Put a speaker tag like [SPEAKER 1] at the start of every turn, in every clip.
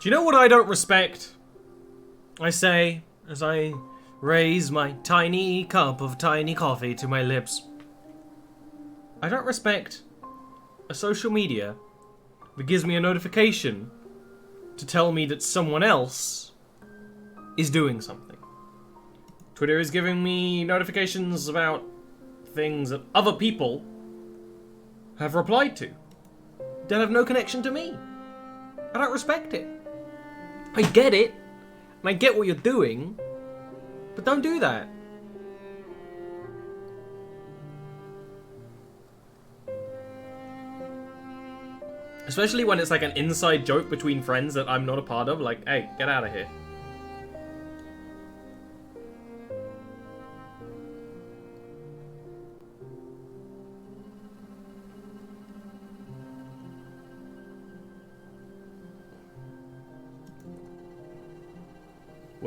[SPEAKER 1] Do you know what I don't respect? I say, as I raise my tiny cup of tiny coffee to my lips. I don't respect a social media that gives me a notification to tell me that someone else is doing something. Twitter is giving me notifications about things that other people have replied to that have no connection to me. I don't respect it. I get it, and I get what you're doing, but don't do that. Especially when it's like an inside joke between friends that I'm not a part of, like, hey, get out of here.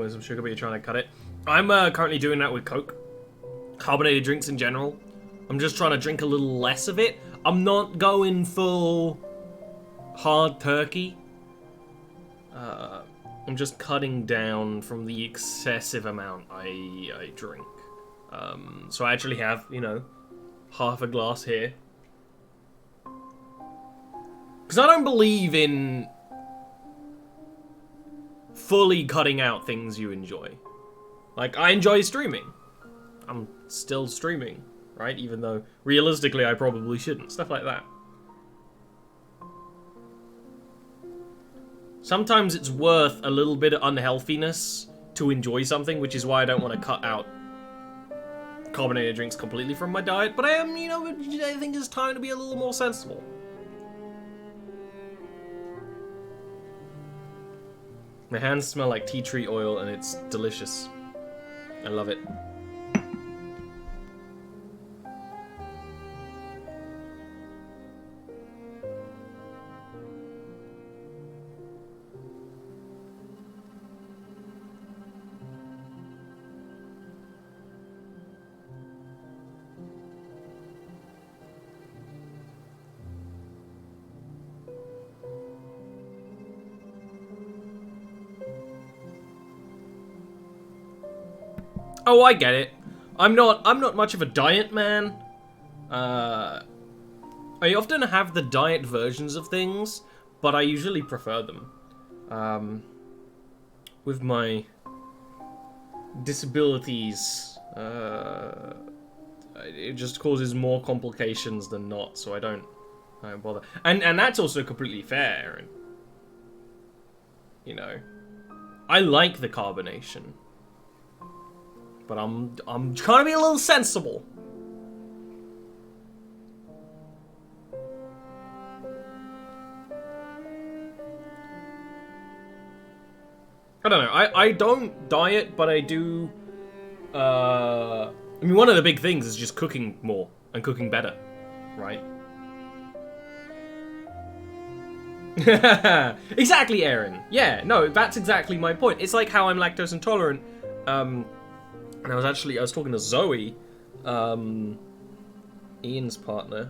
[SPEAKER 1] Some sugar, but you're trying to cut it. I'm currently doing that with Coke. Carbonated drinks in general. I'm just trying to drink a little less of it. I'm not going full hard turkey. I'm just cutting down from the excessive amount I drink. So I actually have, you know, half a glass here. Because I don't believe in fully cutting out things you enjoy. Like, I enjoy streaming. I'm still streaming, right? Even though, realistically, I probably shouldn't. Stuff like that. Sometimes it's worth a little bit of unhealthiness to enjoy something, which is why I don't want to cut out carbonated drinks completely from my diet. But I am, you know, I think it's time to be a little more sensible. My hands smell like tea tree oil and it's delicious. I love it. Oh, I get it. I'm not much of a diet man. I often have the diet versions of things, but I usually prefer them. With my disabilities, it just causes more complications than not, so I don't bother. And that's also completely fair. And, you know, I like the carbonation. But I'm trying to be a little sensible. I don't know. I don't diet, but I do. I mean, one of the big things is just cooking more and cooking better, right? Exactly, Aaron. Yeah, no, that's exactly my point. It's like how I'm lactose intolerant. And I was talking to Zoe, Ian's partner,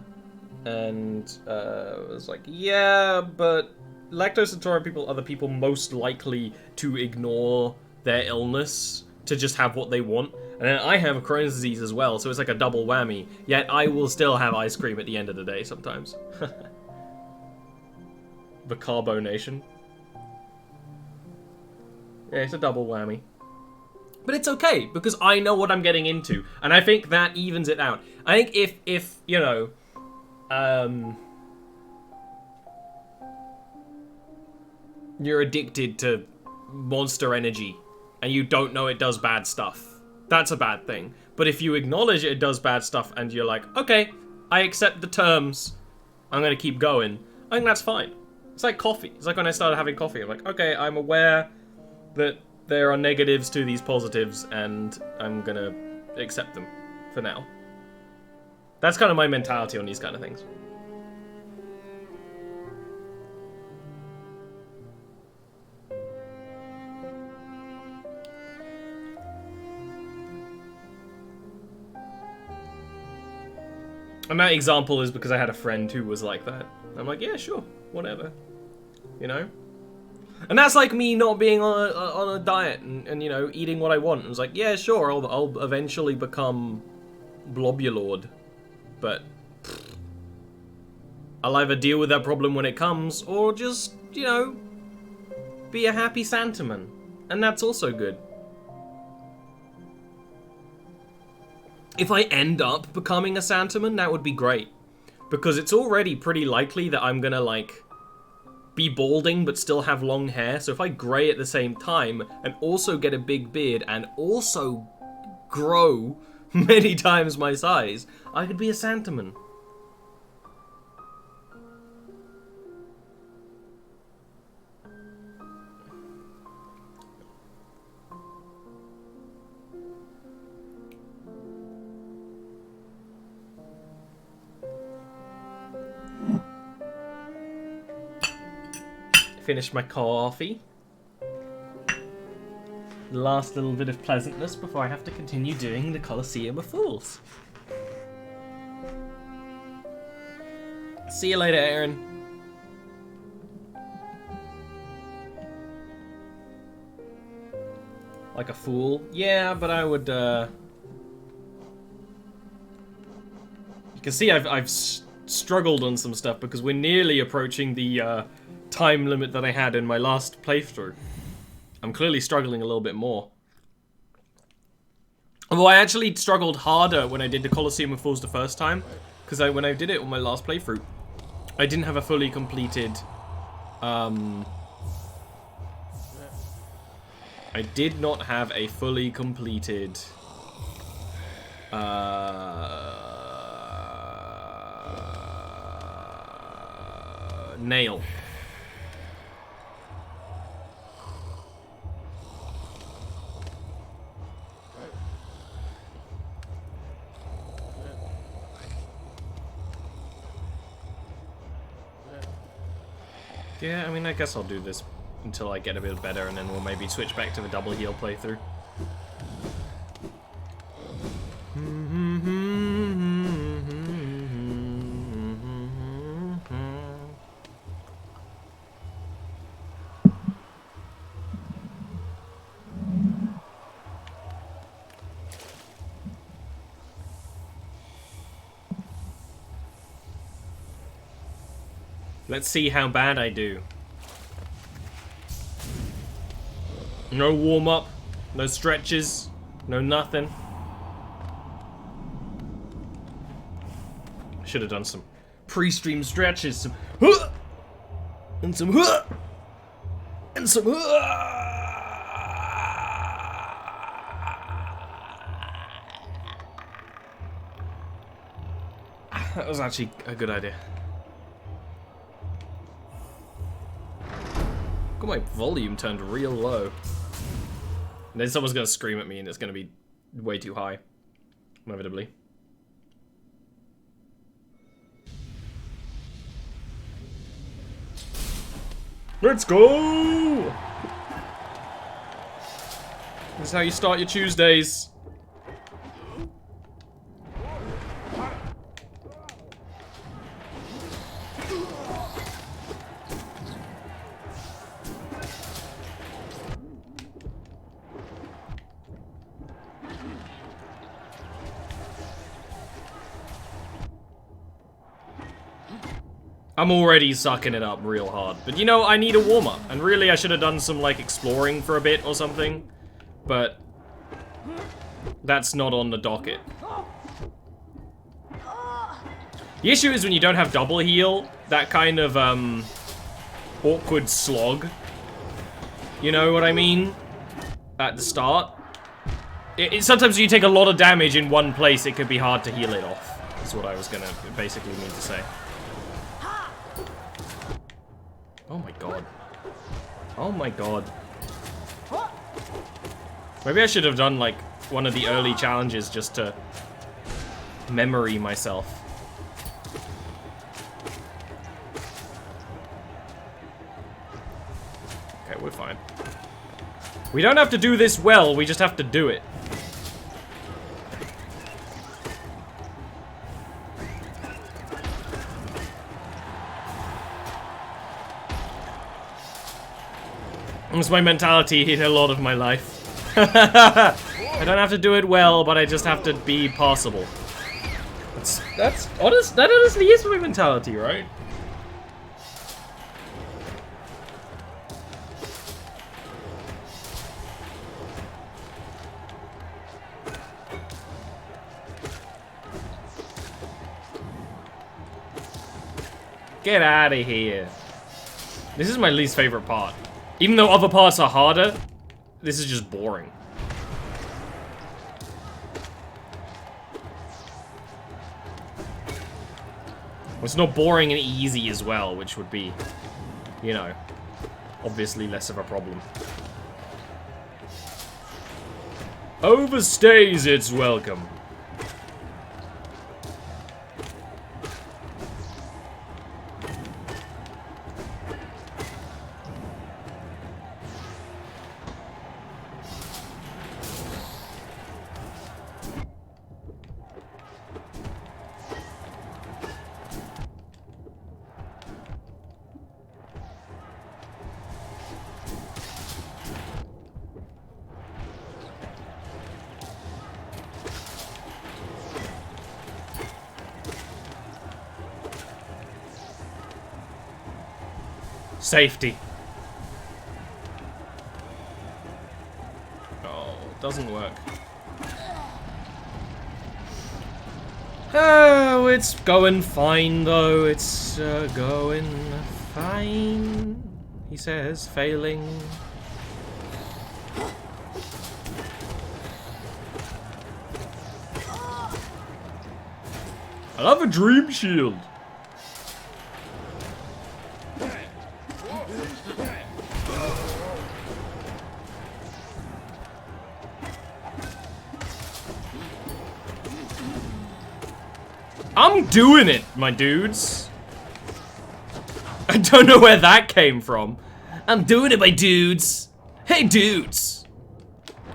[SPEAKER 1] and I was like, yeah, but lactose intolerant people are the people most likely to ignore their illness to just have what they want. And then I have Crohn's disease as well, so it's like a double whammy. Yet I will still have ice cream at the end of the day sometimes. The carbonation. Yeah, it's a double whammy. But it's okay, because I know what I'm getting into. And I think that evens it out. I think if you know, you're addicted to Monster Energy, and you don't know it does bad stuff, that's a bad thing. But if you acknowledge it does bad stuff, and you're like, okay, I accept the terms, I'm gonna keep going, I think that's fine. It's like coffee. It's like when I started having coffee, I'm like, okay, I'm aware that there are negatives to these positives, and I'm gonna accept them for now. That's kind of my mentality on these kind of things. And that example is because I had a friend who was like that. I'm like, yeah, sure, whatever. You know? And that's like me not being on a diet and you know, eating what I want. It was like, yeah, sure, I'll eventually become Blobulord, but I'll either deal with that problem when it comes, or just, you know, be a happy Santaman. And that's also good. If I end up becoming a Santaman, that would be great. Because it's already pretty likely that I'm gonna, like, be balding but still have long hair. So if I grey at the same time, and also get a big beard, and also grow many times my size, I could be a Santaman. Finished my coffee. Last little bit of pleasantness before I have to continue doing the Colosseum of Fools. See you later, Aaron. Like a fool? Yeah, but I would, You can see I've struggled on some stuff because we're nearly approaching the, time limit that I had in my last playthrough. I'm clearly struggling a little bit more. Although I actually struggled harder when I did the Colosseum of Fools the first time, because when I did it on my last playthrough, I didn't have a fully completed, I did not have a fully completed, nail. Yeah, I mean, I guess I'll do this until I get a bit better, and then we'll maybe switch back to the double heal playthrough. Let's see how bad I do. No warm-up, no stretches, no nothing. Should have done some pre-stream stretches, some and some and some That was actually a good idea. Got my volume turned real low. And then someone's gonna scream at me and it's gonna be way too high. Inevitably. Let's go! This is how you start your Tuesdays. I'm already sucking it up real hard. But you know, I need a warm-up. And really, I should have done some, like, exploring for a bit or something. But that's not on the docket. The issue is when you don't have double heal, that kind of, awkward slog. You know what I mean? At the start. Sometimes you take a lot of damage in one place, it could be hard to heal it off. That's what I was gonna basically mean to say. Oh my god. Oh my god. Maybe I should have done, like, one of the early challenges just to memory myself. Okay, we're fine. We don't have to do this well, we just have to do it. It's my mentality in a lot of my life. I don't have to do it well, but I just have to be possible. That's honest. That honestly is my mentality, right? Get out of here. This is my least favorite part. Even though other parts are harder, this is just boring. It's not boring and easy as well, which would be, you know, obviously less of a problem. Overstays its welcome. Safety. Oh, doesn't work. Oh, it's going fine though. It's going fine. He says, failing. I love a dream shield. I'm doing it, my dudes. I don't know where that came from. I'm doing it, my dudes. Hey, dudes.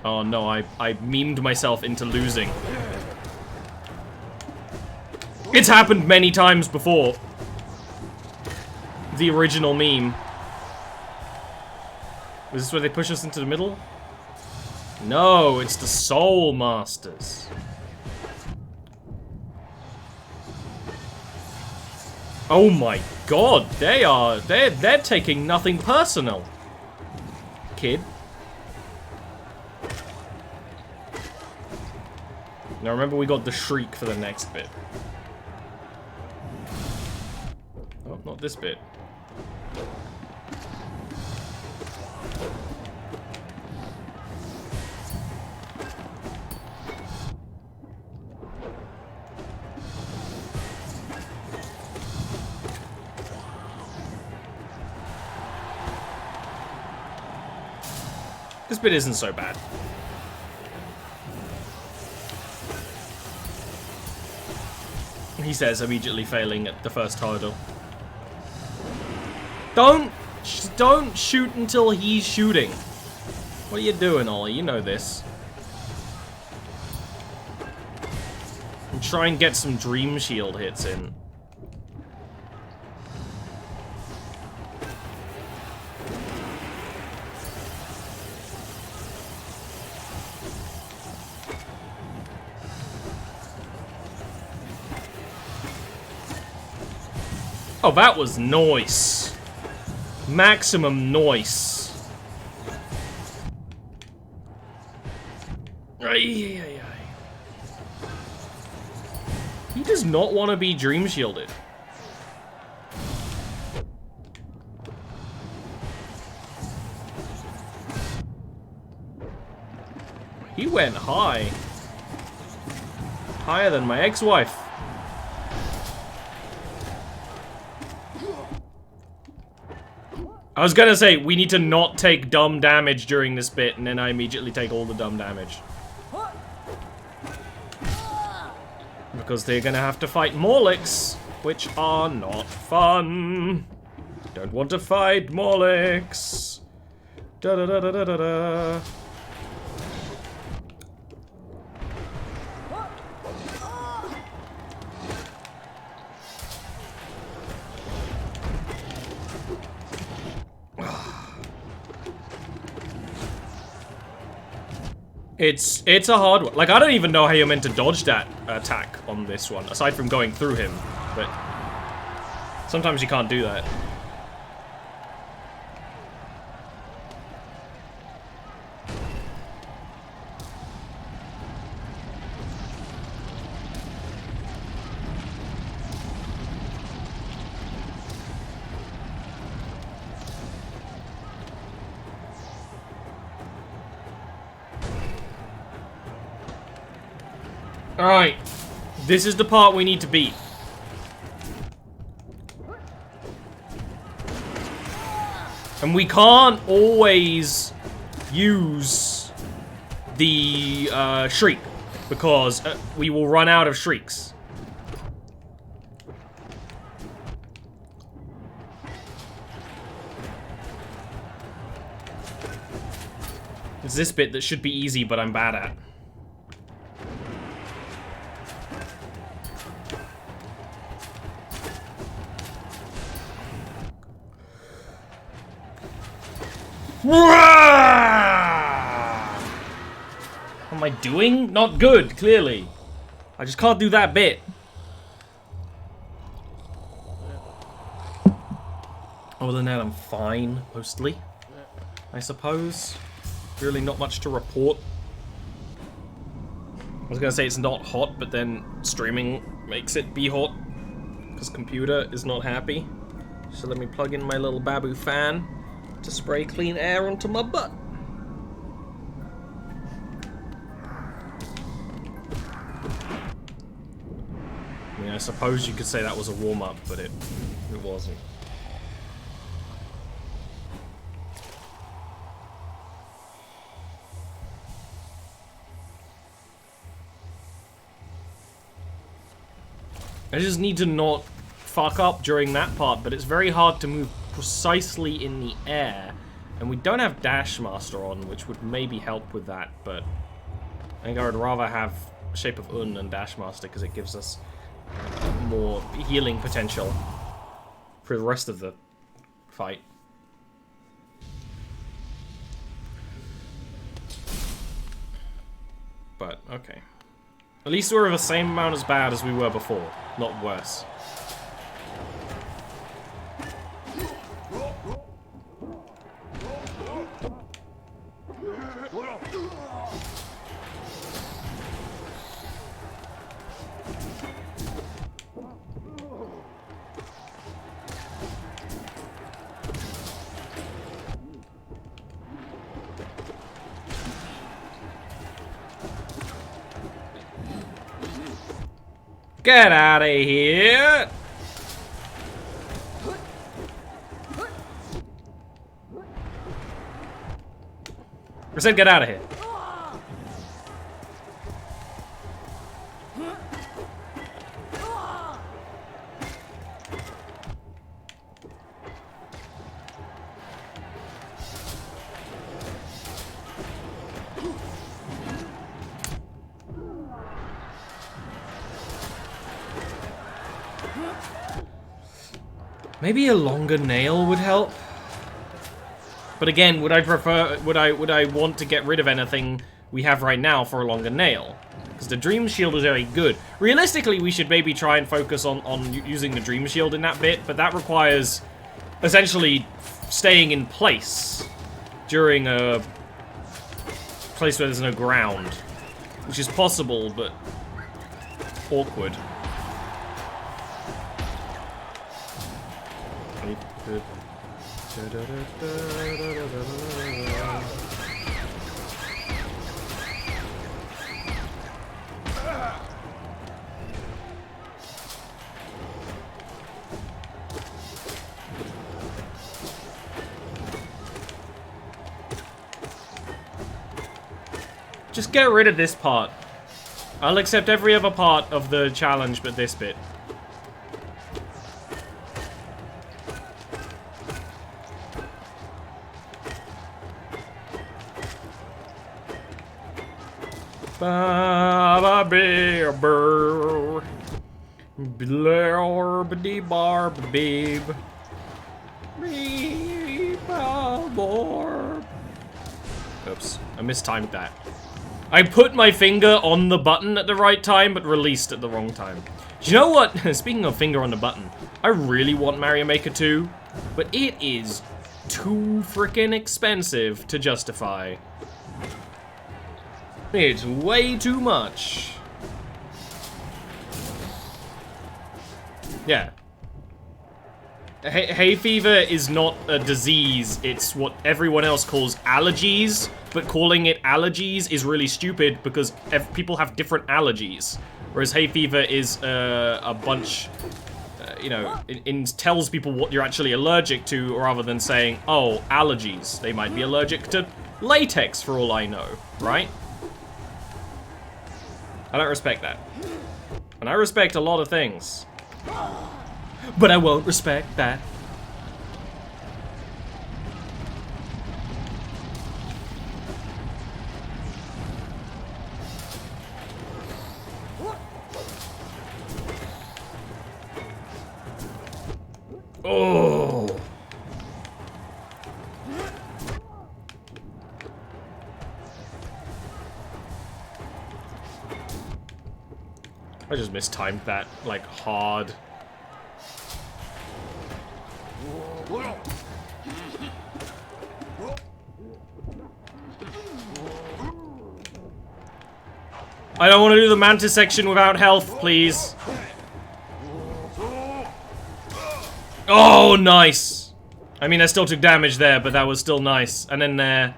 [SPEAKER 1] Oh no, I memed myself into losing. It's happened many times before. The original meme. Was this where they push us into the middle? No, it's the Soul Masters. Oh my god, they're taking nothing personal. Kid. Now remember, we got the shriek for the next bit. Oh, not this bit. This bit isn't so bad. He says, immediately failing at the first hurdle. Don't shoot until he's shooting. What are you doing, Ollie? You know this. And try and get some Dream Shield hits in. Oh, that was noise. Maximum noise. He does not want to be Dream Shielded. He went high. Higher than my ex-wife. I was gonna say, we need to not take dumb damage during this bit, and then I immediately take all the dumb damage. Because they're gonna have to fight Morlocks, which are not fun. Don't want to fight Morlocks. Da da da da da da da. It's a hard one. Like, I don't even know how you're meant to dodge that attack on this one, aside from going through him. But sometimes you can't do that. Alright, this is the part we need to beat. And we can't always use the shriek, because we will run out of shrieks. It's this bit that should be easy, but I'm bad at. What am I doing? Not good, clearly. I just can't do that bit. Other than that, I'm fine, mostly. I suppose. Really not much to report. I was gonna say it's not hot, but then streaming makes it be hot. Because computer is not happy. So let me plug in my little Babu fan to spray clean air onto my butt. I mean, I suppose you could say that was a warm-up, but it wasn't. I just need to not fuck up during that part, but it's very hard to move precisely in the air, and we don't have Dash Master on, which would maybe help with that, but I think I would rather have Shape of Un and Dash Master because it gives us more healing potential for the rest of the fight. But, okay. At least we're the same amount as bad as we were before, not worse. Get out of here! I said get out of here. Maybe a longer nail would help. But again, would I want to get rid of anything we have right now for a longer nail? Because the Dream Shield is very good. Realistically, we should maybe try and focus on using the Dream Shield in that bit, but that requires essentially staying in place during a place where there's no ground. Which is possible, but awkward. Just get rid of this part. I'll accept every other part of the challenge but this bit. Ba ba ba ba blur bar babe. Oops, I mistimed that. I put my finger on the button at the right time, but released at the wrong time. Do you know what? Speaking of finger on the button, I really want Mario Maker 2, but it is too freaking expensive to justify. It's way too much. Yeah. Hay fever is not a disease, it's what everyone else calls allergies, but calling it allergies is really stupid because people have different allergies. Whereas hay fever is a bunch, you know, tells people what you're actually allergic to rather than saying, oh, allergies. They might be allergic to latex for all I know, right? I don't respect that. And I respect a lot of things. But I won't respect that. Oh. I just mistimed that, like, hard. I don't want to do the mantis section without health, please. Oh, nice. I mean, I still took damage there, but that was still nice. And then there.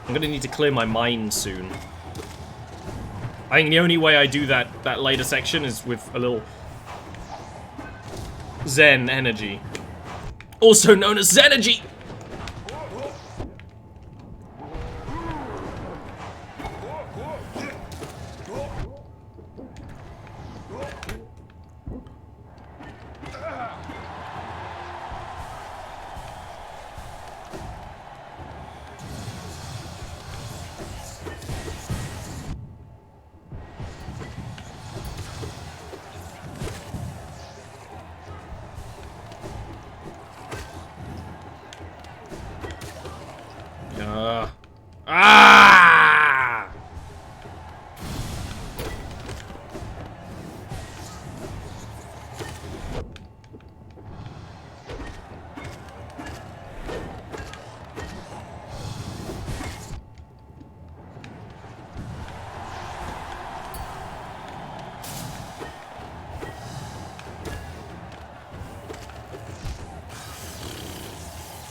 [SPEAKER 1] I'm gonna need to clear my mind soon. I think the only way I do that later section is with a little Zen energy. Also known as Zenergy! Ah!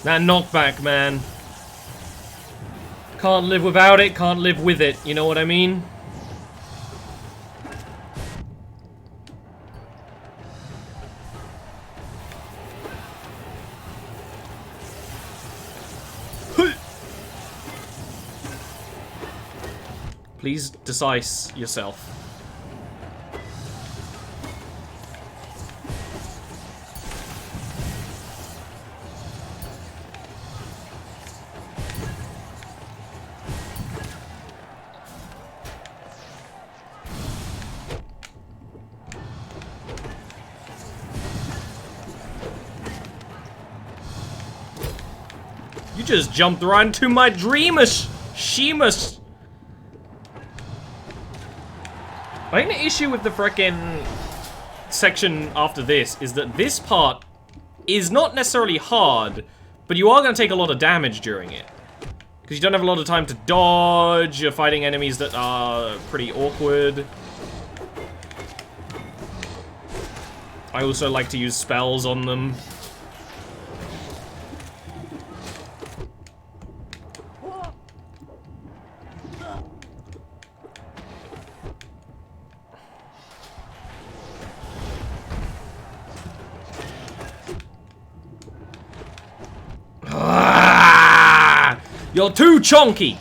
[SPEAKER 1] That knockback, man. Can't live without it, can't live with it, you know what I mean? Please decise yourself. You just jumped right into my dreamish Sheemus. I think the issue with the frickin' section after this is that this part is not necessarily hard, but you are going to take a lot of damage during it. Because you don't have a lot of time to dodge, you're fighting enemies that are pretty awkward. I also like to use spells on them. You're too chonky!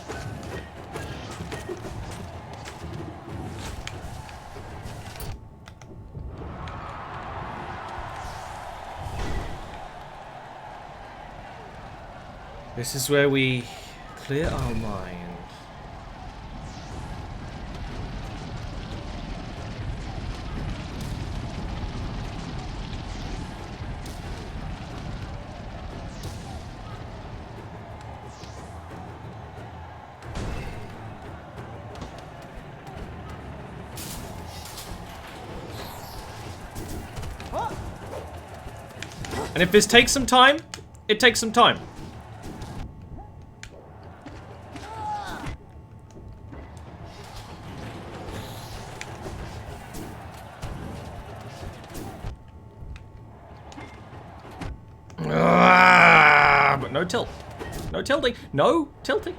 [SPEAKER 1] This is where we clear our mind. And if this takes some time, it takes some time. But no tilt. No tilting. No tilting.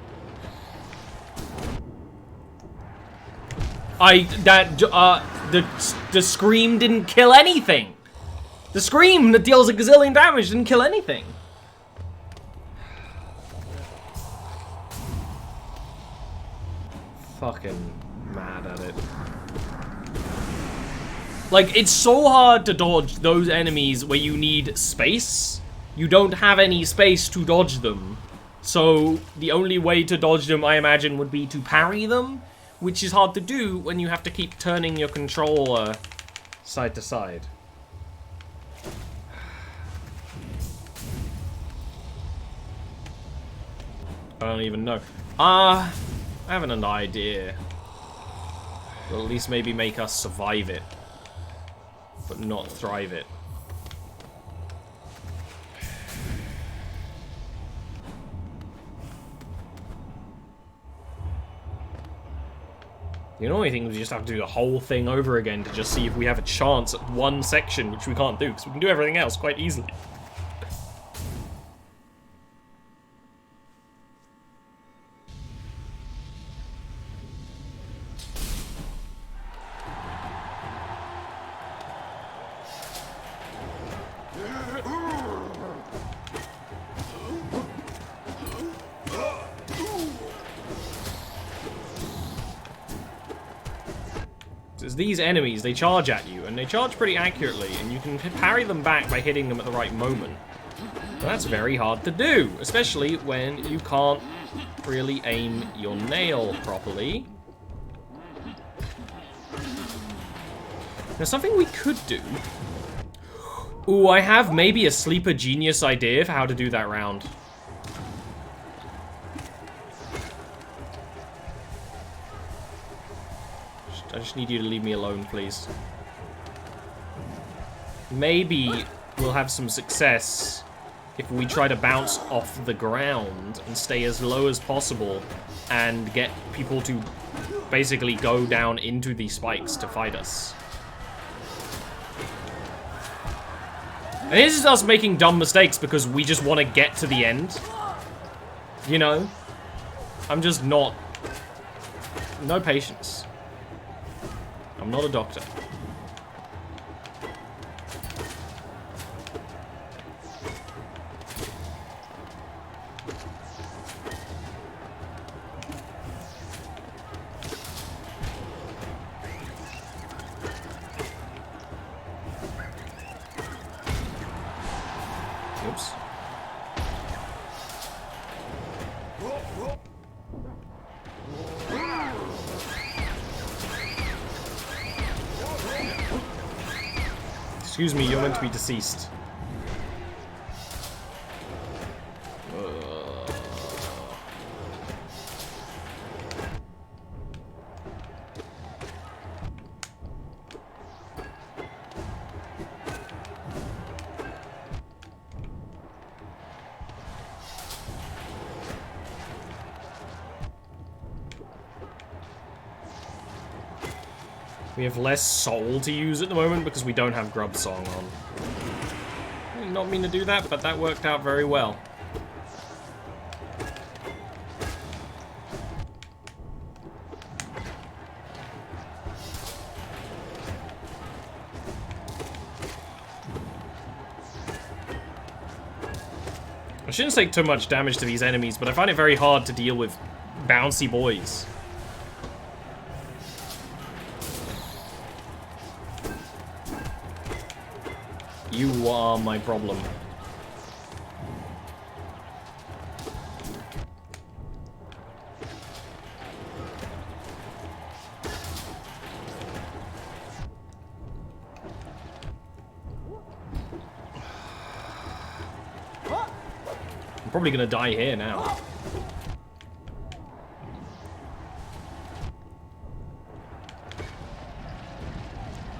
[SPEAKER 1] The scream didn't kill anything. The scream that deals a gazillion damage didn't kill anything. Fucking mad at it. Like, it's so hard to dodge those enemies where you need space. You don't have any space to dodge them. So, the only way to dodge them, I imagine, would be to parry them, which is hard to do when you have to keep turning your controller side to side. I don't even know. I have an idea. Will at least maybe make us survive it, but not thrive it. The annoying thing is we just have to do the whole thing over again to just see if we have a chance at one section, which we can't do, because we can do everything else quite easily. These enemies, they charge at you, and they charge pretty accurately, and you can parry them back by hitting them at the right moment. But that's very hard to do, especially when you can't really aim your nail properly. Now, something we could do... Ooh, I have maybe a sleeper genius idea for how to do that round. I just need you to leave me alone, please. Maybe we'll have some success if we try to bounce off the ground and stay as low as possible and get people to basically go down into these spikes to fight us. And this is us making dumb mistakes because we just want to get to the end. You know? I'm just not... No patience. I'm not a doctor. Oops. Excuse me, you're meant to be deceased. We have less soul to use at the moment because we don't have Grub Song on. I did not mean to do that, but that worked out very well. I shouldn't take too much damage to these enemies, but I find it very hard to deal with bouncy boys. You are my problem. I'm probably gonna die here now.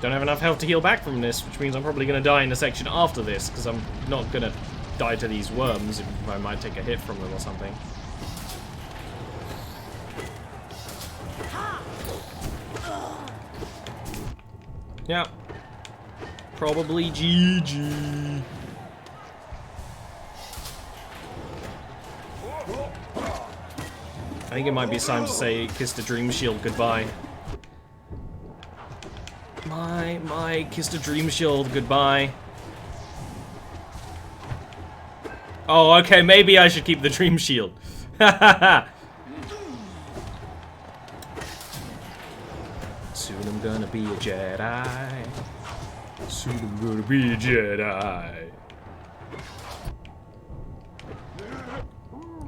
[SPEAKER 1] Don't have enough health to heal back from this, which means I'm probably going to die in the section after this, because I'm not going to die to these worms if I might take a hit from them or something. Yeah. Probably GG. I think it might be time to say Kiss the Dream Shield goodbye. My Kiss the Dream Shield goodbye. Oh, okay, maybe I should keep the Dream Shield. Soon I'm gonna be a Jedi. Soon I'm gonna be a Jedi.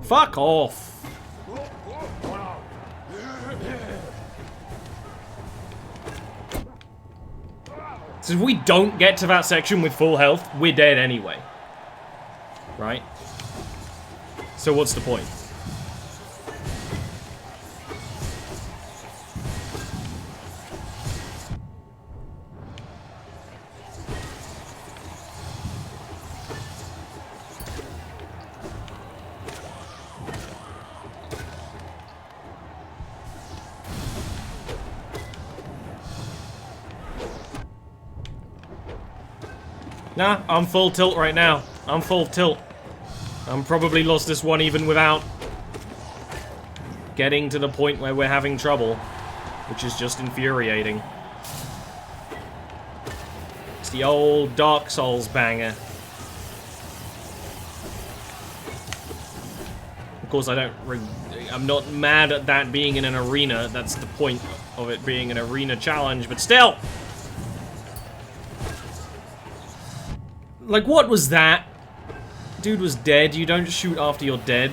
[SPEAKER 1] Fuck off. So if we don't get to that section with full health, we're dead anyway. Right? So what's the point? Nah, I'm full tilt right now. I'm full tilt. I'm probably lost this one even without getting to the point where we're having trouble, which is just infuriating. It's the old Dark Souls banger. Of course, I'm not mad at that being in an arena. That's the point of it being an arena challenge, but still! Like, what was that? Dude was dead. You don't shoot after you're dead.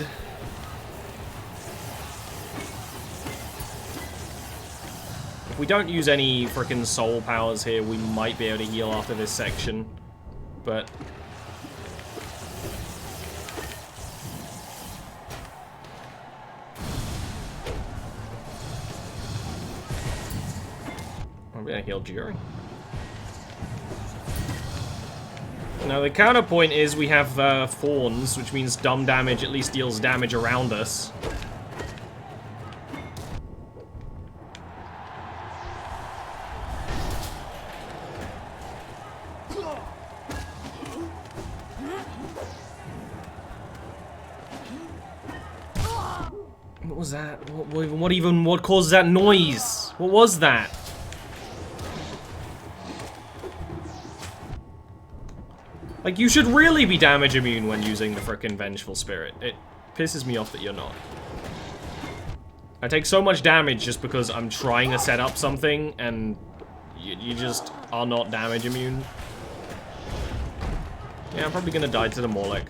[SPEAKER 1] If we don't use any frickin' soul powers here, we might be able to heal after this section. But... I'm gonna heal during. Now, the counterpoint is we have Thorns, which means dumb damage at least deals damage around us. What was that? What caused that noise? What was that? Like, you should really be damage immune when using the frickin' Vengeful Spirit. It pisses me off that you're not. I take so much damage just because I'm trying to set up something, and you just are not damage immune. Yeah, I'm probably gonna die to the Morlek.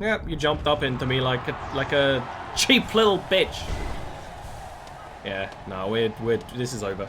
[SPEAKER 1] Yep, you jumped up into me like a cheap little bitch. Yeah, no, this is over.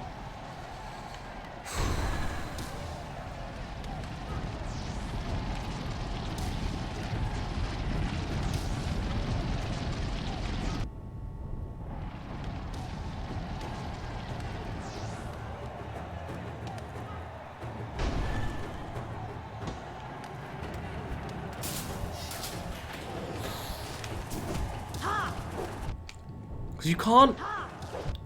[SPEAKER 1] Because you can't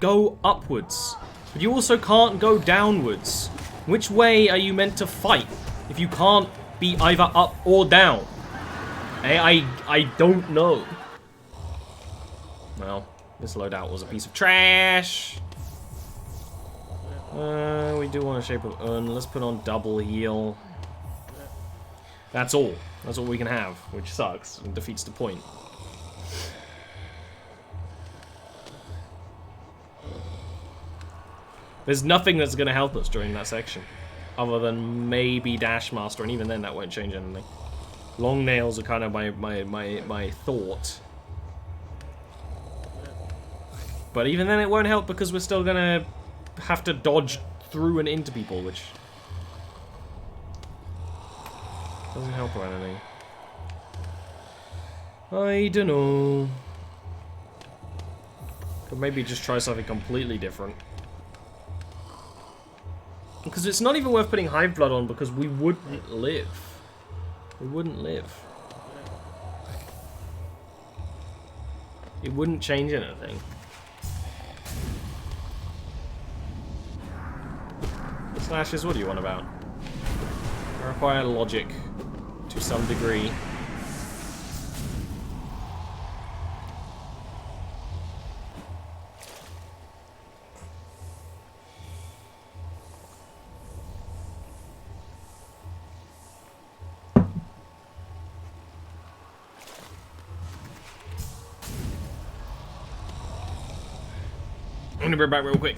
[SPEAKER 1] go upwards, but you also can't go downwards. Which way are you meant to fight if you can't be either up or down? I don't know. Well, this loadout was a piece of trash. We do want a Shape of Urn. Let's put on double heal. That's all. That's all we can have, which sucks and defeats the point. There's nothing that's going to help us during that section. Other than maybe Dash Master, and even then that won't change anything. Long nails are kind of my thought. But even then it won't help because we're still going to have to dodge through and into people, which doesn't help or anything. I don't know. Could maybe just try something completely different. Because it's not even worth putting Hive Blood on because we wouldn't live. We wouldn't live. It wouldn't change anything. Slashes, what do you want about? I require logic to some degree. I'm gonna bring it back real quick.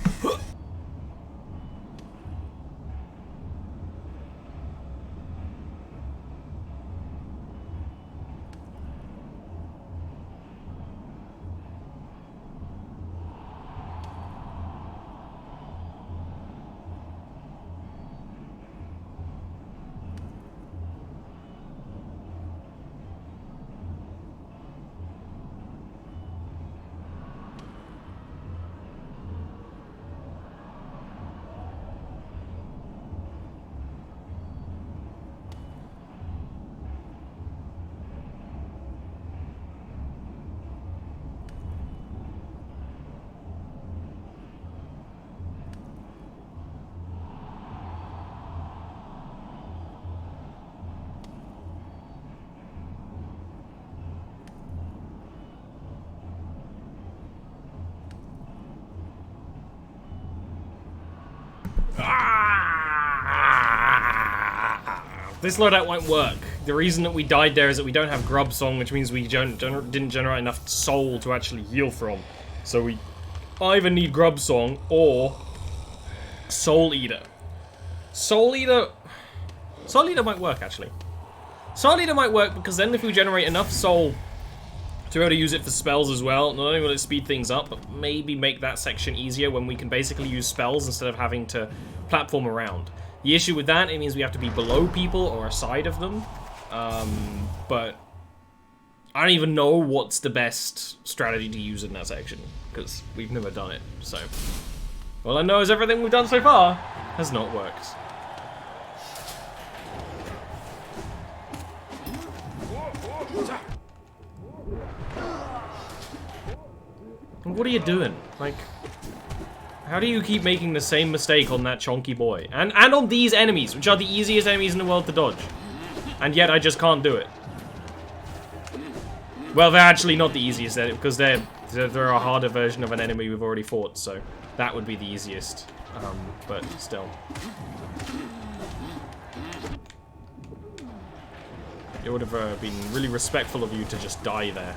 [SPEAKER 1] This loadout won't work. The reason that we died there is that we don't have Grub Song, which means we didn't generate enough soul to actually heal from. So we either need Grub Song or Soul Eater. Soul Eater might work, actually. Soul Eater might work because then if we generate enough soul to be able to use it for spells as well, not only will it speed things up, but maybe make that section easier when we can basically use spells instead of having to platform around. The issue with that, it means we have to be below people or aside of them. But I don't even know what's the best strategy to use in that section, because we've never done it, so. All I know is everything we've done so far has not worked. What are you doing? Like, how do you keep making the same mistake on that chonky boy? And on these enemies, which are the easiest enemies in the world to dodge. And yet I just can't do it. Well, they're actually not the easiest, because they're a harder version of an enemy we've already fought, so that would be the easiest. But still. It would have been really respectful of you to just die there.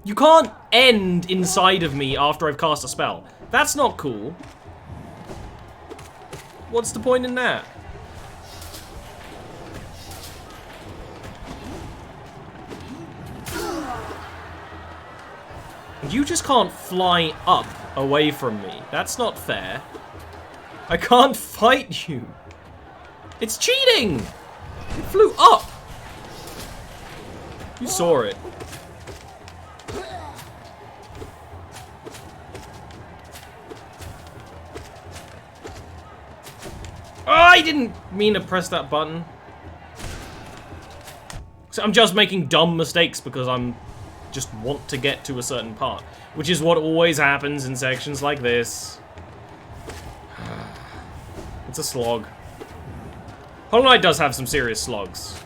[SPEAKER 1] You can't end inside of me after I've cast a spell. That's not cool. What's the point in that? You just can't fly up away from me. That's not fair. I can't fight you. It's cheating! It flew up! You saw it. Oh, I didn't mean to press that button. So I'm just making dumb mistakes because I'm just want to get to a certain part, which is what always happens in sections like this. It's a slog. Hollow Knight does have some serious slogs.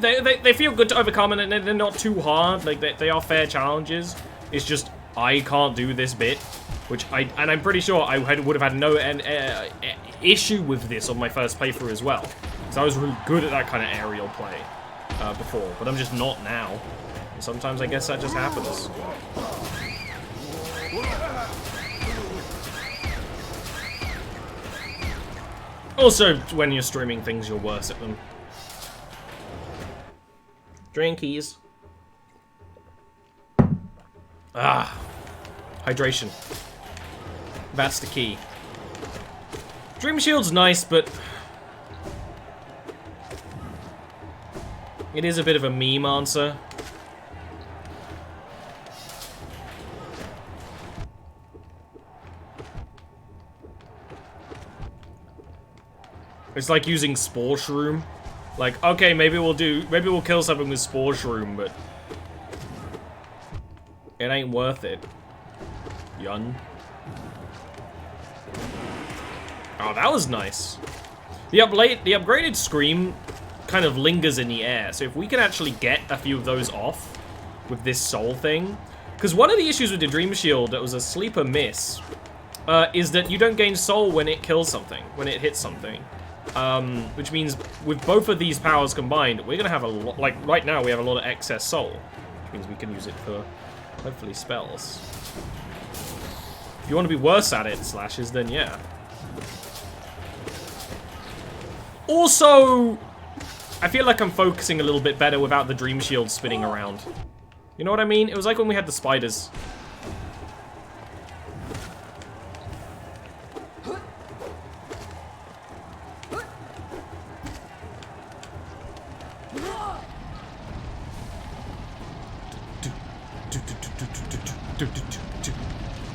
[SPEAKER 1] They feel good to overcome, and they're not too hard. Like they are fair challenges. It's just I can't do this bit, which I'm pretty sure I would have had no issue with this on my first playthrough as well, because I was really good at that kind of aerial play before, but I'm just not now. And sometimes I guess that just happens. Also, when you're streaming things, you're worse at them. Drinkies. Ah. Hydration. That's the key. Dream Shield's nice, but It is a bit of a meme answer. It's like using Spore Shroom. Like, okay, maybe we'll kill something with Spore Shroom, but it ain't worth it. Yun. Oh, that was nice. The upgraded Scream kind of lingers in the air, so if we can actually get a few of those off with this soul thing, because one of the issues with the Dream Shield that was a sleeper miss is that you don't gain soul when it kills something, when it hits something. Which means with both of these powers combined, we're gonna have a lot, like right now we have a lot of excess soul, which means we can use it for hopefully spells. If you want to be worse at it, Slashes, then yeah. Also, I feel like I'm focusing a little bit better without the Dream Shield spinning around. You know what I mean? It was like when we had the spiders.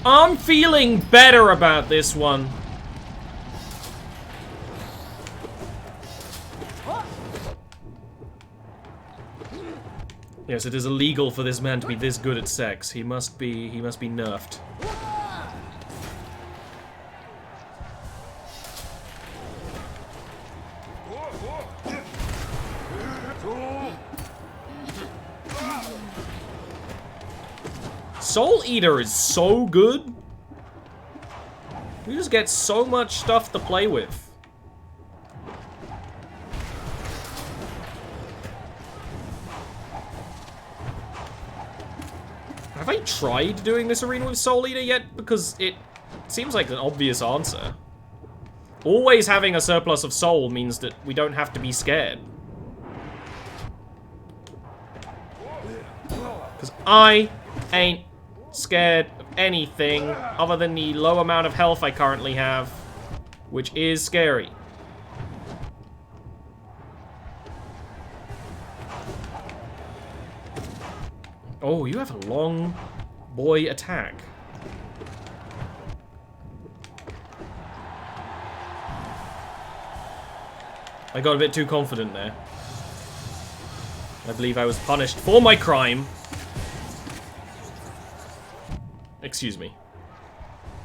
[SPEAKER 1] I'm feeling better about this one. Yes, it is illegal for this man to be this good at sex. He must be nerfed. Soul Eater is so good. We just get so much stuff to play with. Have I tried doing this arena with Soul Eater yet? Because it seems like an obvious answer. Always having a surplus of soul means that we don't have to be scared. Because I ain't scared of anything other than the low amount of health I currently have, which is scary. Oh, you have a long boy attack. I got a bit too confident there. I believe I was punished for my crime. Excuse me.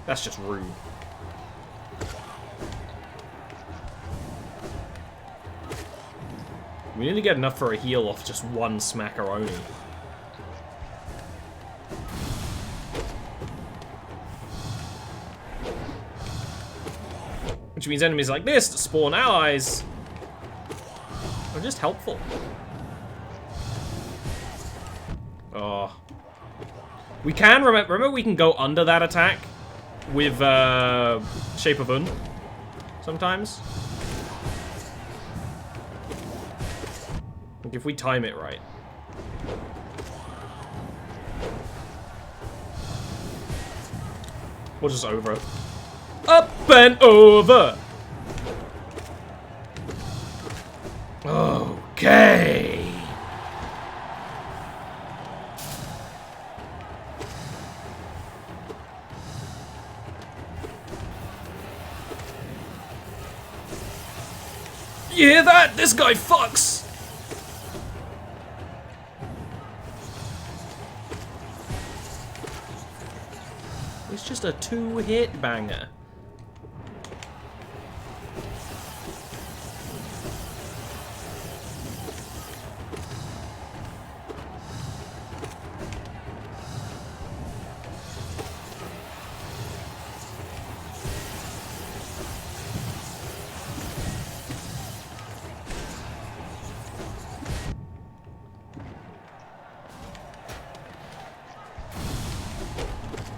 [SPEAKER 1] That's just rude. We need to get enough for a heal off just one smackaroni. Which means enemies like this that spawn allies are just helpful. Oh. We can, remember we can go under that attack with Shape of Un sometimes. Like if we time it right. We'll just over it. Up and over! Okay. You hear that? This guy fucks! It's just a 2-hit banger.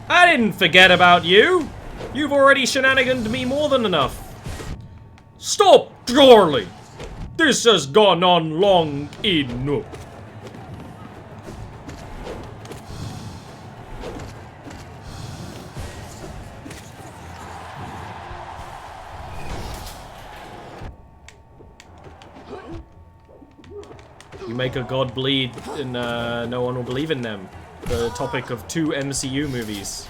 [SPEAKER 1] I didn't forget about you! You've already shenaniganed me more than enough. Stop, Charlie! This has gone on long enough. You make a god bleed and no one will believe in them. The topic of 2 MCU movies.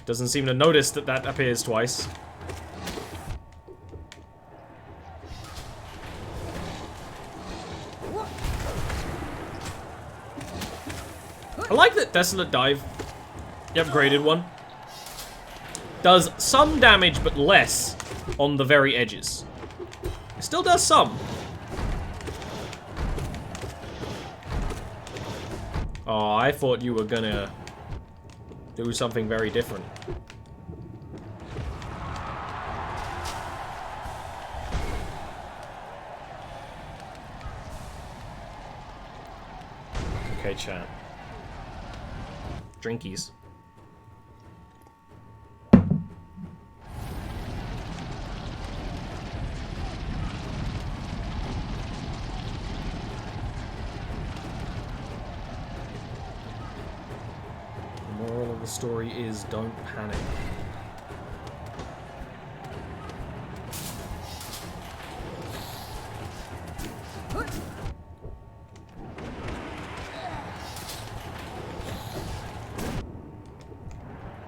[SPEAKER 1] Doesn't seem to notice that that appears twice. I like that Desolate Dive, the upgraded one, does some damage but less on the very edges. It still does some. Oh, I thought you were gonna do something very different. Okay, chat. Drinkies. The moral of the story is don't panic.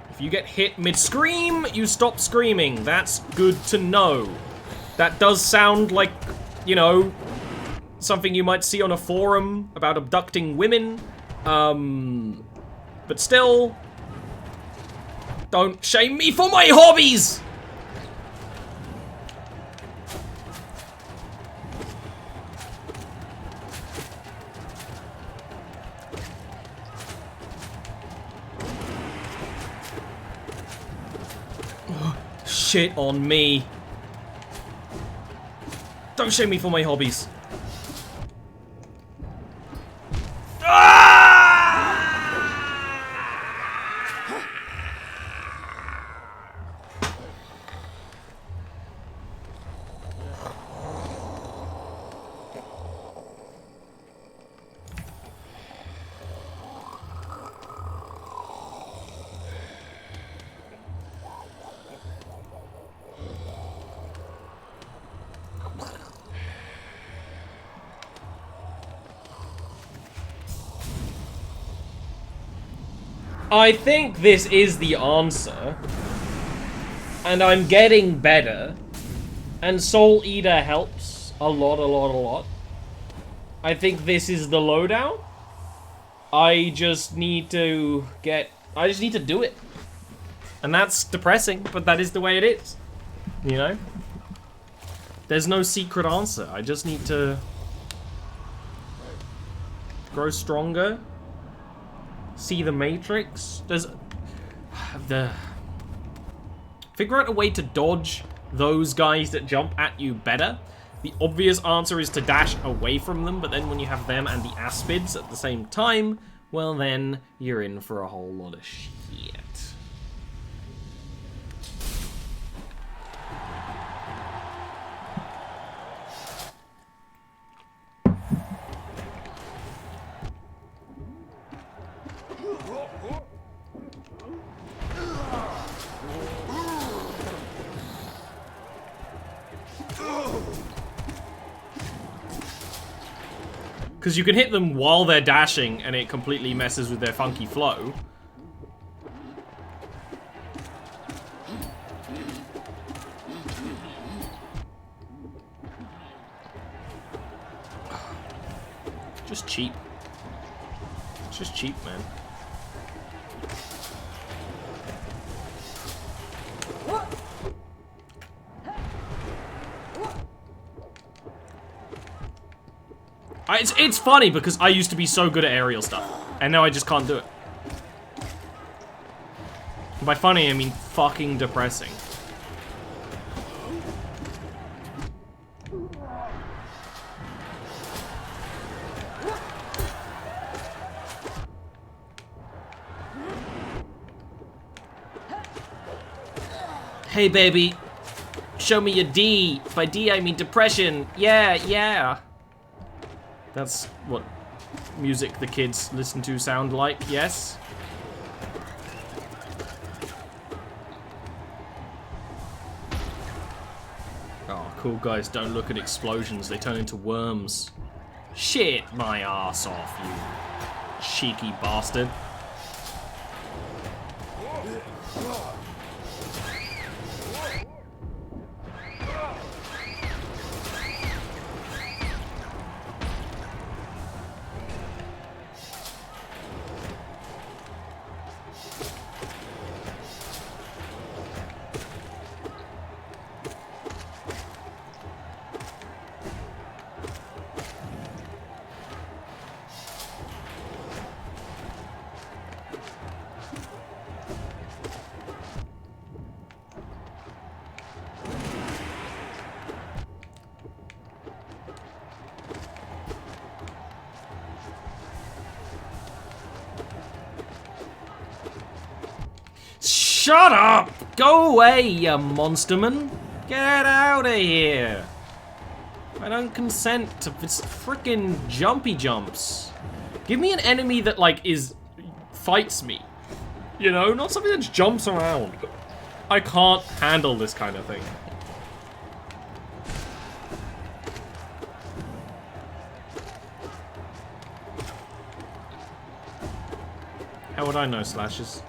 [SPEAKER 1] If you get hit mid-scream, you stop screaming. That's good to know. That does sound like, you know, something you might see on a forum about abducting women. But still, don't shame me for my hobbies! Shit on me. Don't shame me for my hobbies. I think this is the answer. And I'm getting better. And Soul Eater helps a lot. I think this is the lowdown. I just need to do it. And that's depressing, but that is the way it is. You know? There's no secret answer. I just need to grow stronger. See the Matrix. Figure out a way to dodge those guys that jump at you better. The obvious answer is to dash away from them, but then when you have them and the Aspids at the same time, well then, you're in for a whole lot of shit. Because you can hit them while they're dashing and it completely messes with their funky flow. Just cheap. It's just cheap, man. It's funny because I used to be so good at aerial stuff, and now I just can't do it. By funny, I mean fucking depressing. Hey baby, show me your D. By D I mean depression. Yeah, yeah. That's what music the kids listen to sound like, yes? Oh, cool guys, don't look at explosions. They turn into worms. Shit my ass off, you cheeky bastard. Shut up! Go away, you monsterman! Get out of here! I don't consent to this frickin' jumpy jumps. Give me an enemy that, like, fights me. You know, not something that just jumps around. I can't handle this kind of thing. How would I know, Slashes?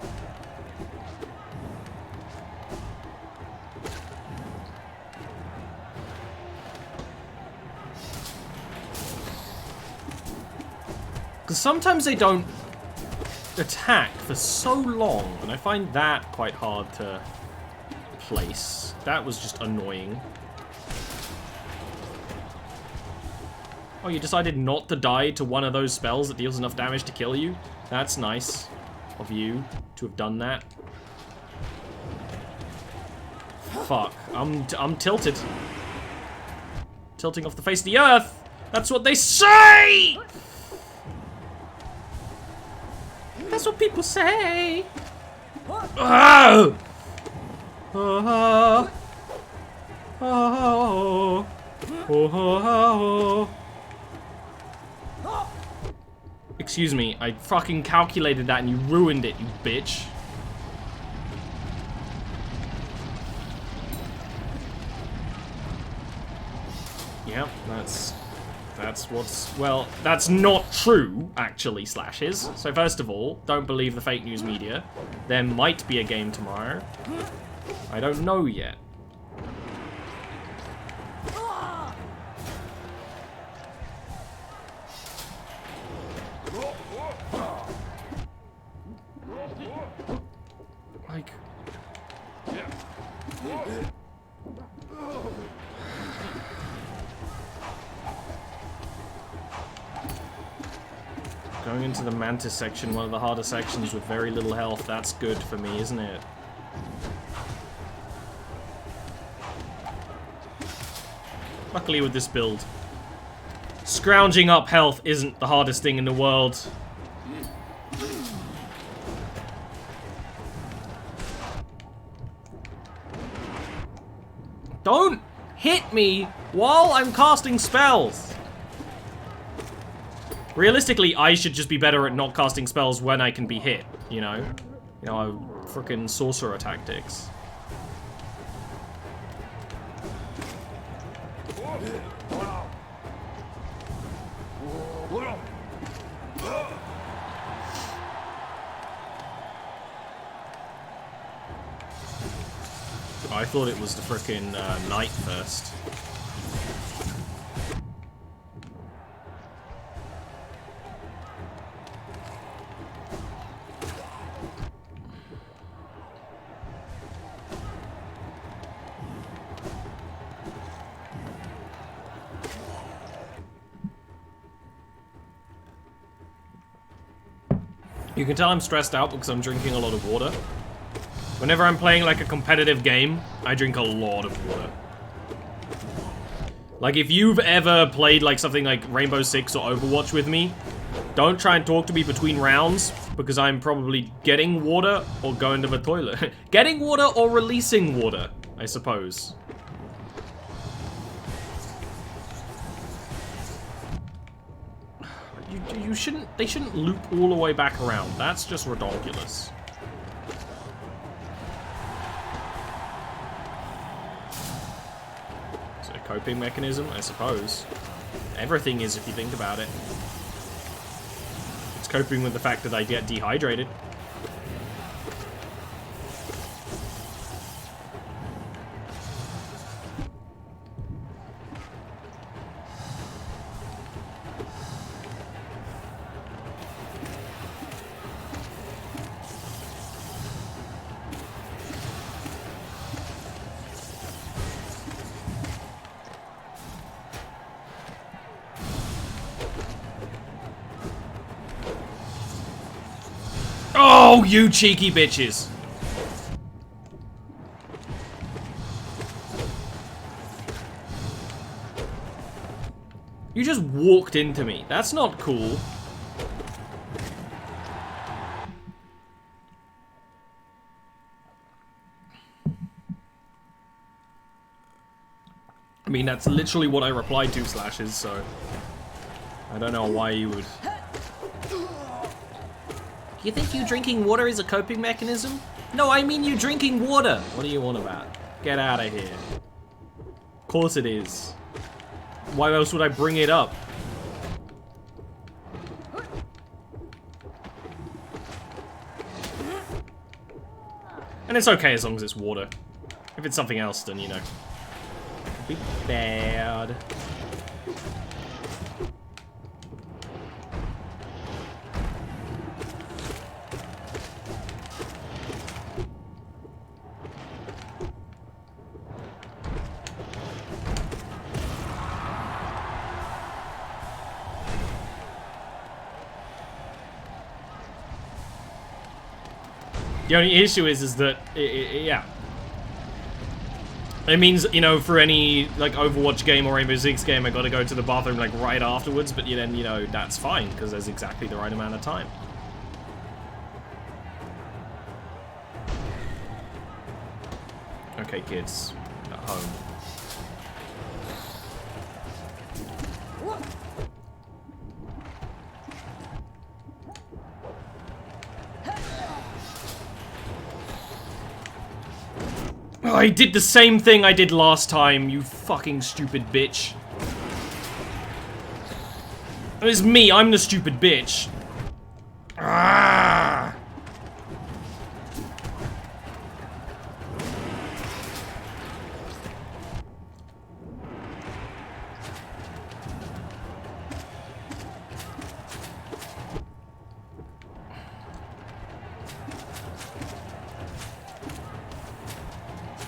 [SPEAKER 1] Because sometimes they don't attack for so long, and I find that quite hard to place. That was just annoying. Oh, you decided not to die to one of those spells that deals enough damage to kill you? That's nice of you to have done that. Fuck, I'm tilted. Tilting off the face of the earth! That's what they say! That's what people say. Oh! Oh! Oh! Oh! Excuse me, I fucking calculated that and you ruined it, you bitch. Yep, that's what's, well, that's not true, actually, Slashes. So first of all, don't believe the fake news media. There might be a game tomorrow. I don't know yet. Like... Going into the Mantis section, one of the harder sections with very little health, that's good for me, isn't it? Luckily with this build, scrounging up health isn't the hardest thing in the world. Don't hit me while I'm casting spells! Realistically, I should just be better at not casting spells when I can be hit, you know? You know, frickin' sorcerer tactics. I thought it was the frickin' knight first. You can tell I'm stressed out because I'm drinking a lot of water. Whenever I'm playing like a competitive game, I drink a lot of water. Like if you've ever played like something like Rainbow Six or Overwatch with me, don't try and talk to me between rounds because I'm probably getting water or going to the toilet. Getting water or releasing water, I suppose. They shouldn't loop all the way back around. That's just ridiculous. Is it a coping mechanism? I suppose. Everything is, if you think about it. It's coping with the fact that I get dehydrated. Oh, you cheeky bitches. You just walked into me. That's not cool. I mean, that's literally what I replied to, Slashes, so... I don't know why you would... You think you drinking water is a coping mechanism? No, I mean you drinking water! What do you want about? Get out of here. Of course it is. Why else would I bring it up? And it's okay as long as it's water. If it's something else, then, you know, it'd be bad. The only issue is that, yeah. It means, you know, for any, like, Overwatch game or Rainbow Six game, I gotta go to the bathroom, like, right afterwards, but then, you know, that's fine, because there's exactly the right amount of time. Okay, kids. At home. I did the same thing I did last time, you fucking stupid bitch. It was me, I'm the stupid bitch. Ah!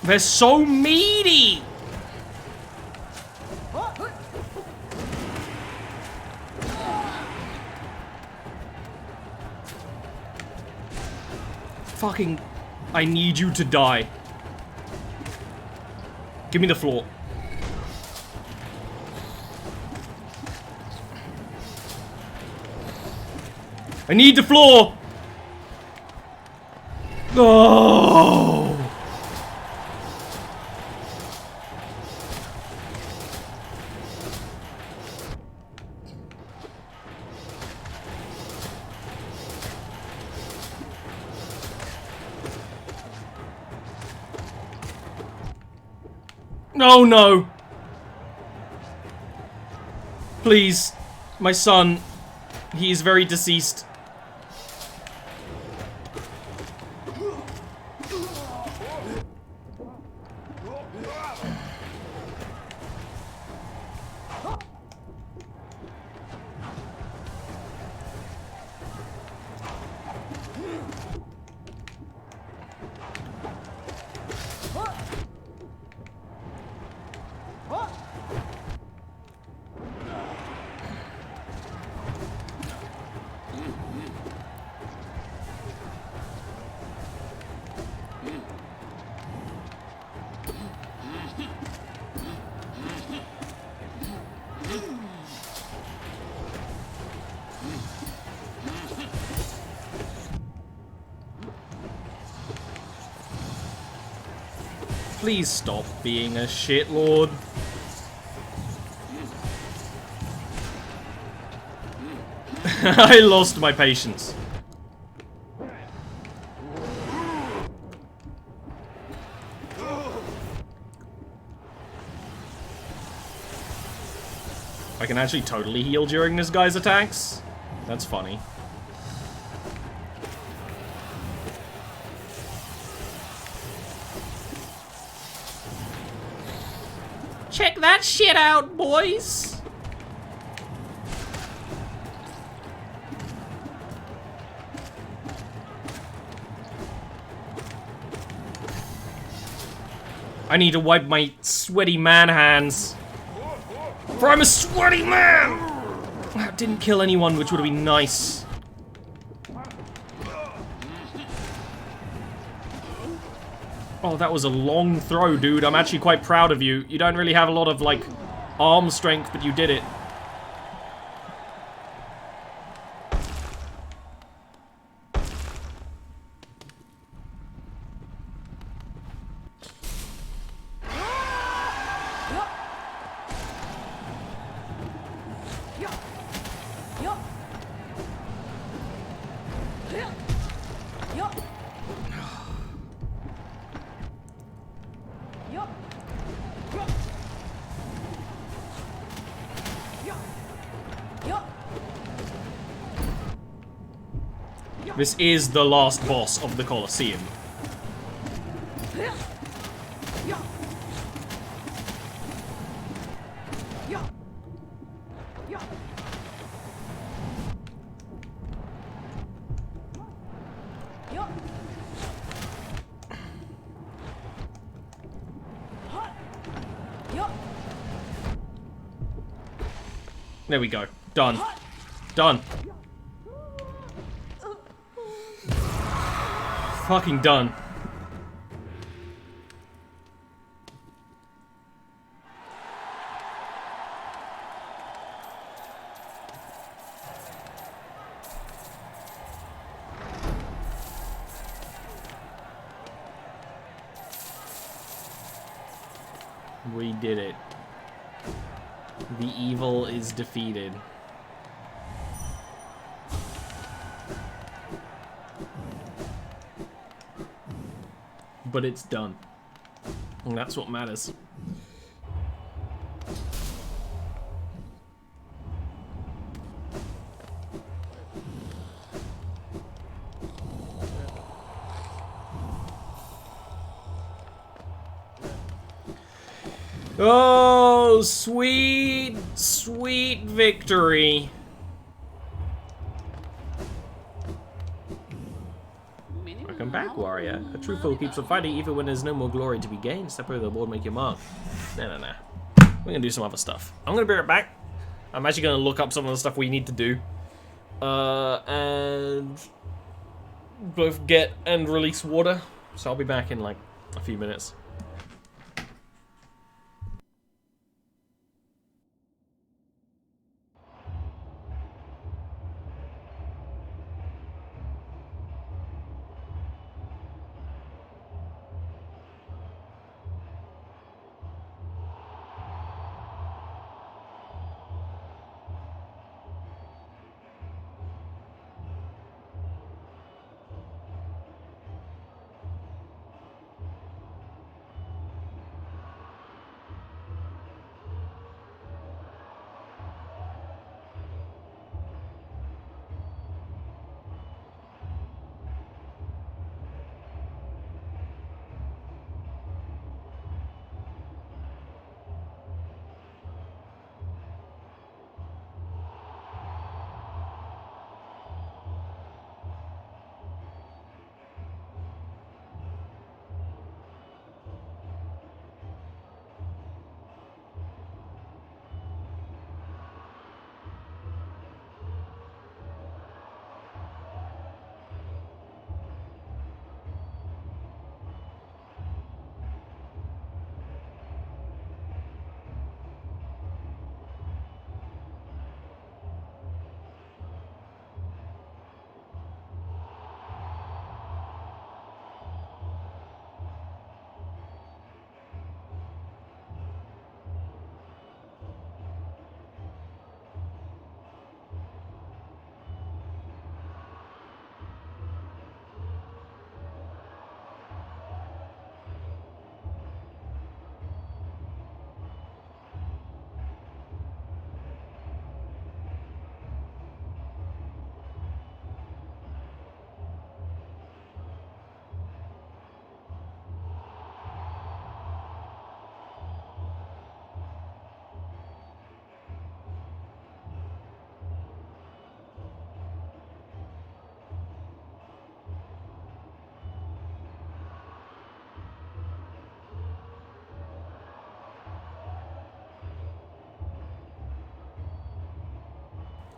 [SPEAKER 1] They're so meaty! Fucking... I need you to die. Give me the floor. I need the floor! Oh! Oh no! Please, my son, he is very deceased. Please stop being a shitlord. I lost my patience. I can actually totally heal during this guy's attacks. That's funny. Check that shit out, boys! I need to wipe my sweaty man hands. For I'm a sweaty man! That didn't kill anyone, which would have been nice. Oh, that was a long throw, dude. I'm actually quite proud of you. You don't really have a lot of, like, arm strength, but you did it. This is the last boss of the Colosseum. There we go. Done. Done. Fucking done. We did it. The evil is defeated. But it's done. And that's what matters. Oh, sweet, sweet victory. Welcome back, warrior. A true foe keeps on fighting even when there's no more glory to be gained. Step over the board, make your mark. Nah. We're gonna do some other stuff. I'm gonna be right back. I'm actually gonna look up some of the stuff we need to do. And both get and release water. So I'll be back in like a few minutes.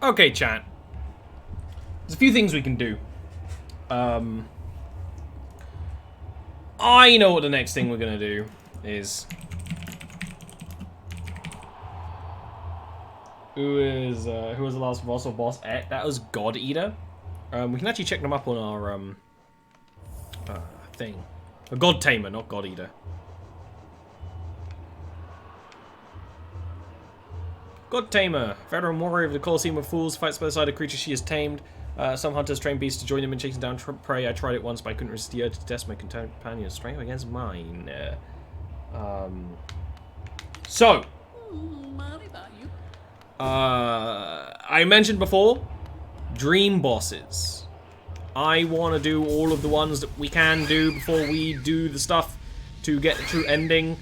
[SPEAKER 1] Okay, chat. There's a few things we can do. I know what the next thing we're gonna do is. Who was the last boss or boss? That was God Eater. We can actually check them up on our thing. A God Tamer, not God Eater. God Tamer, veteran warrior of the Colosseum of Fools, fights by the side of creatures she has tamed. Some hunters train beasts to join them in chasing down prey. I tried it once, but I couldn't resist the urge to test my companion's strength against mine. So, I mentioned before, dream bosses. I want to do all of the ones that we can do before we do the stuff to get the true ending.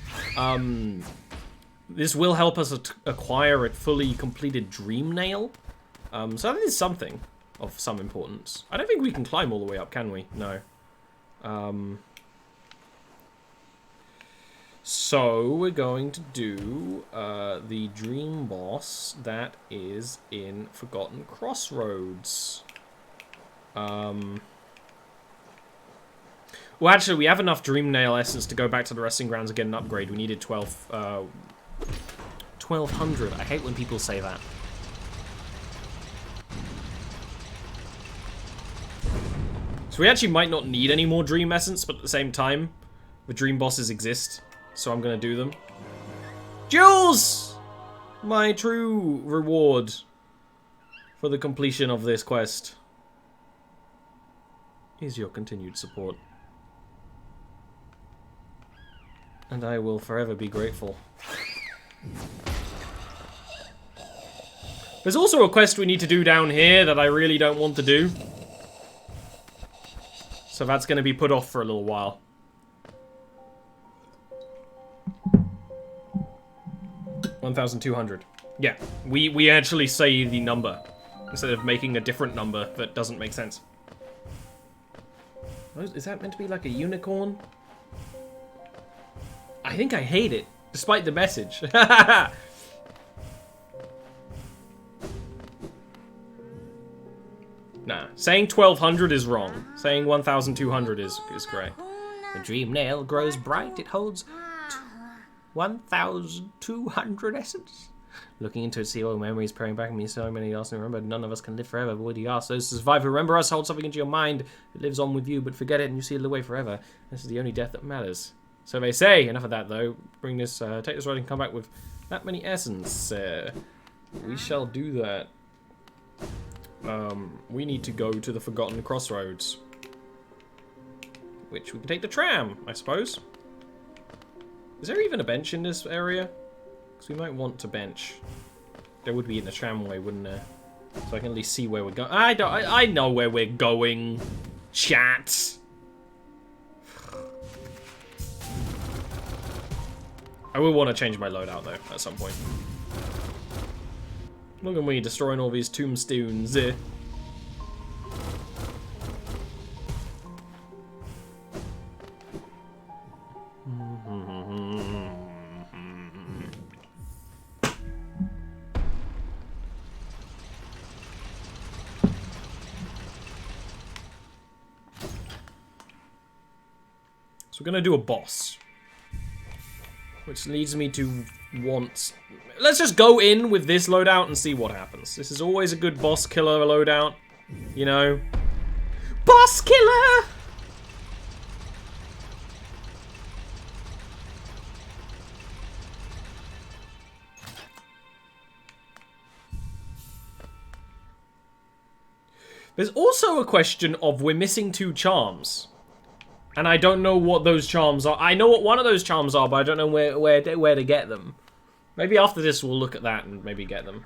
[SPEAKER 1] This will help us acquire a fully completed dream nail. So that is something of some importance. I don't think we can climb all the way up, can we? No. So we're going to do the dream boss that is in Forgotten Crossroads. Well, actually, we have enough Dream Nail Essence to go back to the Resting Grounds and get an upgrade. We needed 1200. I hate when people say that. So we actually might not need any more Dream Essence, but at the same time, the Dream Bosses exist, so I'm going to do them. Jules! My true reward for the completion of this quest is your continued support. And I will forever be grateful. There's also a quest we need to do down here that I really don't want to do. So that's going to be put off for a little while. $1,200. Yeah, we actually say the number instead of making a different number that doesn't make sense. Is that meant to be like a unicorn? I think I hate it, despite the message. Nah, saying 1200 is wrong. Saying 1200 is correct. The dream nail grows bright. It holds 1,200 essence. Looking into it, see all memories pouring back at me. So many lost and remembered. None of us can live forever. But what do you ask? Those who survive, remember us. Hold something into your mind. It lives on with you, but forget it and you see it away forever. This is the only death that matters. So they say. Enough of that, though. Bring this, take this rod and come back with that many essence. We shall do that. We need to go to the Forgotten Crossroads. Which we can take the tram, I suppose. Is there even a bench in this area? Because we might want to bench. There would be in the tramway, wouldn't there? So I can at least see where we're going. I know where we're going. Chat. I will want to change my loadout though at some point. Look at me destroying all these tombstones. So we're gonna do a boss. Which leads me to want... Let's just go in with this loadout and see what happens. This is always a good boss killer loadout. You know? Boss killer! There's also a question of we're missing 2 charms. And I don't know what those charms are. I know what one of those charms are, but I don't know where to get them. Maybe after this we'll look at that and maybe get them.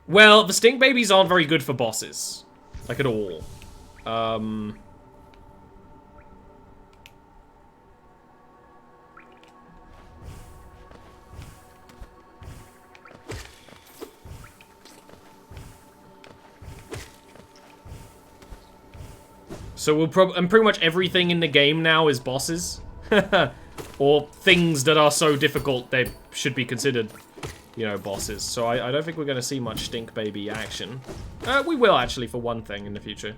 [SPEAKER 1] Well, the stink babies aren't very good for bosses. Like, at all. So we'll and pretty much everything in the game now is bosses. Or things that are so difficult they should be considered you know, bosses. So I don't think we're going to see much stink baby action. We will, actually, for one thing in the future.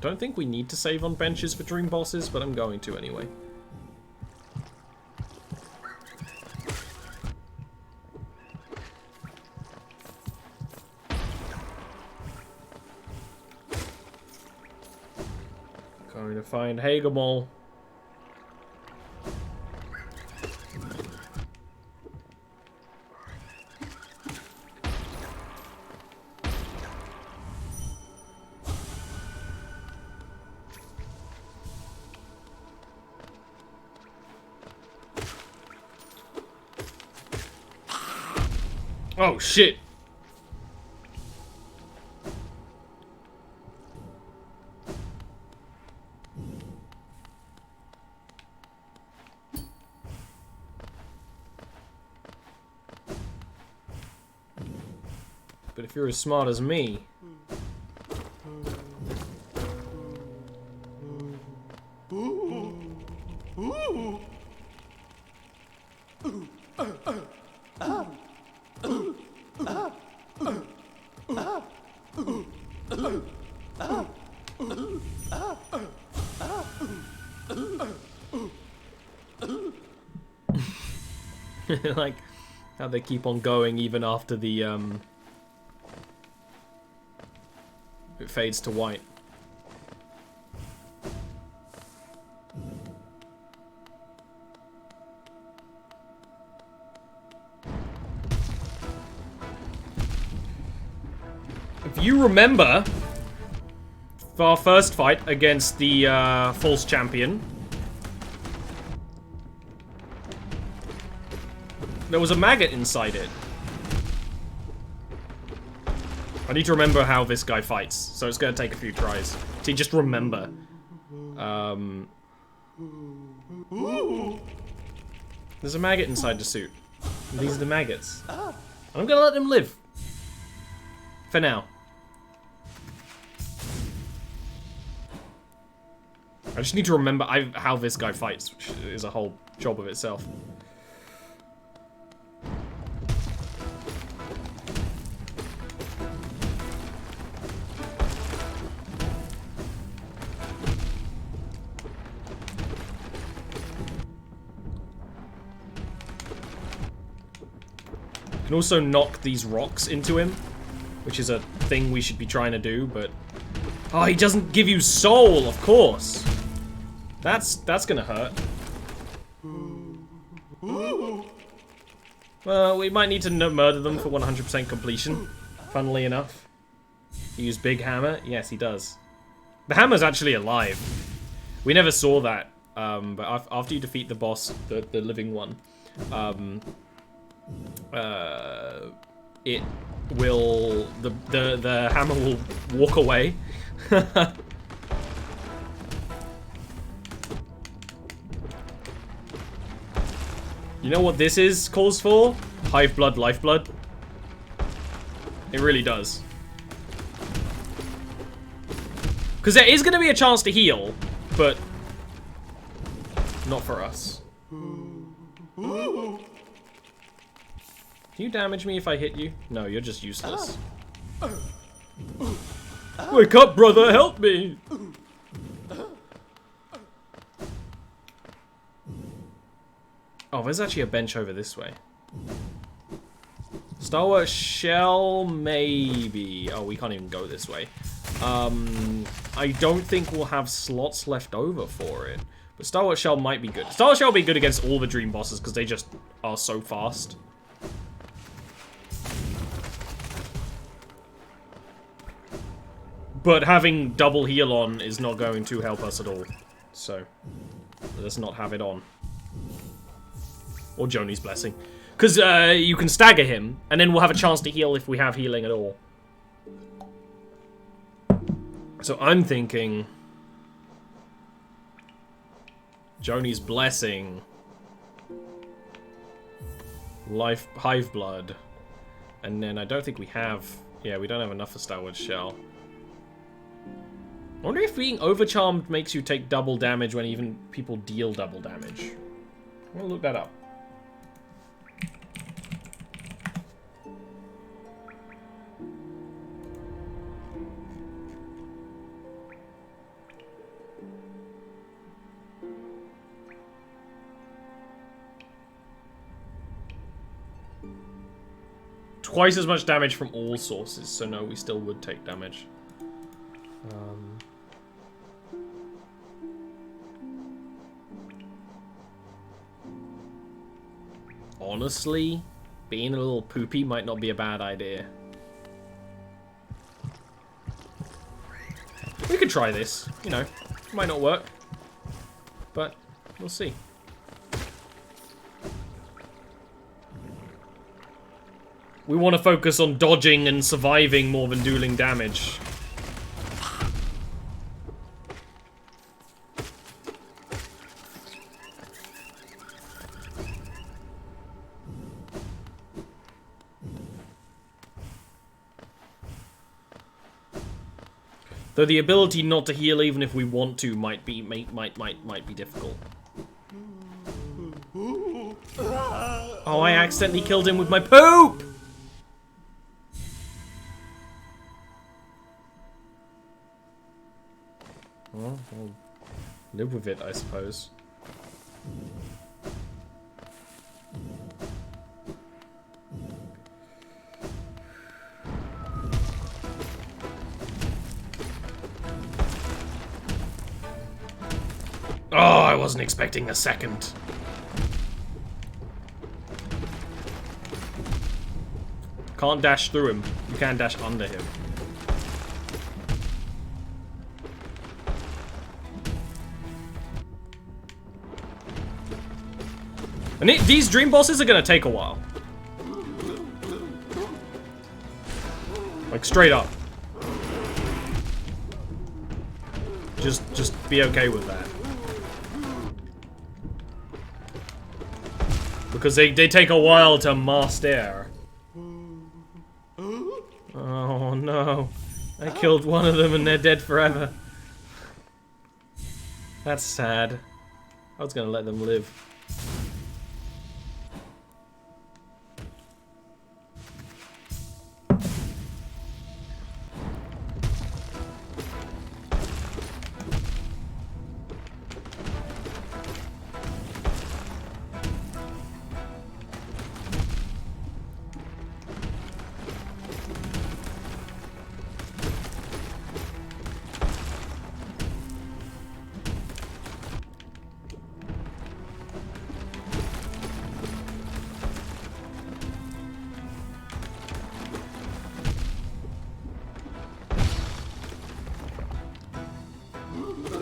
[SPEAKER 1] Don't think we need to save on benches for dream bosses, but I'm going to anyway. Going to find Hagamol. Oh, shit. But if you're as smart as me... like, how they keep on going even after the, it fades to white. If you remember, for our first fight against the false champion, there was a maggot inside it. I need to remember how this guy fights, so it's gonna take a few tries. See, just remember. There's a maggot inside the suit. And these are the maggots. And I'm gonna let them live. For now. I just need to remember how this guy fights, which is a whole job of itself. Can also knock these rocks into him, which is a thing we should be trying to do, but... Oh, he doesn't give you soul, of course! That's gonna hurt. Well, we might need to murder them for 100% completion, funnily enough. He used Big Hammer? Yes, he does. The hammer's actually alive. We never saw that, but after you defeat the boss, the living one, it will... The hammer will walk away. You know what this is calls for? Hive blood, lifeblood. It really does. Because there is going to be a chance to heal, but not for us. Can you damage me if I hit you? No, you're just useless. Wake up, brother, help me! Oh, there's actually a bench over this way. Stalwart Shell, maybe. Oh, we can't even go this way. I don't think we'll have slots left over for it. But Stalwart Shell might be good. Stalwart Shell will be good against all the dream bosses because they just are so fast. But having double heal on is not going to help us at all. So, let's not have it on. Or Joni's Blessing. Because you can stagger him, and then we'll have a chance to heal if we have healing at all. So I'm thinking... Joni's Blessing. Hive Blood. And then I don't think we have Yeah, we don't have enough for Starwood Shell. I wonder if being overcharmed makes you take double damage when even people deal double damage. I'm gonna look that up. Twice as much damage from all sources, so no, we still would take damage. Honestly, being a little poopy might not be a bad idea. We could try this, you know. It might not work, but we'll see. We want to focus on dodging and surviving more than dealing damage. Though the ability not to heal even if we want to might be difficult. Oh, I accidentally killed him with my poop! Well, I'll live with it, I suppose. Oh, I wasn't expecting a second. Can't dash through him. You can dash under him. And these dream bosses are gonna take a while. Like, straight up. Just be okay with that. Because they take a while to master. Oh no. I killed one of them and they're dead forever. That's sad. I was gonna let them live.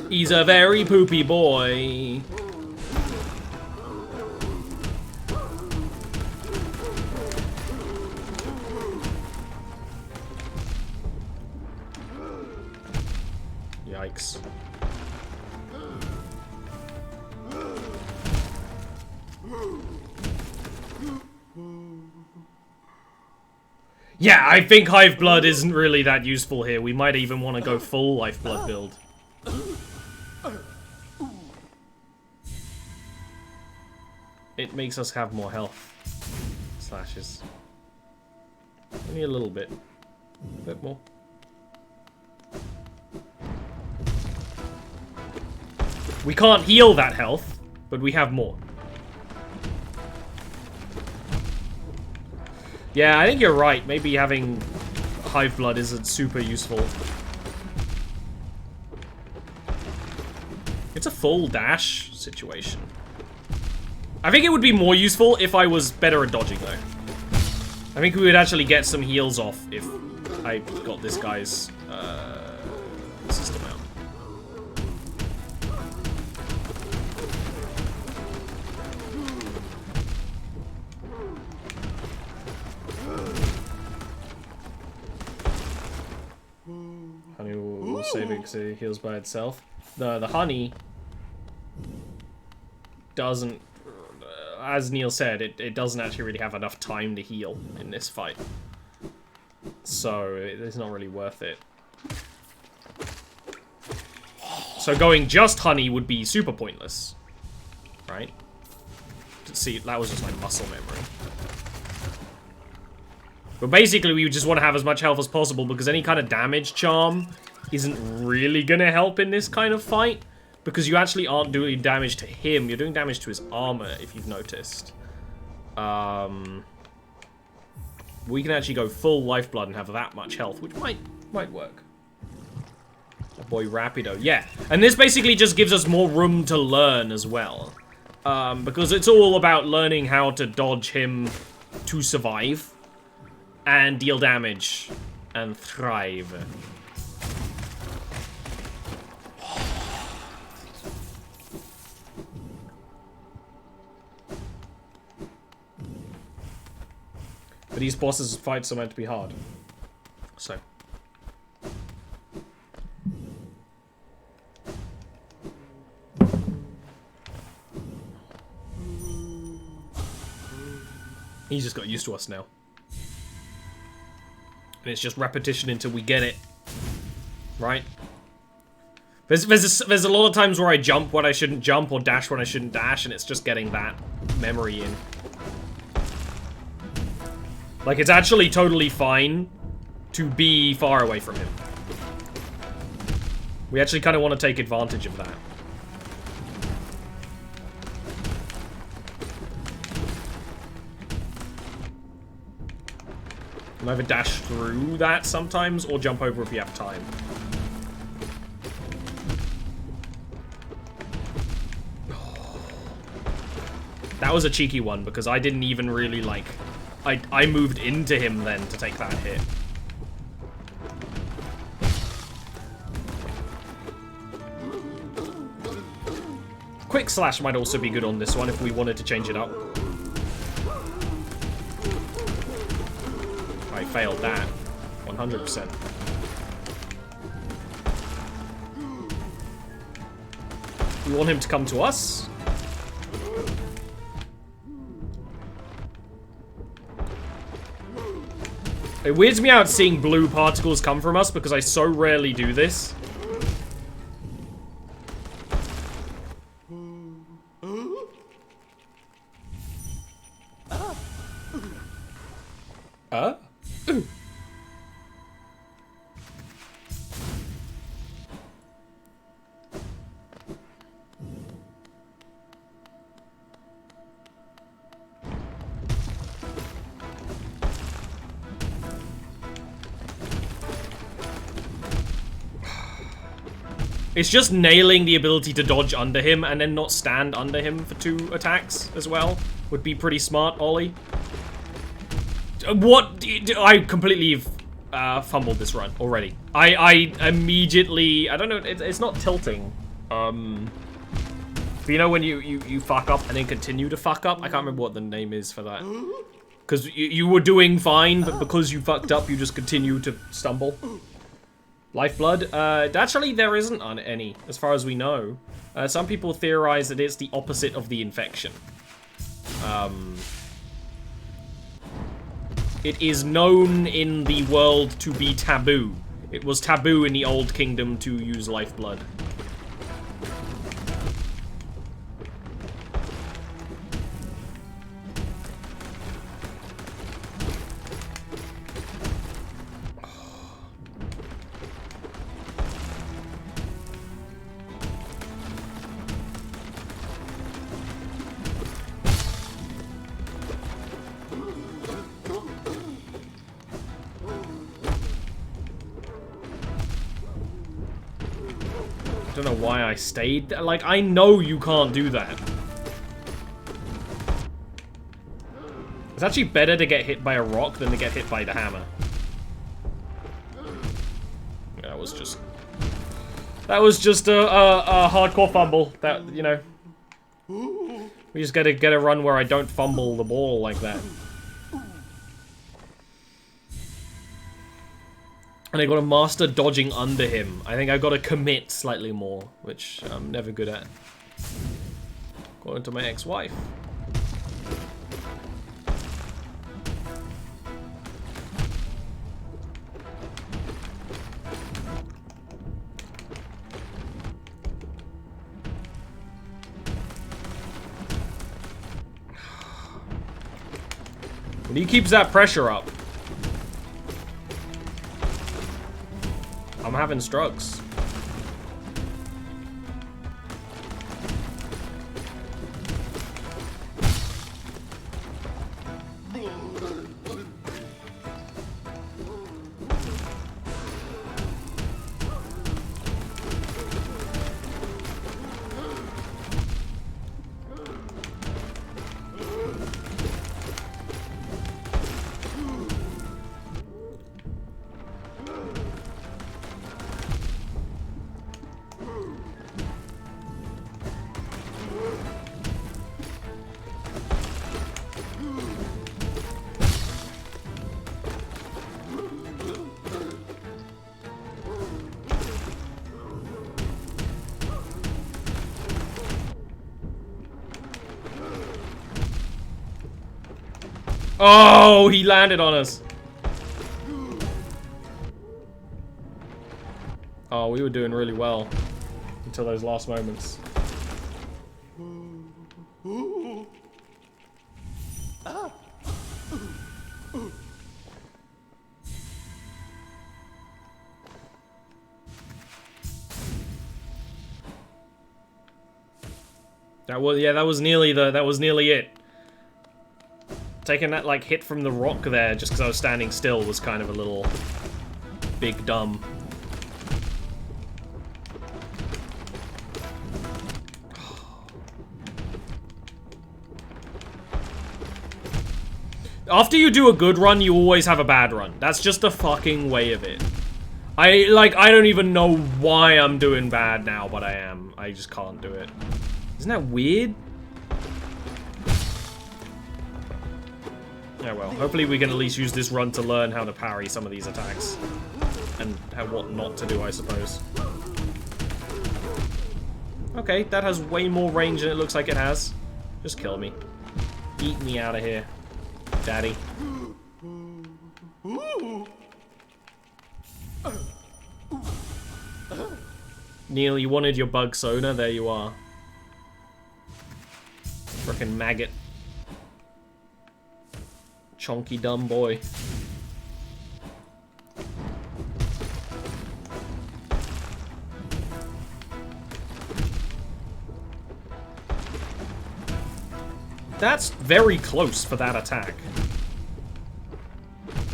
[SPEAKER 1] He's a very poopy boy. Yikes. Yeah, I think Hive Blood isn't really that useful here. We might even want to go full Life Blood build. It makes us have more health. Slashes. Only a little bit. A bit more. We can't heal that health, but we have more. Yeah, I think you're right. Maybe having Hive Blood isn't super useful. It's a full dash situation. I think it would be more useful if I was better at dodging, though. I think we would actually get some heals off if I got this guy's system out. Honey will save it because it heals by itself. The honey doesn't... as Neil said, it doesn't actually really have enough time to heal in this fight. So it's not really worth it. So going just honey would be super pointless. Right? See, that was just my muscle memory. But basically, we just want to have as much health as possible because any kind of damage charm isn't really going to help in this kind of fight. Because you actually aren't doing damage to him, you're doing damage to his armor, if you've noticed. We can actually go full lifeblood and have that much health, which might work. Oh boy, Rapido. Yeah, and this basically just gives us more room to learn as well. Because it's all about learning how to dodge him to survive. And deal damage. And thrive. But these bosses fights are meant to be hard. So. He's just got used to us now. And it's just repetition until we get it. Right? There's a lot of times where I jump when I shouldn't jump or dash when I shouldn't dash, and it's just getting that memory in. Like, it's actually totally fine to be far away from him. We actually kind of want to take advantage of that. You can either dash through that sometimes, or jump over if you have time. That was a cheeky one, because I didn't even really, like... I moved into him then to take that hit. Quick slash might also be good on this one if we wanted to change it up. I failed that. 100%. We want him to come to us. It weirds me out seeing blue particles come from us because I so rarely do this. It's just nailing the ability to dodge under him and then not stand under him for 2 attacks as well. Would be pretty smart, Ollie. What? I completely fumbled this run already. I immediately... I don't know, it's not tilting. But you know when you fuck up and then continue to fuck up? I can't remember what the name is for that. Because you were doing fine, but because you fucked up, you just continue to stumble. Lifeblood? Actually, there isn't any, as far as we know. Some people theorize that it's the opposite of the infection. It is known in the world to be taboo. It was taboo in the Old Kingdom to use lifeblood. I don't know why I stayed there. Like, I know you can't do that. It's actually better to get hit by a rock than to get hit by the hammer. That was just a hardcore fumble. That, you know. We just gotta get a run where I don't fumble the ball like that. And I gotta master dodging under him. I think I gotta commit slightly more, which I'm never good at. According to my ex-wife. But he keeps that pressure up. I'm having strokes. Oh, he landed on us. Oh, we were doing really well until those last moments. That was nearly it. Taking that like hit from the rock there just because I was standing still was kind of a little big dumb. After you do a good run, you always have a bad run. That's just the fucking way of it. I don't even know why I'm doing bad now, but I am. I just can't do it. Isn't that weird? Yeah, well, hopefully we can at least use this run to learn how to parry some of these attacks. And what not to do, I suppose. Okay, that has way more range than it looks like it has. Just kill me. Eat me out of here, daddy. Neil, you wanted your bug soda? There you are. Frickin' maggot. Chonky dumb boy. That's very close for that attack.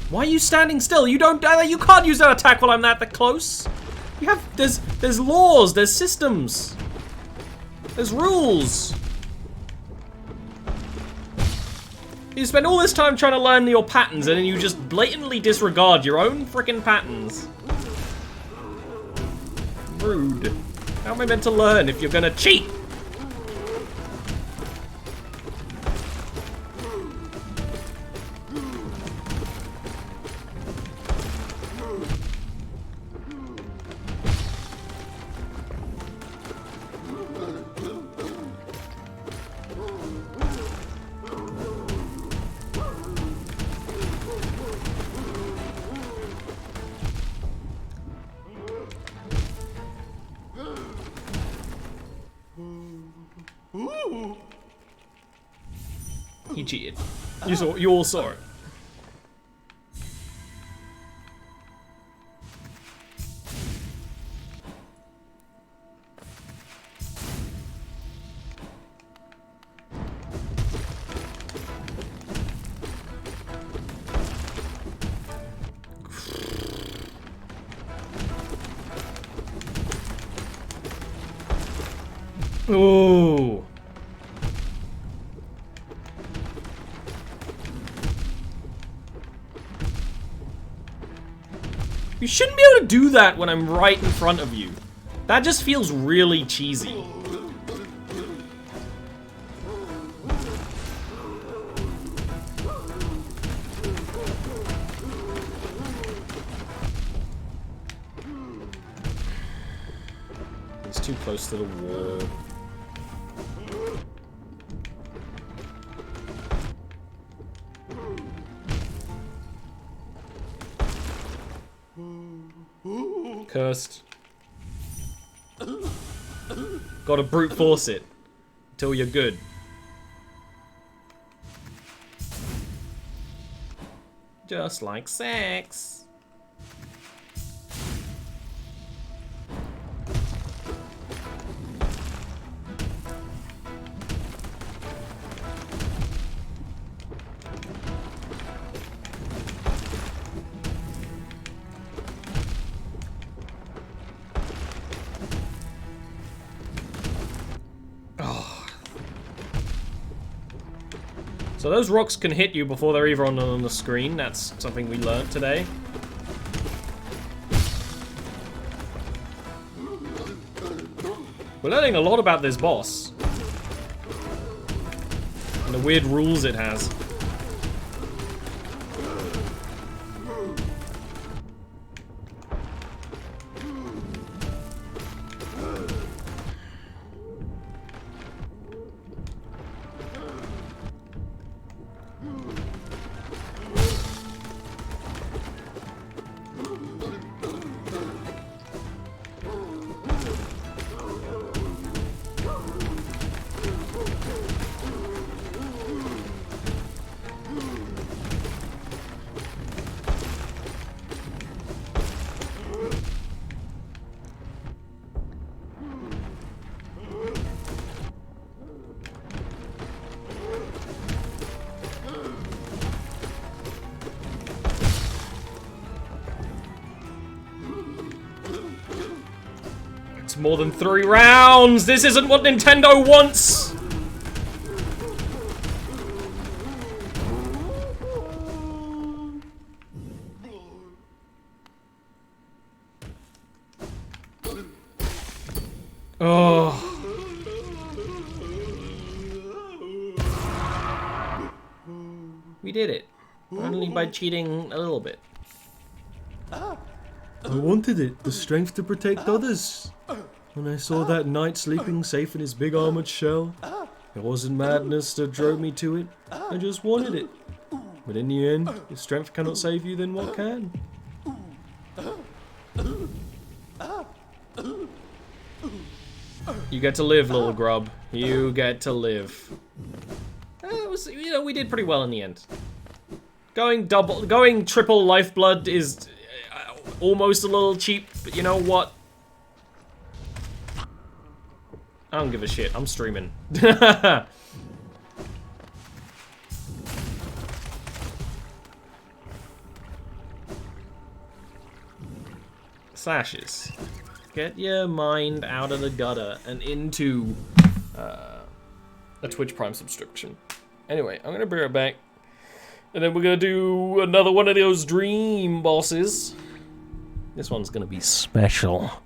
[SPEAKER 1] Why are you standing still? You can't use that attack while I'm that close. You have there's laws, there's systems. There's rules. You spend all this time trying to learn your patterns and then you just blatantly disregard your own freaking patterns. Rude. How am I meant to learn if you're gonna cheat? He cheated. You all saw it. Ooh. You shouldn't be able to do that when I'm right in front of you. That just feels really cheesy. It's too close to the wall. Cursed. Gotta brute force it until you're good. Just like sex. So those rocks can hit you before they're even on the screen. That's something we learned today. We're learning a lot about this boss. And the weird rules it has. More than 3 rounds! This isn't what Nintendo wants! Oh. We did it. Only by cheating a little bit.
[SPEAKER 2] I wanted it, the strength to protect others. When I saw that knight sleeping safe in his big armored shell, it wasn't madness that drove me to it. I just wanted it. But in the end, if strength cannot save you, then what can?
[SPEAKER 1] You get to live, little grub. You get to live. It was, you know, we did pretty well in the end. Going triple lifeblood is almost a little cheap, but you know what? I don't give a shit. I'm streaming. Slashes. Get your mind out of the gutter and into a Twitch Prime subscription. Anyway, I'm gonna bring it back. And then we're gonna do another one of those dream bosses. This one's gonna be special.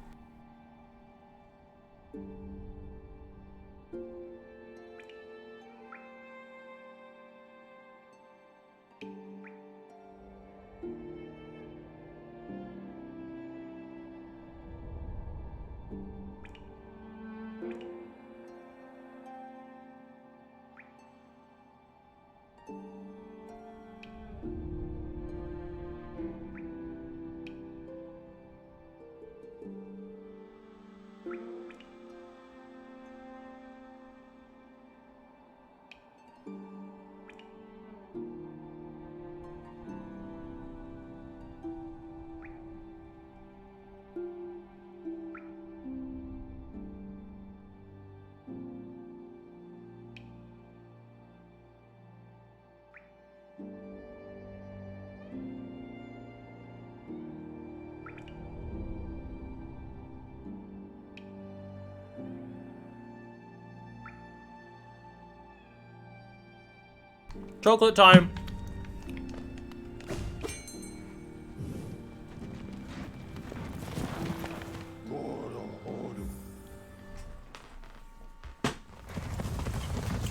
[SPEAKER 1] Chocolate time.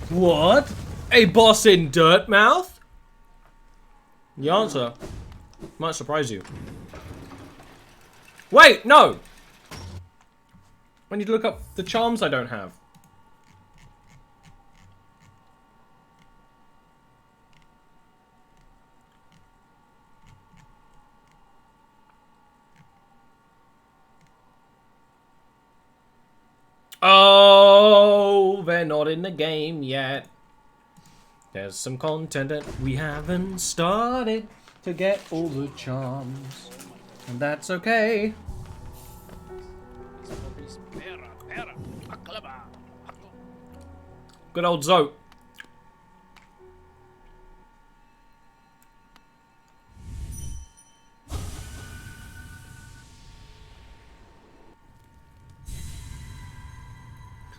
[SPEAKER 1] What? A boss in Dirtmouth? The answer might surprise you. Wait, no! I need to look up the charms I don't have. Oh, they're not in the game yet. There's some content that we haven't started. to get all the charms. And that's okay. Good old Zoe.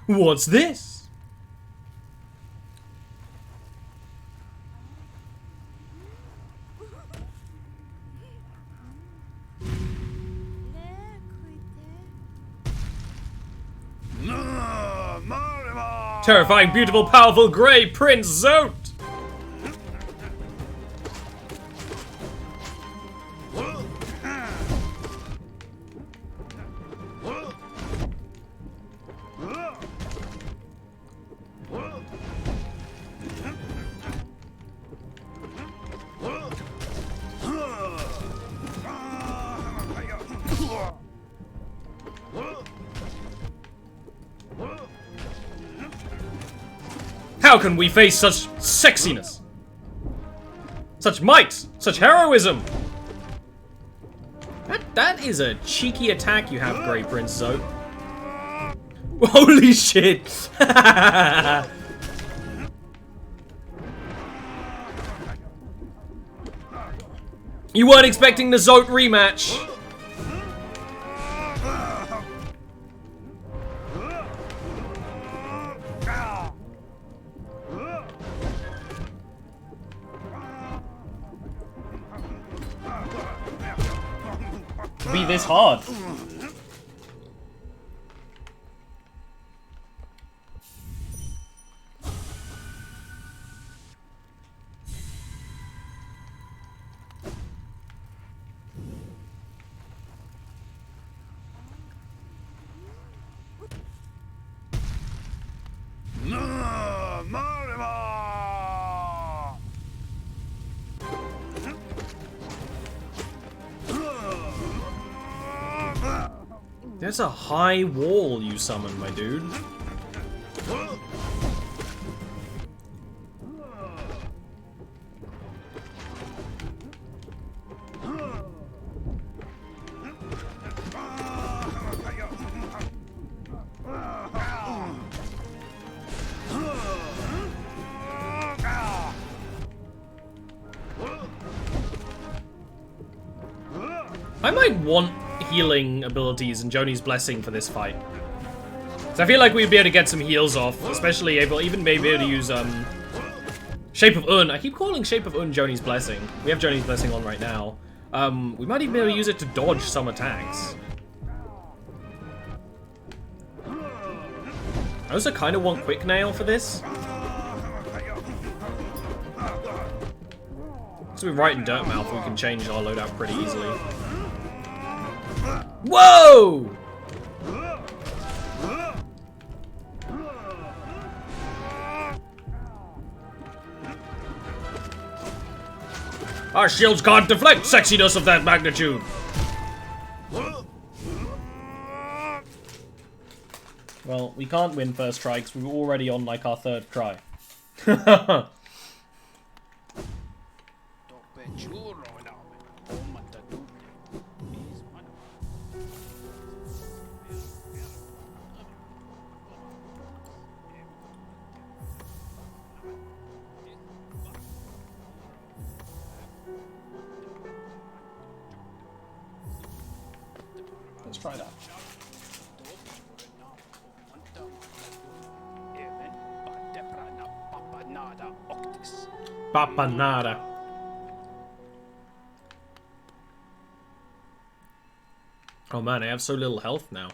[SPEAKER 1] What's this? Terrifying, beautiful, powerful, grey Prince Zote! How can we face such sexiness? Such might! Such heroism! That is a cheeky attack you have, Grey Prince Zote. Holy shit! You weren't expecting the Zote rematch! Be this hard. There's a high wall you summon, my dude. I might want healing abilities and Joni's Blessing for this fight. So I feel like we'd be able to get some heals off, especially even maybe able to use Shape of Un. I keep calling Shape of Un Joni's Blessing. We have Joni's Blessing on right now. We might even be able to use it to dodge some attacks. I also kind of want Quick Nail for this. So we're right in Dirtmouth, we can change our loadout pretty easily. Whoa! Our shields can't deflect sexiness of that magnitude. Well, we can't win first try because we were already on like our third try. Let's try that. Papanada. Oh man, I have so little health now.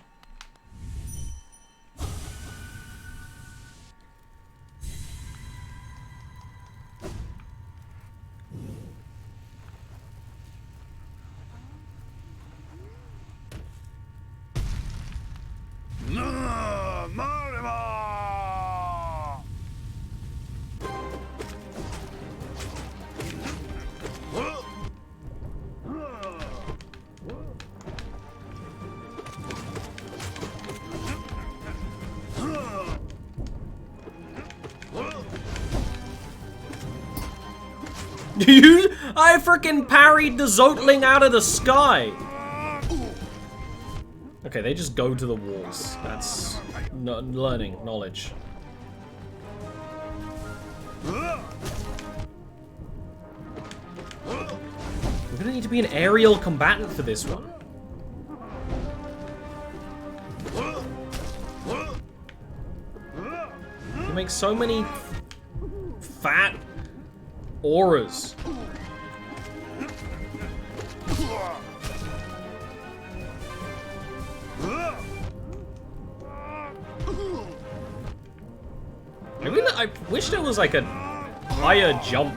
[SPEAKER 1] I freaking parried the Zotling out of the sky! Okay, they just go to the walls. That's learning, knowledge. We're gonna need to be an aerial combatant for this one. You make so many fat auras. I wish there was like a higher jump.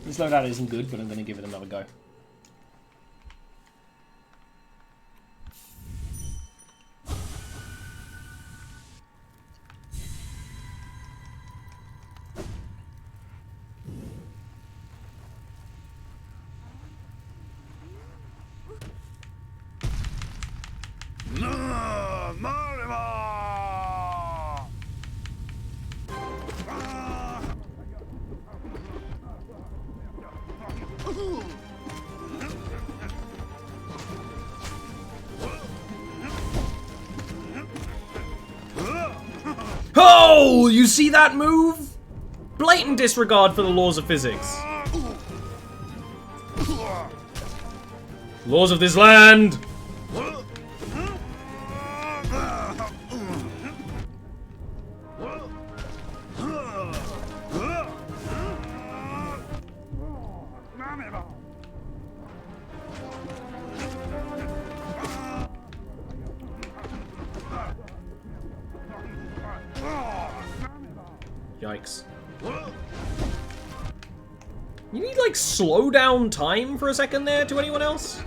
[SPEAKER 1] This loadout isn't good, but I'm gonna give it another go. Oh, you see that move? Blatant disregard for the laws of physics. Laws of this land. Yikes. You need, like, slow down time for a second there to anyone else?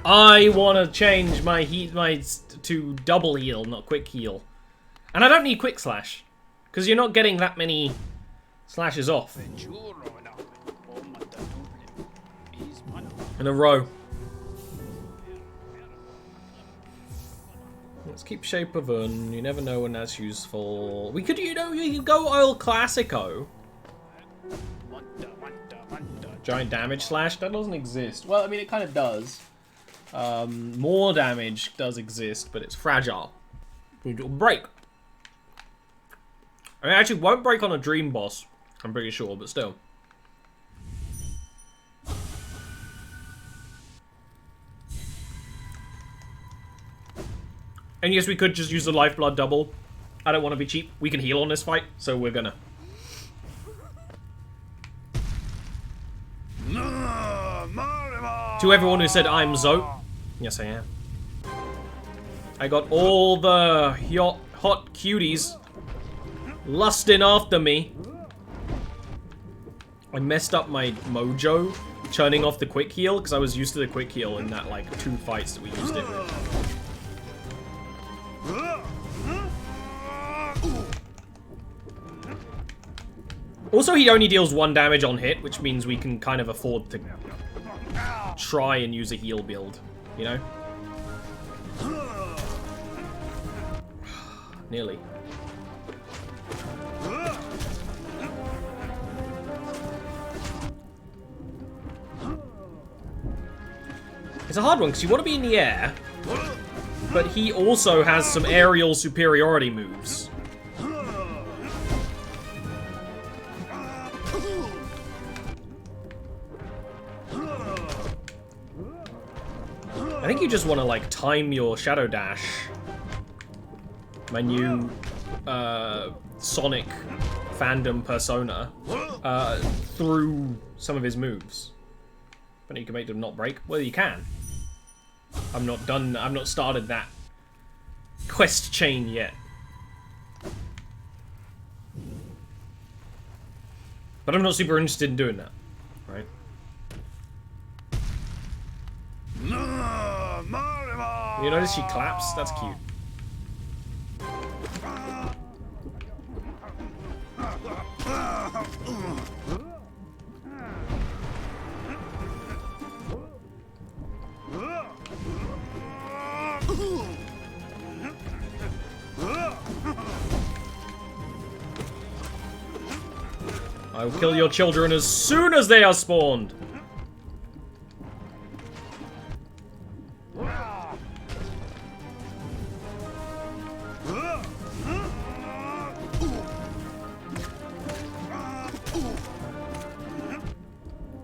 [SPEAKER 1] I want to change my to double heal, not quick heal. And I don't need quick slash, because you're not getting that many slashes off in a row. Let's keep Shape of Un. You never know when that's useful. We could, you know, you could go Oil Classico. Giant damage slash? That doesn't exist. Well, I mean, it kind of does. More damage does exist, but it's fragile. It'll break. I mean, it actually won't break on a dream boss, I'm pretty sure, but still. And yes, we could just use the lifeblood double. I don't want to be cheap. We can heal on this fight, so we're gonna. To everyone who said I'm Zote, yes I am. I got all the hot cuties lusting after me. I messed up my mojo turning off the quick heal because I was used to the quick heal in that like 2 fights that we used it with. Also, he only deals 1 damage on hit, which means we can kind of afford to try and use a heal build, you know? Nearly. It's a hard one, because you want to be in the air, but he also has some aerial superiority moves. I think you just want to, like, time your Shadow Dash. My new, Sonic fandom persona, through some of his moves. But you can make them not break. Well, you can. I've not started that quest chain yet. But I'm not super interested in doing that, right? You notice she claps? That's cute. I will kill your children as soon as they are spawned.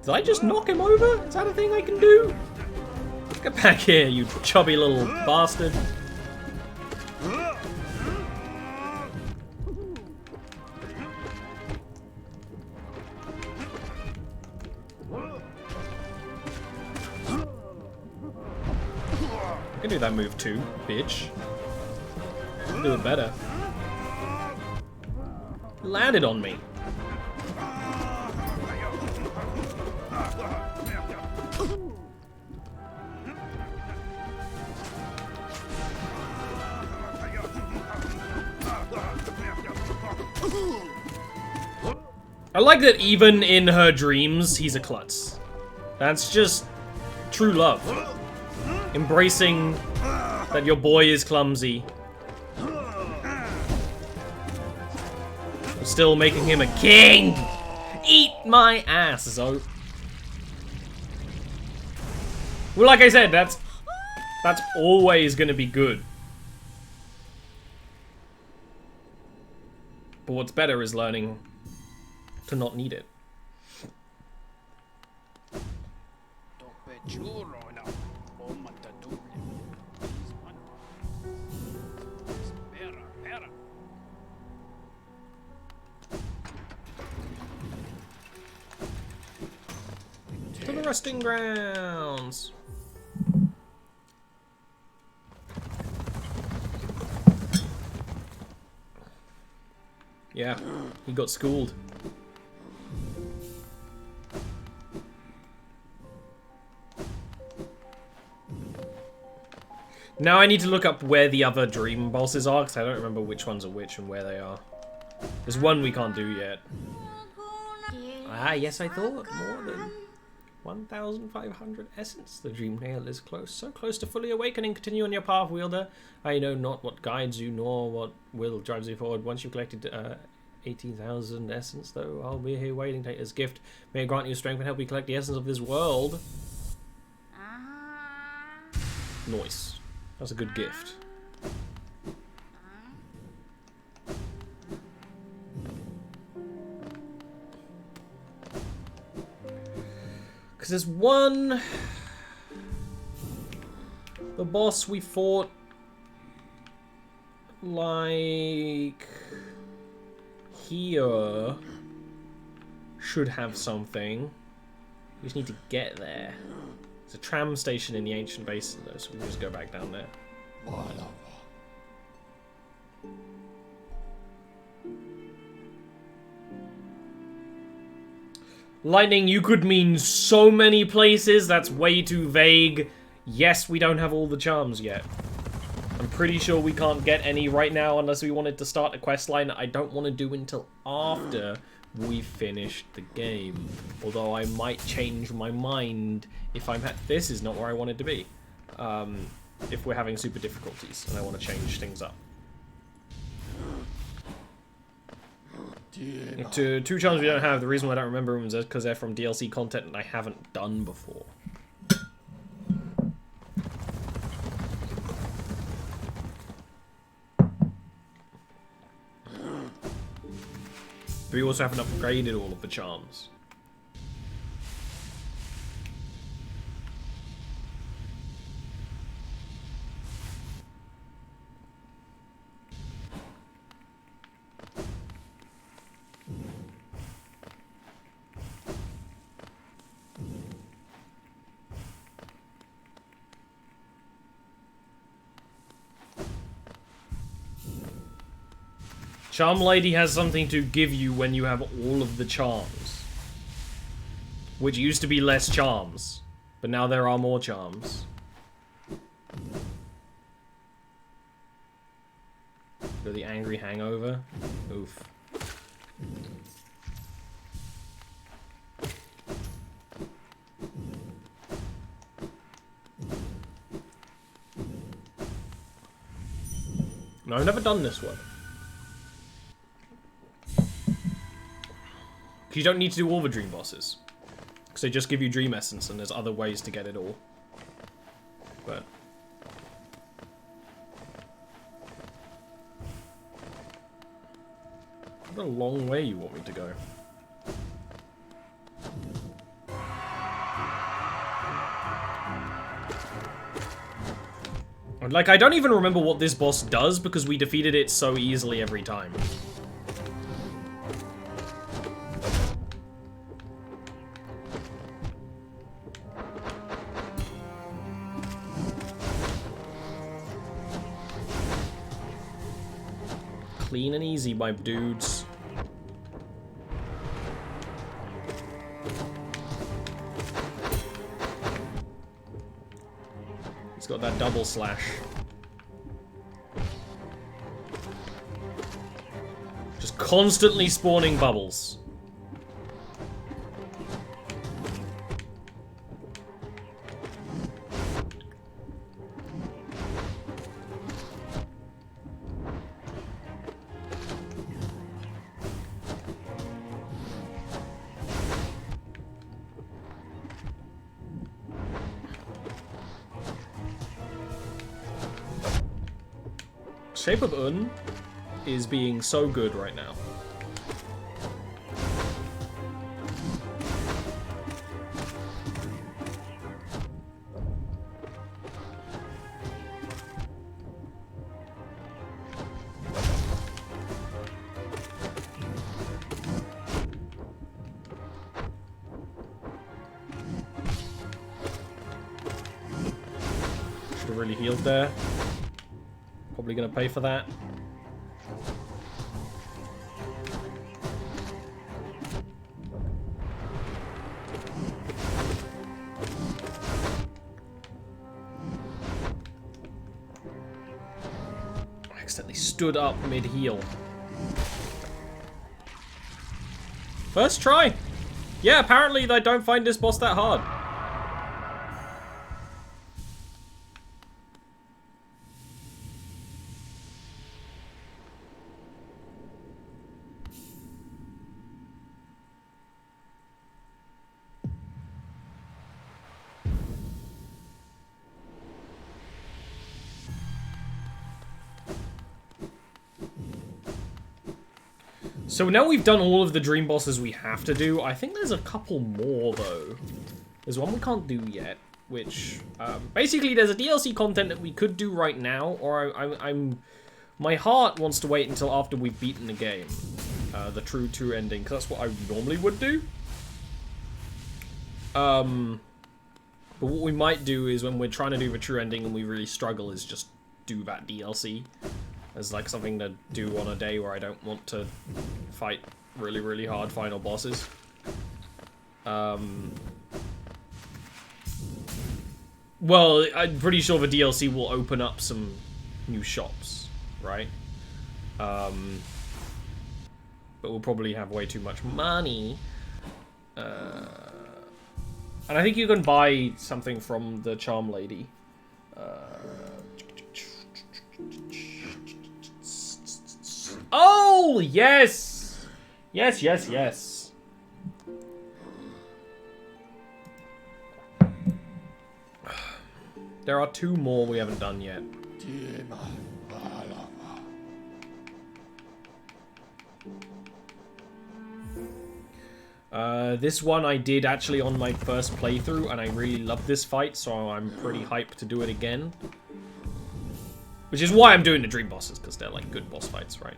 [SPEAKER 1] Did I just knock him over? Is that a thing I can do? Get back here, you chubby little bastard. I can do that move too, bitch. I can do it better. Landed on me. I like that even in her dreams, he's a klutz. That's just true love. Embracing that your boy is clumsy. But still making him a king! Eat my ass, Zo. Well, like I said, that's always gonna be good. But what's better is learning to not need it. To the resting grounds. Yeah, he got schooled. Now I need to look up where the other dream bosses are, because I don't remember which ones are which and where they are. There's one we can't do yet. Ah, yes, I thought. More than 1,500 essence. The dream nail is close. So close to fully awakening. Continue on your path, wielder. I know not what guides you, nor what will drives you forward. Once you've collected 18,000 essence, though, I'll be here waiting. Take this gift. May it grant you strength and help you collect the essence of this world. Nice. That's a good gift. Because there's one... The boss we fought... like... here... should have something. We just need to get there. There's a tram station in the ancient basin though, so we'll just go back down there. Lightning, you could mean so many places, that's way too vague. Yes, we don't have all the charms yet. I'm pretty sure we can't get any right now unless we wanted to start a quest line that I don't want to do until after we finished the game. Although I might change my mind if I'm this is not where I wanted to be. If we're having super difficulties and I want to change things up. To two charms we don't have, the reason why I don't remember them is because they're from DLC content and I haven't done before. But we also haven't upgraded all of the charms. Charm Lady has something to give you when you have all of the charms. Which used to be less charms, but now there are more charms. Or the angry hangover. Oof. No, I've never done this one. Because you don't need to do all the dream bosses. Because they just give you dream essence and there's other ways to get it all. But... what a long way you want me to go. Like, I don't even remember what this boss does because we defeated it so easily every time. Clean and easy, my dudes. He's got that double slash. Just constantly spawning bubbles. Shape of Un is being so good right now. Should have really healed there. Probably gonna pay for that. I accidentally stood up mid-heal. First try! Yeah, apparently I don't find this boss that hard. So now we've done all of the dream bosses we have to do. I think there's a couple more, though. There's one we can't do yet, which... basically, there's a DLC content that we could do right now, or my heart wants to wait until after we've beaten the game. The true ending, because that's what I normally would do. But what we might do is, when we're trying to do the true ending and we really struggle, is just do that DLC. As like something to do on a day where I don't want to fight really, really hard final bosses. Well, I'm pretty sure the DLC will open up some new shops, right? But we'll probably have way too much money. And I think you can buy something from the Charm Lady. Oh, yes! Yes, yes, yes. There are two more we haven't done yet. This one I did actually on my first playthrough, and I really loved this fight, so I'm pretty hyped to do it again. Which is why I'm doing the dream bosses, because they're like good boss fights, right?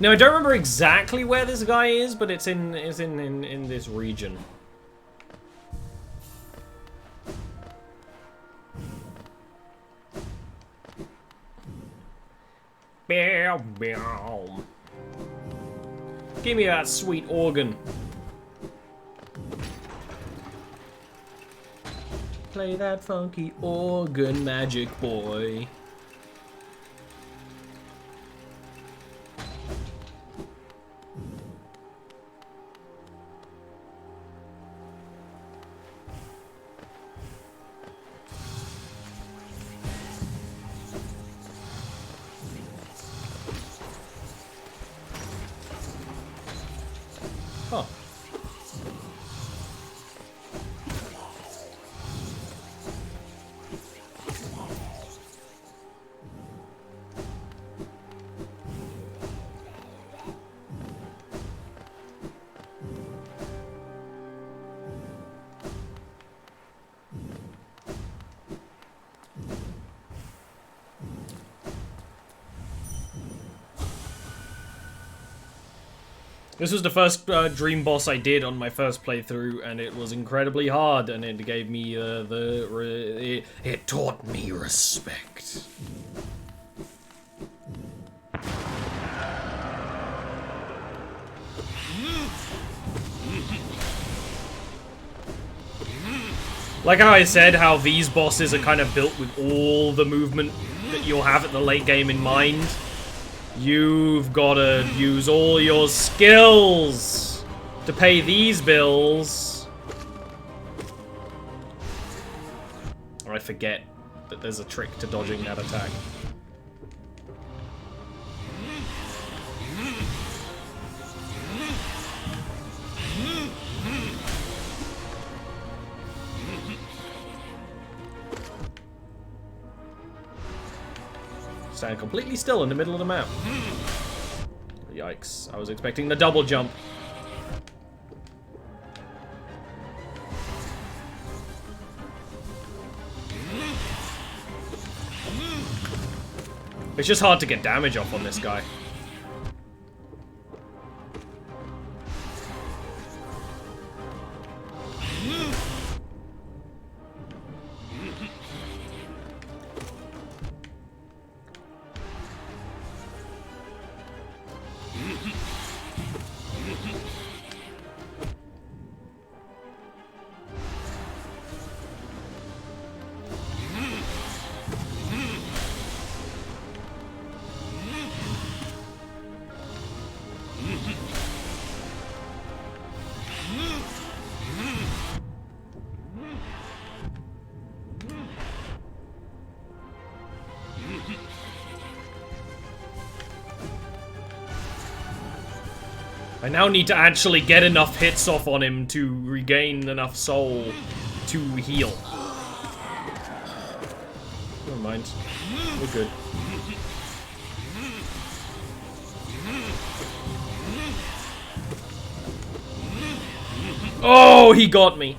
[SPEAKER 1] Now, I don't remember exactly where this guy is, but it's in this region. Bow, bow. Give me that sweet organ. Play that funky organ, magic boy. Huh. This was the first dream boss I did on my first playthrough, and it was incredibly hard, and it gave me it taught me respect. Like how I said, how these bosses are kind of built with all the movement that you'll have at the late game in mind. You've got to use all your skills to pay these bills. Or I forget that there's a trick to dodging that attack. Stand completely still in the middle of the map. Yikes. I was expecting the double jump. It's just hard to get damage off on this guy. I now need to actually get enough hits off on him to regain enough soul to heal. Never mind. We're good. Oh, he got me.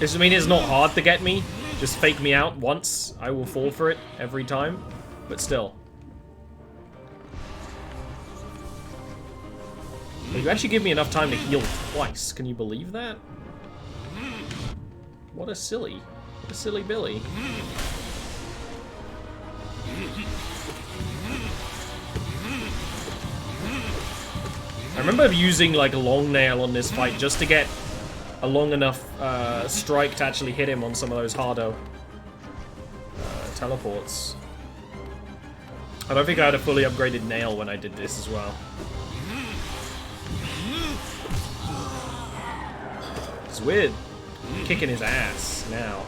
[SPEAKER 1] This, I mean, it's not hard to get me. Just fake me out once. I will fall for it every time. But still. You actually give me enough time to heal twice. Can you believe that? What a silly Billy. I remember using like a long nail on this fight just to get a long enough strike to actually hit him on some of those harder teleports. I don't think I had a fully upgraded nail when I did this as well. It's weird. Kicking his ass now.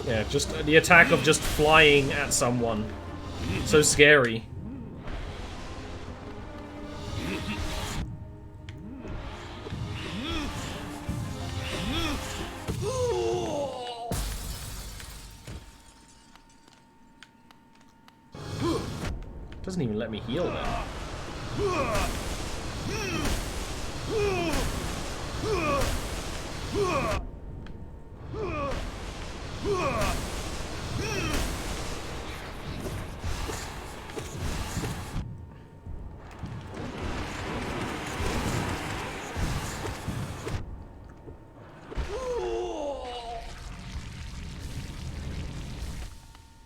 [SPEAKER 1] Yeah, just the attack of just flying at someone. So scary. Doesn't even let me heal then.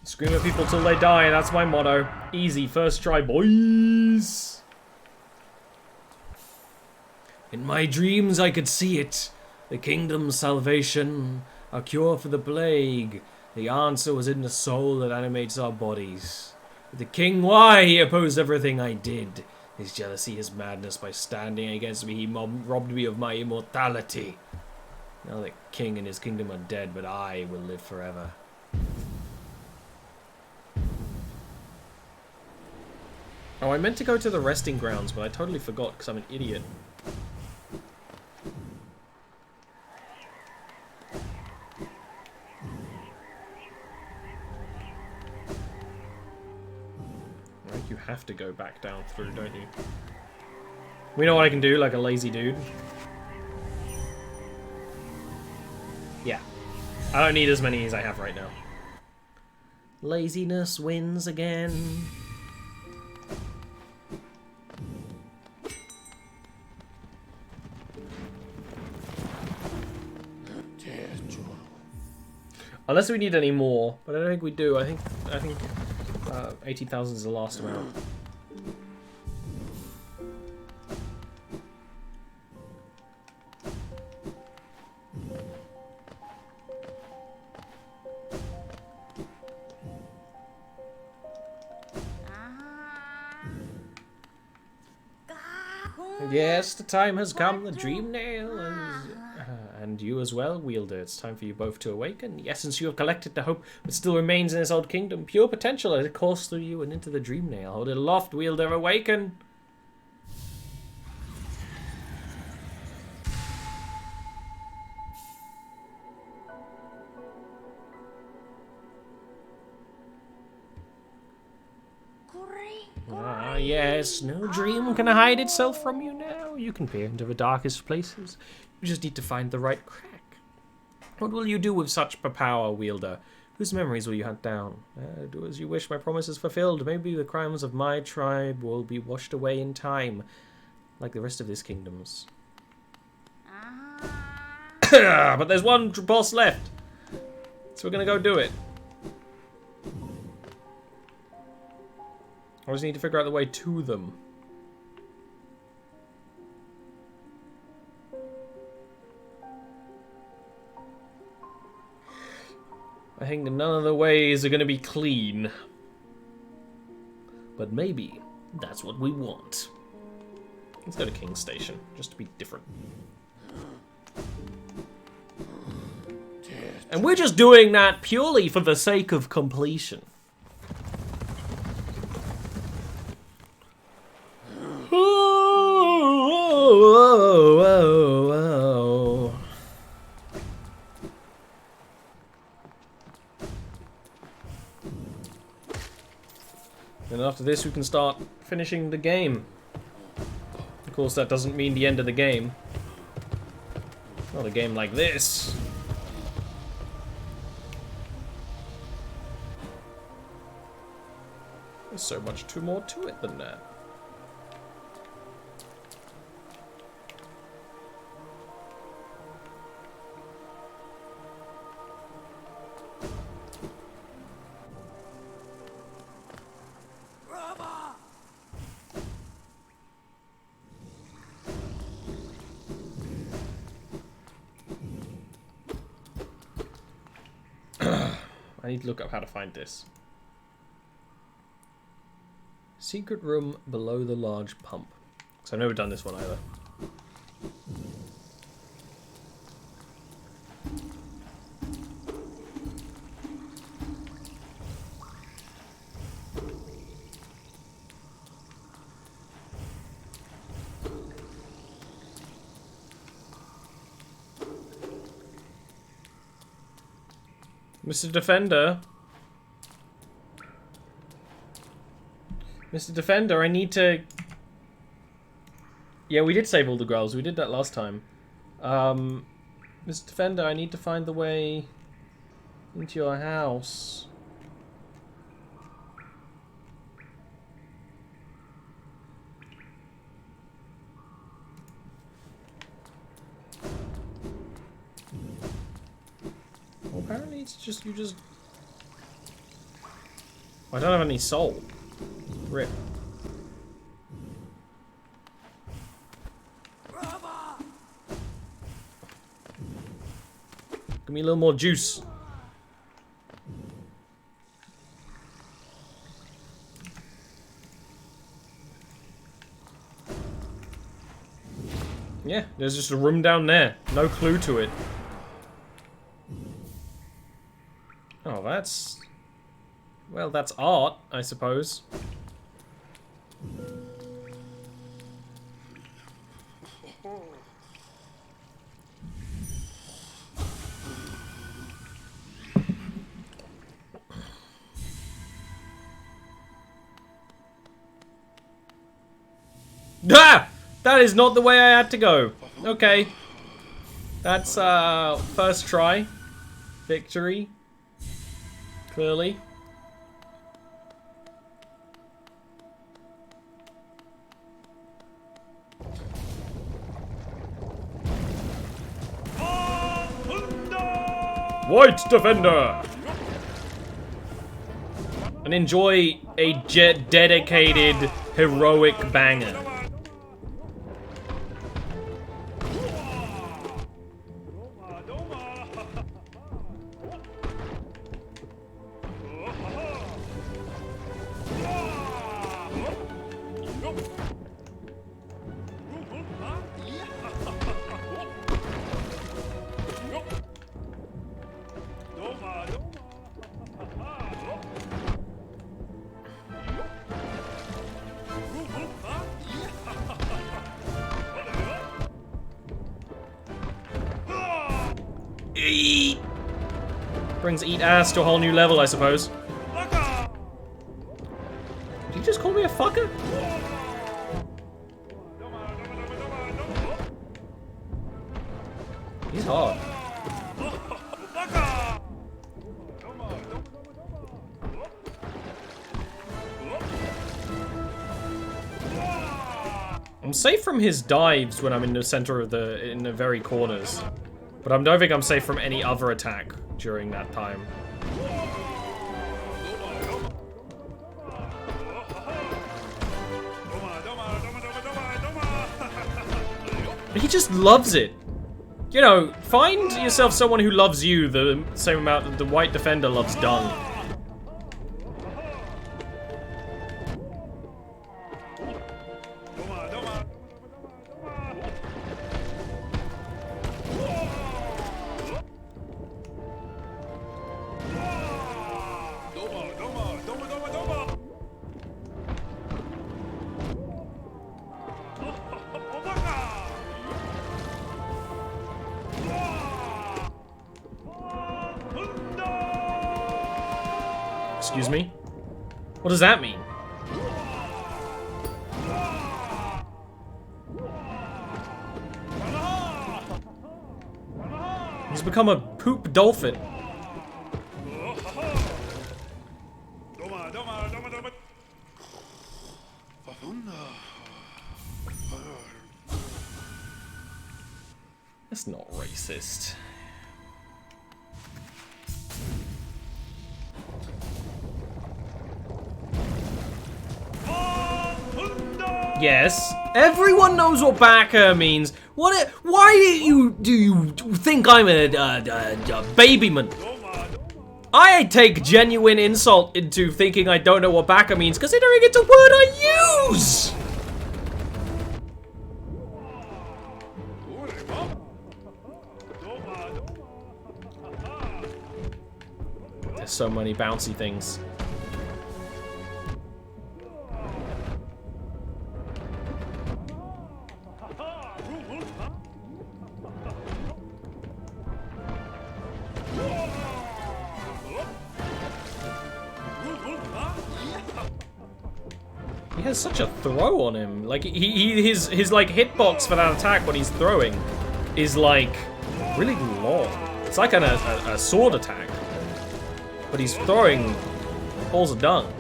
[SPEAKER 1] Scream at people till they die, that's my motto. Easy, first try, boys. In my dreams I could see it. The kingdom's salvation, a cure for the plague. The answer was in the soul that animates our bodies. But the king, why? He opposed everything I did. His jealousy, his madness, by standing against me, he robbed me of my immortality. Now the king and his kingdom are dead, but I will live forever. Oh, I meant to go to the resting grounds, but I totally forgot because I'm an idiot. Right, you have to go back down through, don't you? We know what I can do, like a lazy dude. Yeah. I don't need as many as I have right now. Laziness wins again. Unless we need any more, but I don't think we do. I think 80,000 is the last amount. Yes, the time has come. The dream nail and you as well, Wielder. It's time for you both to awaken. The essence you have collected, the hope that still remains in this old kingdom. Pure potential as it courses through you and into the dream nail. Hold it aloft, Wielder. Awaken. Ah, yes. No dream can hide itself from you now. You can peer into the darkest places. You just need to find the right crack. What will you do with such power, Wielder? Whose memories will you hunt down? Do as you wish, my promise is fulfilled. Maybe the crimes of my tribe will be washed away in time, like the rest of this kingdom's. But there's one boss left, so we're gonna go do it. I just need to figure out the way to them. I think none of the ways are going to be clean. But maybe that's what we want. Let's go to King's Station, just to be different. And we're just doing that purely for the sake of completion. And after this we can start finishing the game. Of course that doesn't mean the end of the game. Not a game like this. There's so much more to it than that. I need to look up how to find this. Secret room below the large pump. So I've never done this one either. Mr. Defender. Mr. Defender, I need to Yeah, we did save all the girls. We did that last time. Mr. Defender, I need to find the way into your house. Well, apparently it's just, you just... I don't have any soul. Rip. Give me a little more juice. Yeah, there's just a room down there. No clue to it. Oh, that's... Well, that's art, I suppose. Ah! That is not the way I had to go. Okay. That's, first try. Victory. Clearly. White Defender! And enjoy a dedicated, heroic banger. Eat. Brings eat ass to a whole new level, I suppose. Did you just call me a fucker? He's hard. I'm safe from his dives when I'm in the center of in the very corners. But I don't think I'm safe from any other attack during that time. He just loves it. You know, find yourself someone who loves you the same amount that the White Defender loves dung. Excuse me? What does that mean? He's become a poop dolphin. That's not racist. Yes, everyone knows what Baka means. Why do you think I'm a babyman? I take genuine insult into thinking I don't know what Baka means, considering it's a word I use. There's so many bouncy things. He has such a throw on him. Like his like hitbox for that attack when he's throwing is like really long. It's like a sword attack, but he's throwing balls of dung.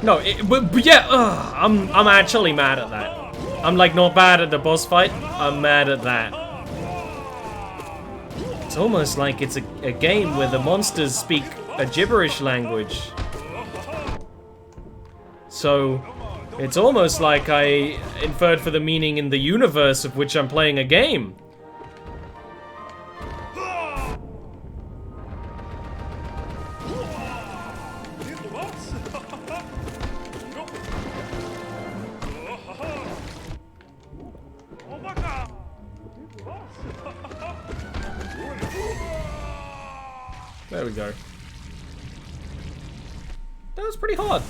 [SPEAKER 1] No, but yeah, I'm actually mad at that. I'm like not bad at the boss fight. I'm mad at that. It's almost like it's a game where the monsters speak a gibberish language. So it's almost like I inferred for the meaning in the universe of which I'm playing a game. There we go. That was pretty hard.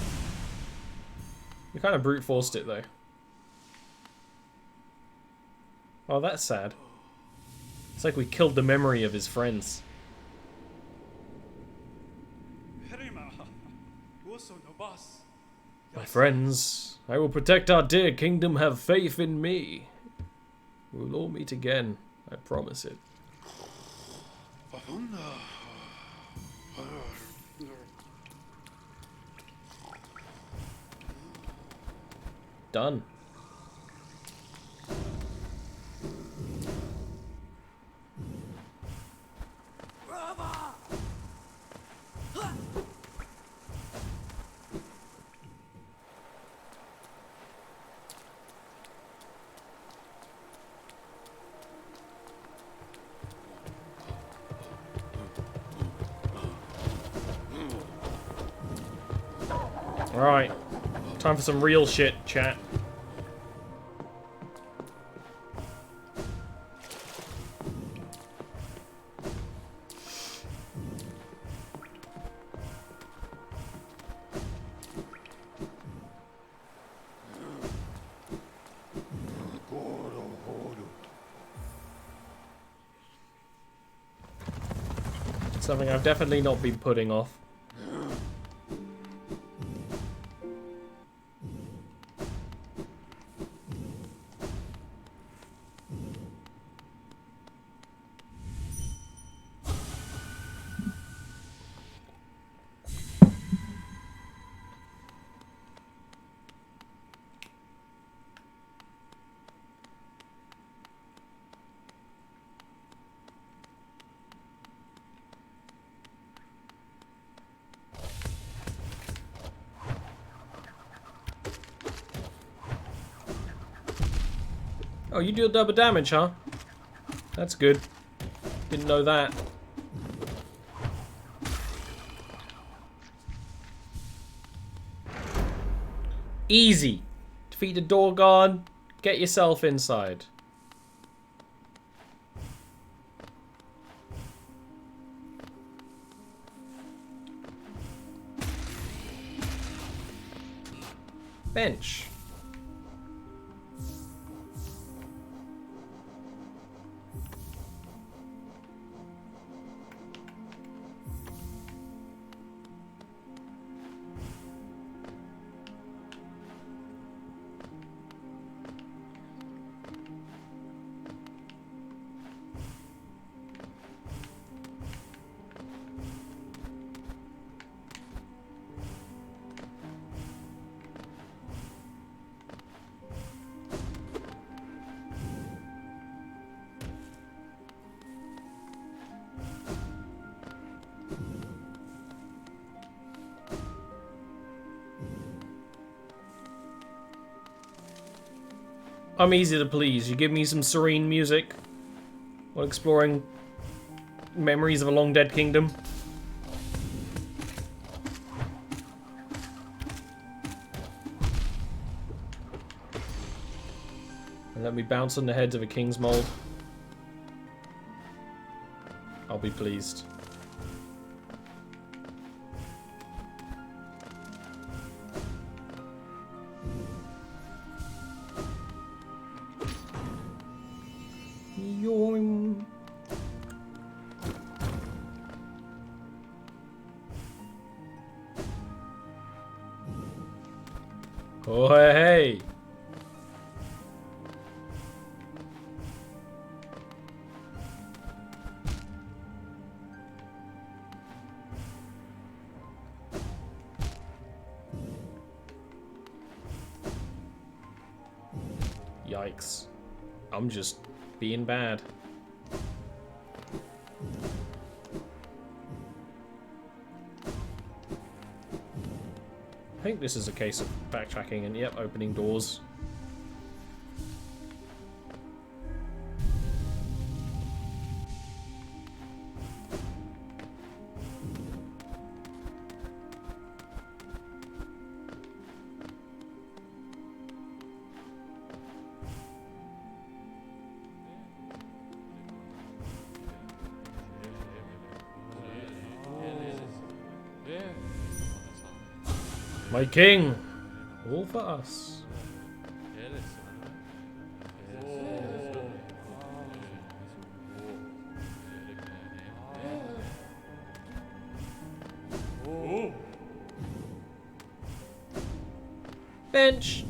[SPEAKER 1] We kind of brute forced it though. Oh, that's sad. It's like we killed the memory of his friends. My friends, I will protect our dear kingdom. Have faith in me. We will all meet again. I promise it. Done. Alright. Time for some real shit, chat. Something I've definitely not been putting off. Oh, you deal double damage, huh? That's good. Didn't know that. Easy. Defeat the door guard. Get yourself inside. Bench. I'm easy to please. You give me some serene music while exploring memories of a long dead kingdom. And let me bounce on the heads of a king's mold. I'll be pleased. Yoing. Oh, hey! Yikes. I'm just being bad. I think this is a case of backtracking and, yep, opening doors. My king! All for us. Bench!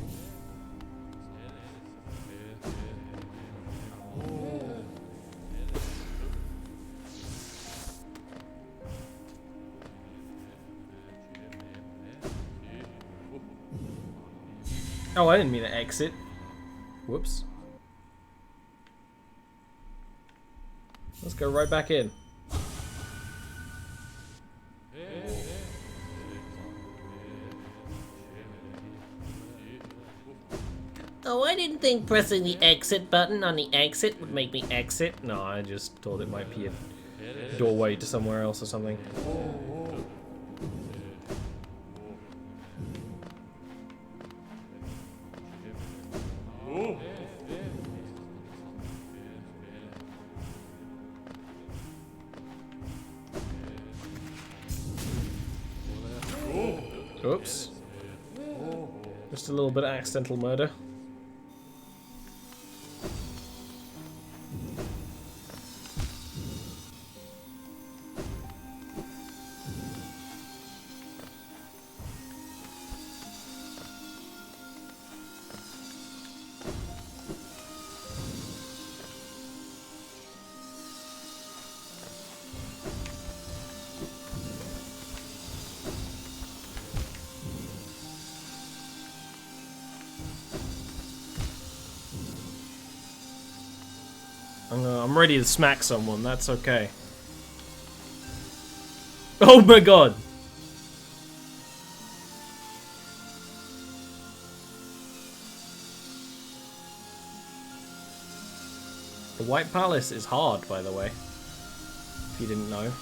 [SPEAKER 1] Oh, I didn't mean to exit. Whoops. Let's go right back in. Oh, I didn't think pressing the exit button on the exit would make me exit. No, I just thought it might be a doorway to somewhere else or something. Oops. Just a little bit of accidental murder. I'm ready to smack someone, that's okay. Oh my god! The White Palace is hard, by the way. If you didn't know.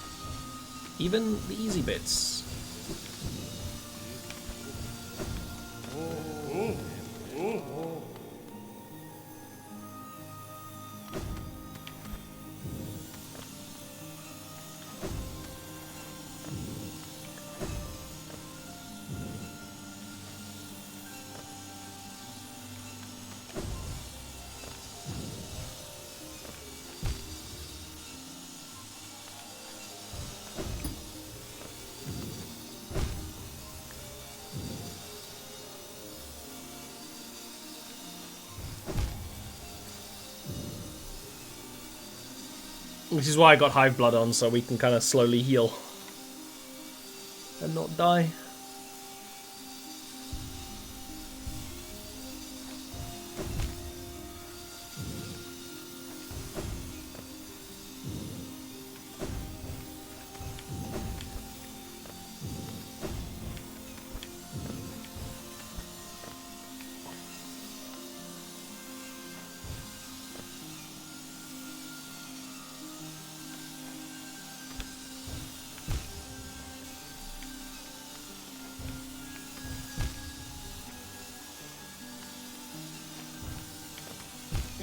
[SPEAKER 1] Even the easy bits. Which is why I got Hive Blood on, so we can kind of slowly heal. And not die.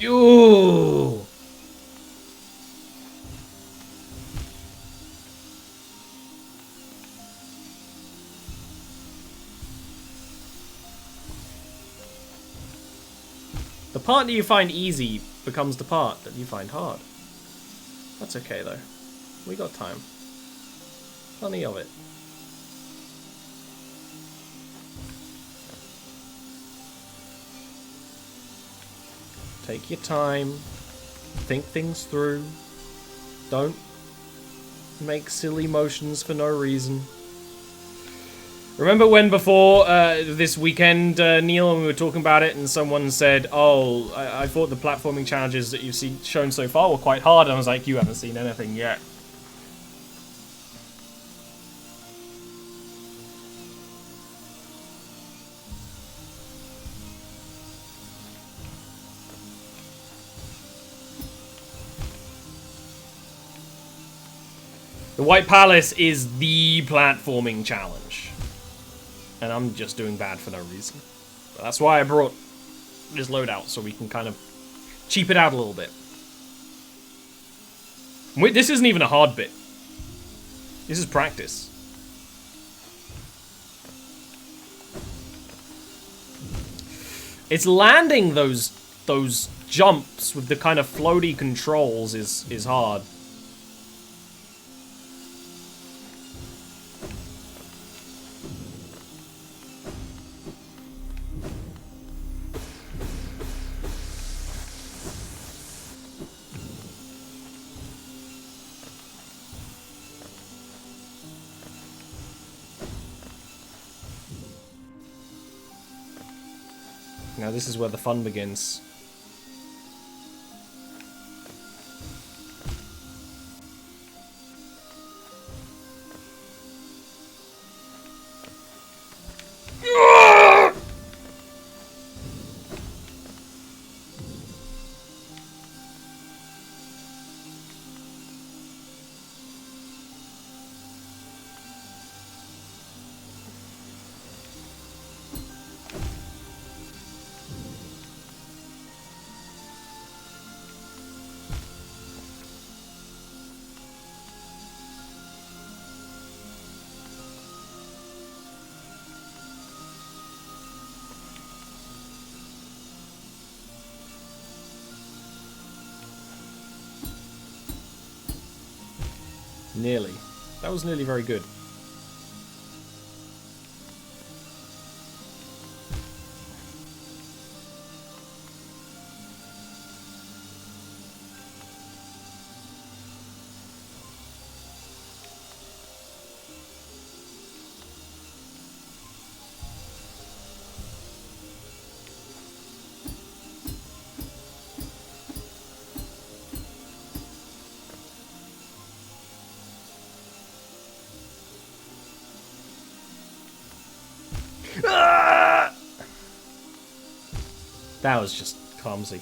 [SPEAKER 1] Yo! The part that you find easy becomes the part that you find hard. That's okay though. We got time. Plenty of it. Take your time. Think things through. Don't make silly motions for no reason. Remember when before this weekend, Neil, when we were talking about it and someone said, oh, I thought the platforming challenges that you've seen shown so far were quite hard, and I was like, you haven't seen anything yet. The White Palace is the platforming challenge. And I'm just doing bad for no reason. But that's why I brought this loadout, so we can kind of cheap it out a little bit. This isn't even a hard bit. This is practice. It's landing those jumps with the kind of floaty controls is hard. Now this is where the fun begins. Nearly. That was nearly very good. That was just clumsy.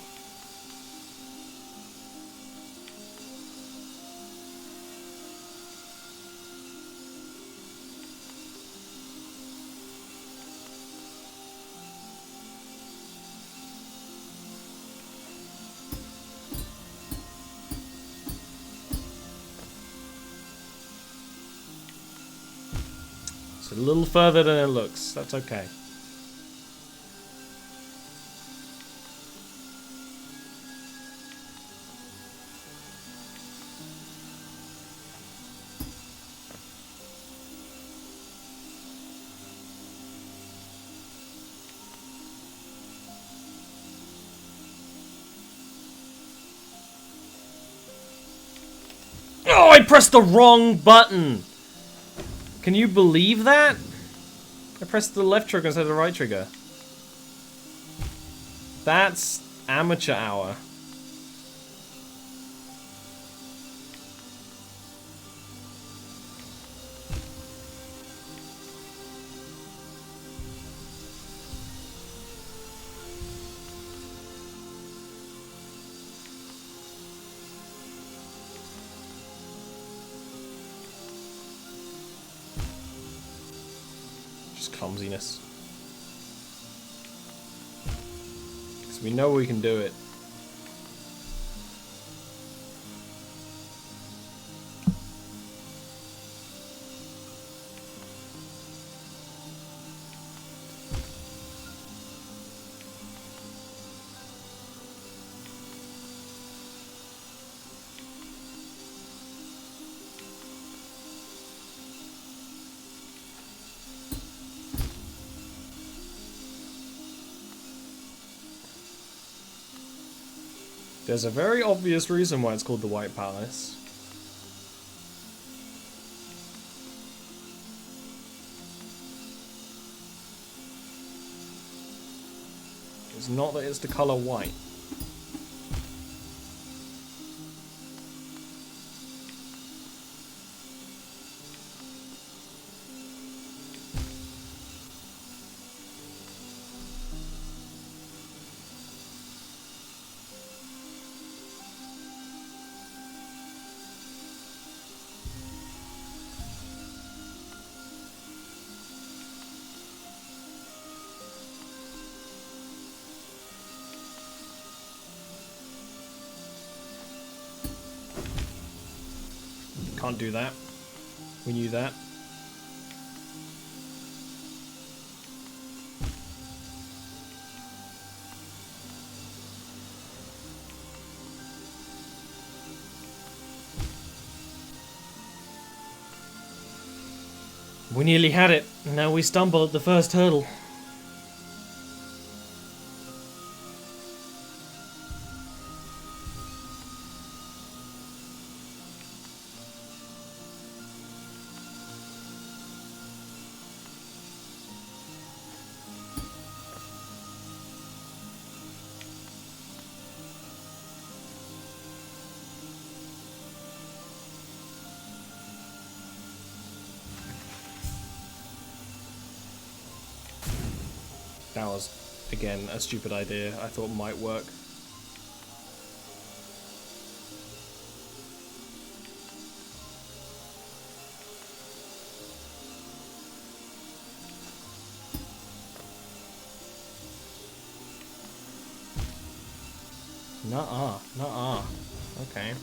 [SPEAKER 1] It's a little further than it looks. That's okay. Oh, I pressed the wrong button! Can you believe that? I pressed the left trigger instead of the right trigger. That's amateur hour. Clumsiness. Because we know we can do it. There's a very obvious reason why it's called the White Palace. It's not that it's the colour white. Can't do that. We knew that. We nearly had it. Now we stumble at the first hurdle. That was, again, a stupid idea I thought might work. Nuh-uh, nuh-uh. Okay.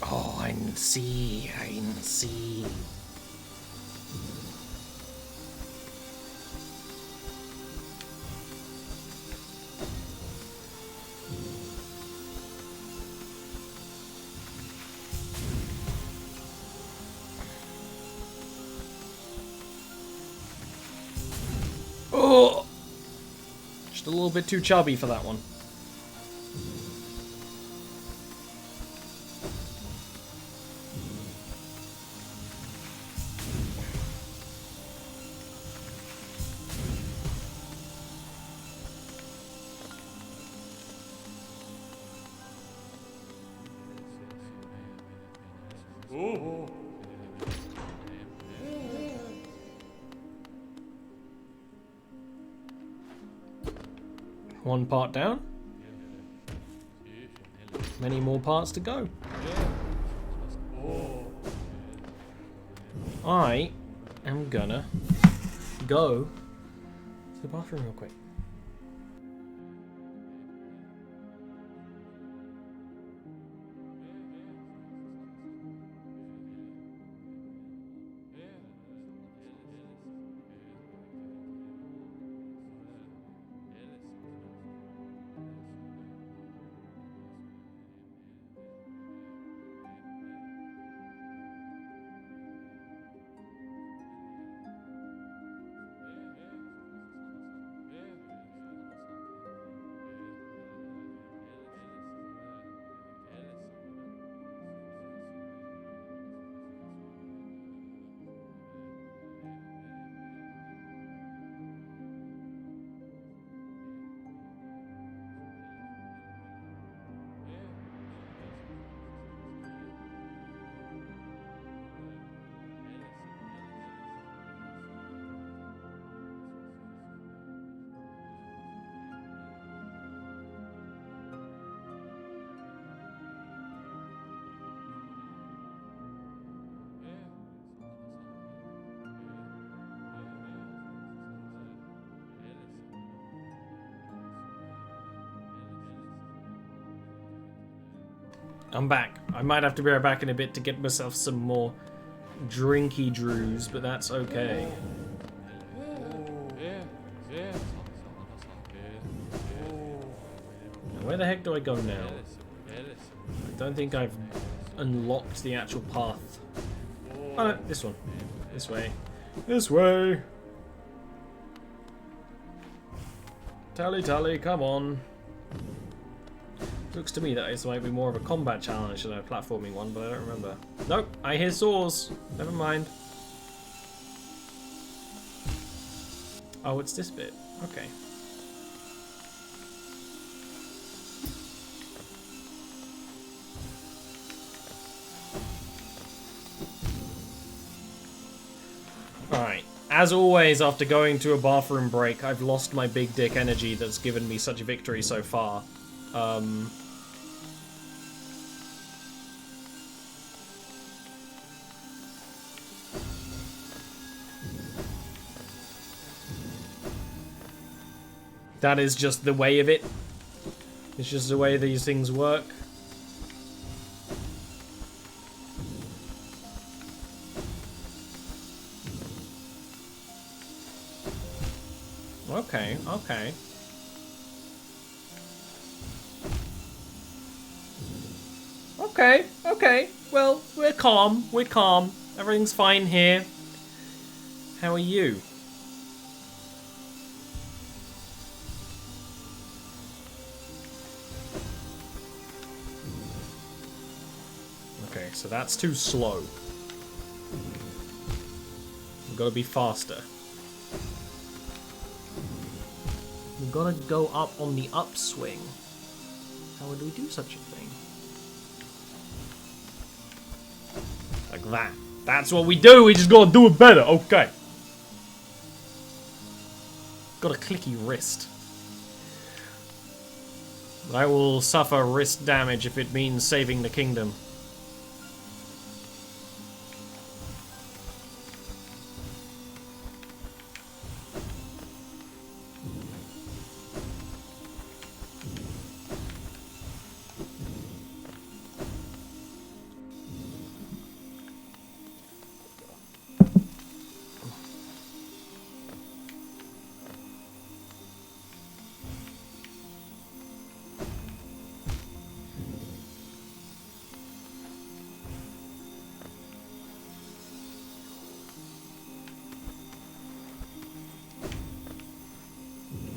[SPEAKER 1] Oh, I can see, I can see. Oh! Just a little bit too chubby for that one.
[SPEAKER 2] Oh.
[SPEAKER 1] One part down. Many more parts to go. I am gonna go to the bathroom real quick. I'm back. I might have to be right back in a bit to get myself some more drinky drews, but that's okay. Now, where the heck do I go now? I don't think I've unlocked the actual path. Oh, no, this one. This way. This way! Tally, tally, come on. Looks to me that this might be more of a combat challenge than a platforming one, but I don't remember. Nope, I hear saws. Never mind. Oh, it's this bit. Okay. Alright. As always, after going to a bathroom break, I've lost my big dick energy that's given me such a victory so far. That is just the way of it. It's just the way these things work. Okay, okay. Okay, okay. Well, we're calm. We're calm. Everything's fine here. How are you? Okay, so that's too slow. We've got to be faster. We've got to go up on the upswing. How would we do such a thing? Like that. That's what we do, we just gotta do it better, okay. Got a clicky wrist. But I will suffer wrist damage if it means saving the kingdom.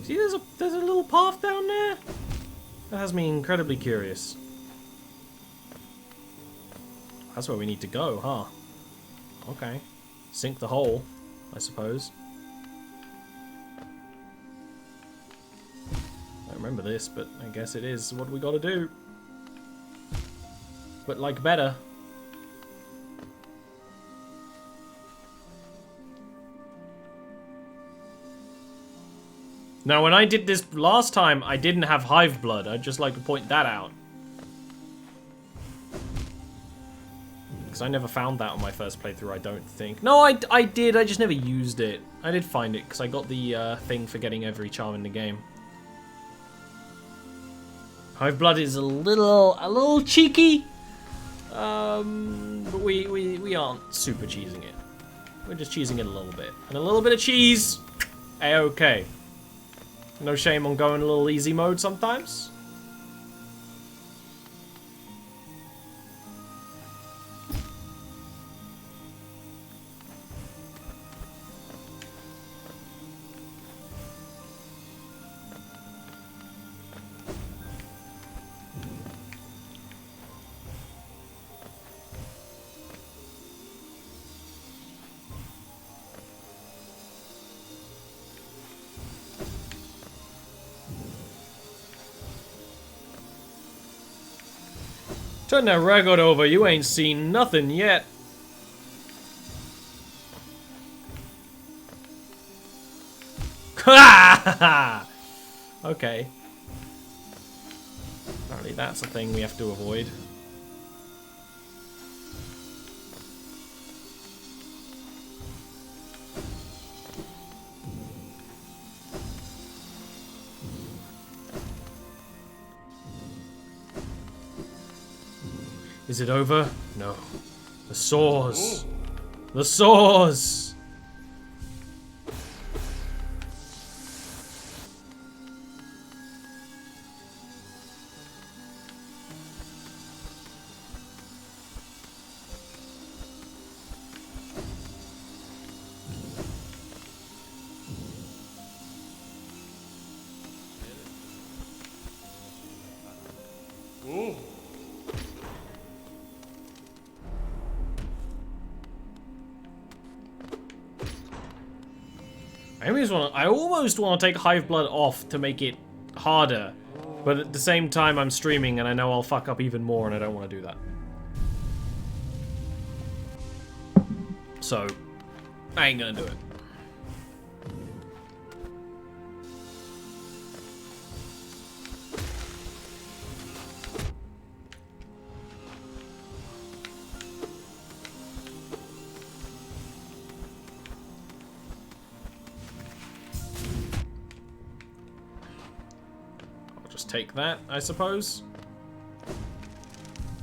[SPEAKER 1] See, there's a little path down there? That has me incredibly curious. That's where we need to go, huh? Okay. Sink the hole, I suppose. I don't remember this, but I guess it is what we gotta do. But like better. Now, when I did this last time, I didn't have hive blood. I'd just like to point that out. Because I never found that on my first playthrough, I don't think. No, I did, I just never used it. I did find it, because I got the thing for getting every charm in the game. Hive blood is a little cheeky. But we aren't super cheesing it. We're just cheesing it a little bit. And a little bit of cheese, A-okay. No shame on going a little easy mode sometimes. Turn that record over, you ain't seen nothing yet. Ha! Okay. Apparently that's a thing we have to avoid. Is it over? No. The saws. The saws! I almost want to take Hive Blood off to make it harder, but at the same time I'm streaming and I know I'll fuck up even more and I don't want to do that. So, I ain't gonna do it. Take that, I suppose.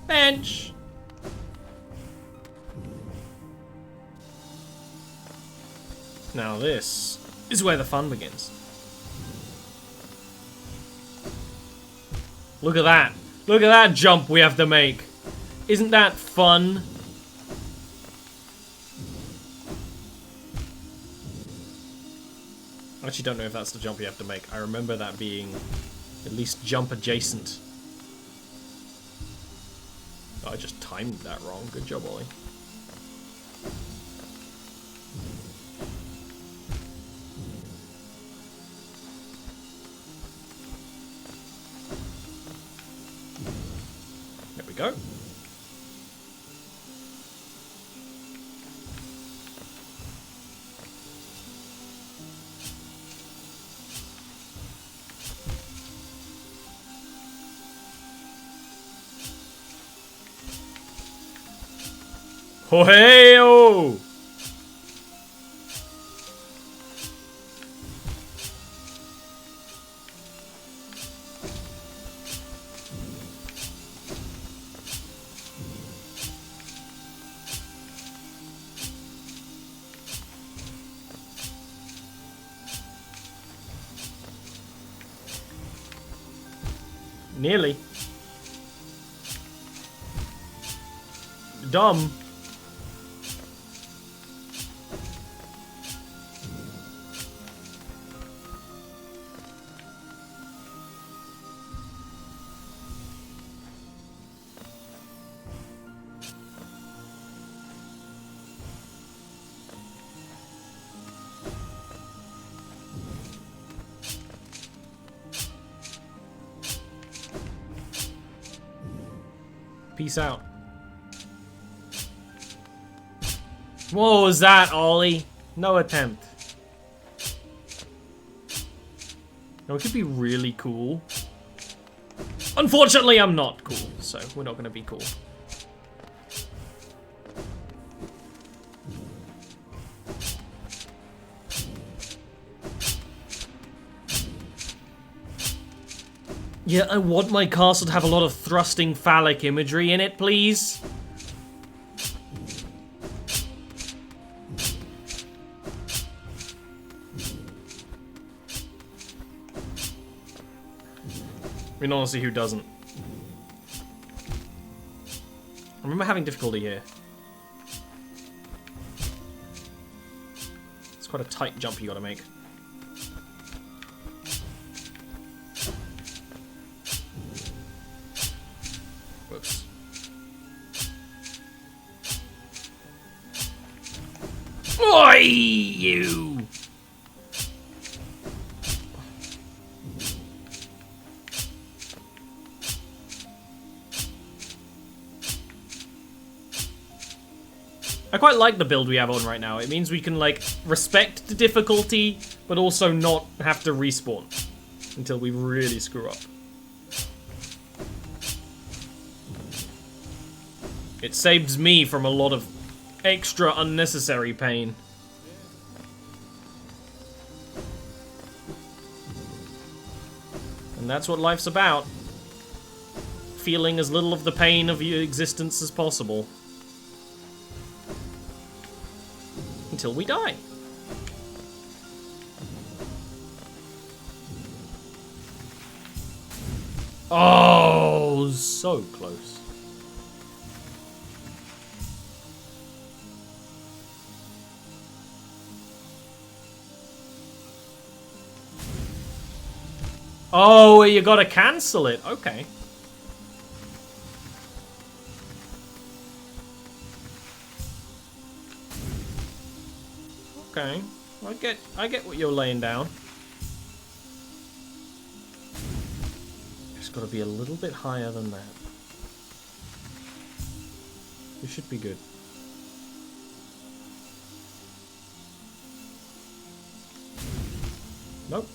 [SPEAKER 1] Bench! Now this is where the fun begins. Look at that. Look at that jump we have to make. Isn't that fun? I actually don't know if that's the jump you have to make. I remember that being at least jump adjacent. Oh, I just timed that wrong. Good job, Ollie. There we go. Oh, hey, oh! Nearly. Dumb. Peace out. What was that, Ollie? No attempt. Now, it could be really cool. Unfortunately, I'm not cool, so we're not gonna be cool. Yeah, I want my castle to have a lot of thrusting phallic imagery in it, please. I mean, honestly, who doesn't? I remember having difficulty here. It's quite a tight jump you gotta make. Whoops. Oi, you! I quite like the build we have on right now. It means we can, like, respect the difficulty, but also not have to respawn until we really screw up. It saves me from a lot of extra unnecessary pain. And that's what life's about. feeling as little of the pain of your existence as possible. Until we die. Oh, so close. Oh, you gotta cancel it. Okay. Okay. I get what you're laying down. It's gotta be a little bit higher than that. This should be good. Nope.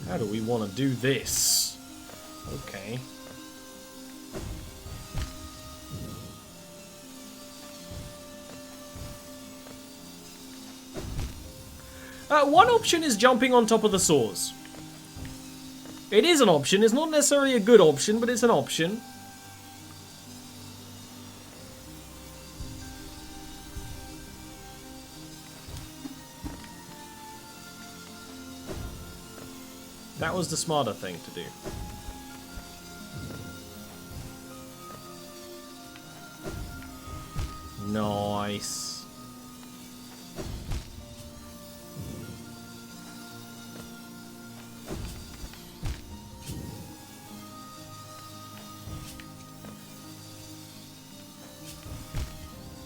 [SPEAKER 1] How do we want to do this? Okay. One option is jumping on top of the saws. It is an option. It's not necessarily a good option, but it's an option. That was the smarter thing to do. Nice.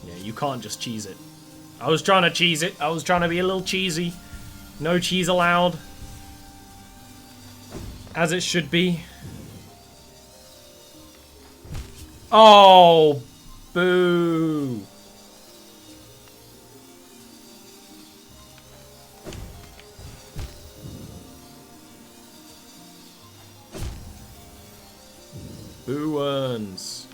[SPEAKER 1] Yeah, you can't just cheese it. I was trying to cheese it. I was trying to be a little cheesy. No cheese allowed. As it should be. Oh, boo. Boo earns.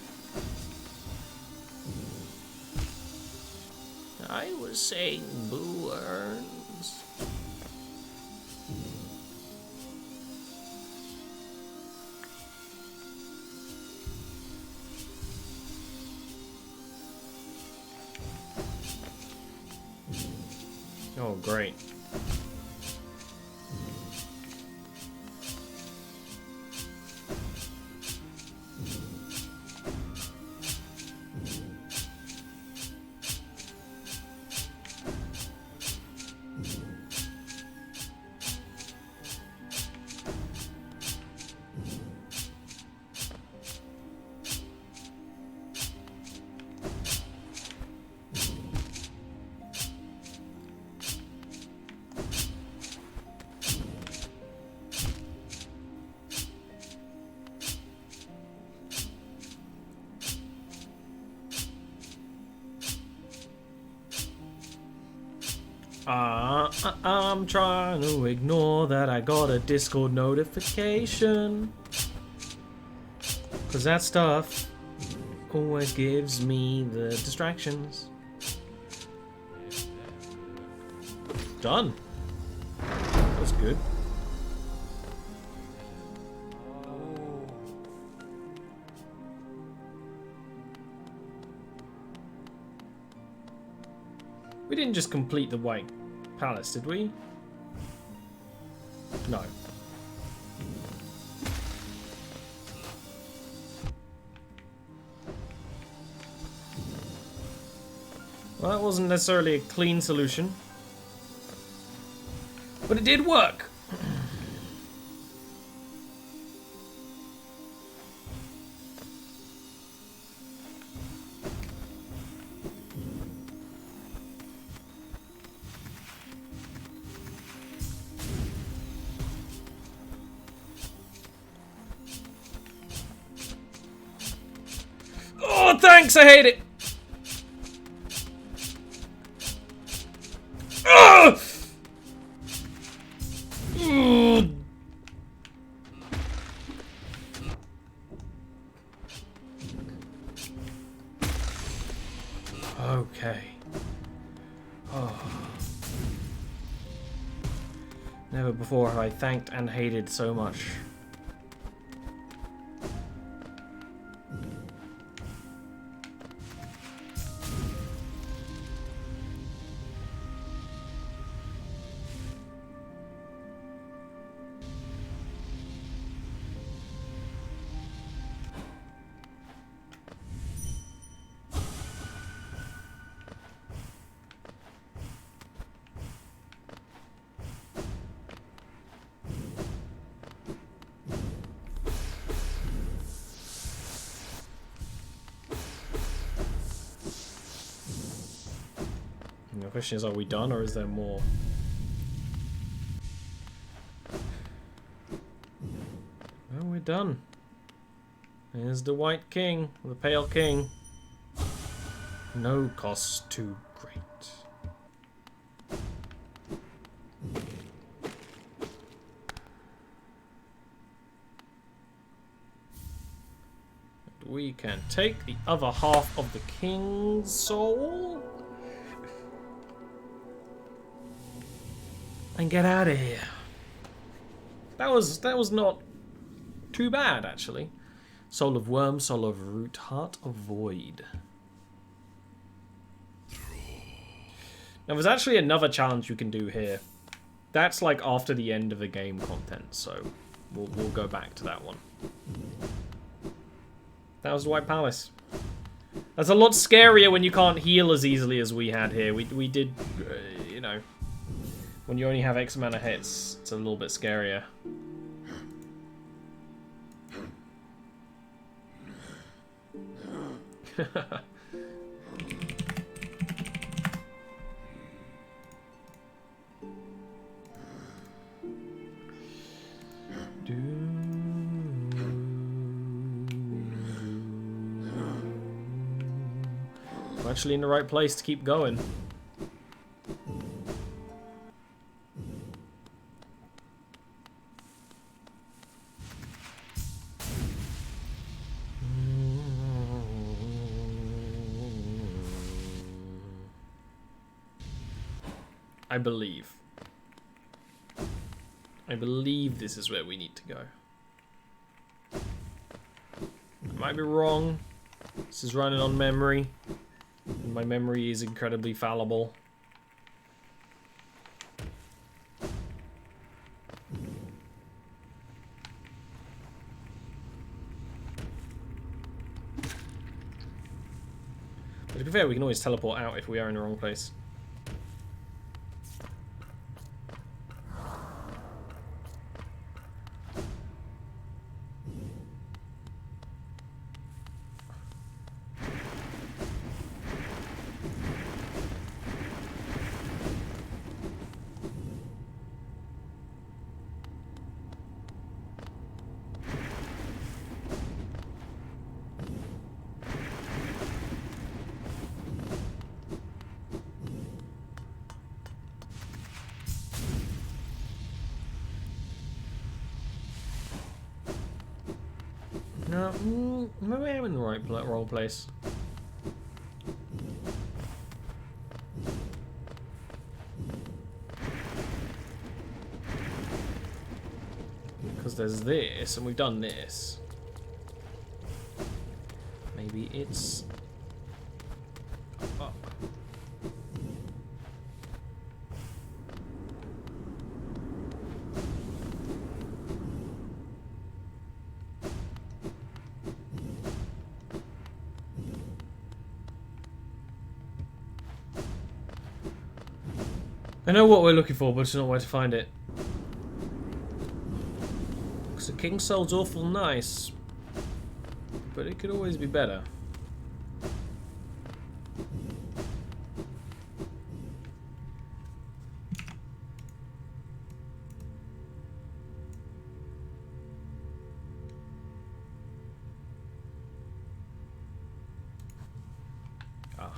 [SPEAKER 1] I was saying boo earns. Oh, great. I'm trying to ignore that I got a Discord notification. Cause that stuff always gives me the distractions. Done. That's good. We didn't just complete the White Palace, did we? No. Well, that wasn't necessarily a clean solution. But it did work! thanks! I hate it! Ugh! Ugh. Okay. Oh. Never before have I thanked and hated so much. And the question is, are we done or is there more? Well, we're done. Here's the White King, the Pale King. No cost too great. We can take the other half of the King's soul and get out of here. That was not too bad, actually. Soul of Worm, Soul of Root, Heart of Void. Now, there's actually another challenge you can do here. That's like after the end of the game content, so we'll go back to that one. That was the White Palace. That's a lot scarier when you can't heal as easily as we had here. We did, you know, when you only have X amount of hits, it's a little bit scarier. I'm actually in the right place to keep going. I believe. I believe this is where we need to go. I might be wrong. This is running on memory. And my memory is incredibly fallible. But to be fair, we can always teleport out if we are in the wrong place. No, maybe I'm in the right role place. Because there's this, and we've done this. Maybe it's up. I know what we're looking for, but it's not where to find it. Because the King Soul's awful nice, but it could always be better.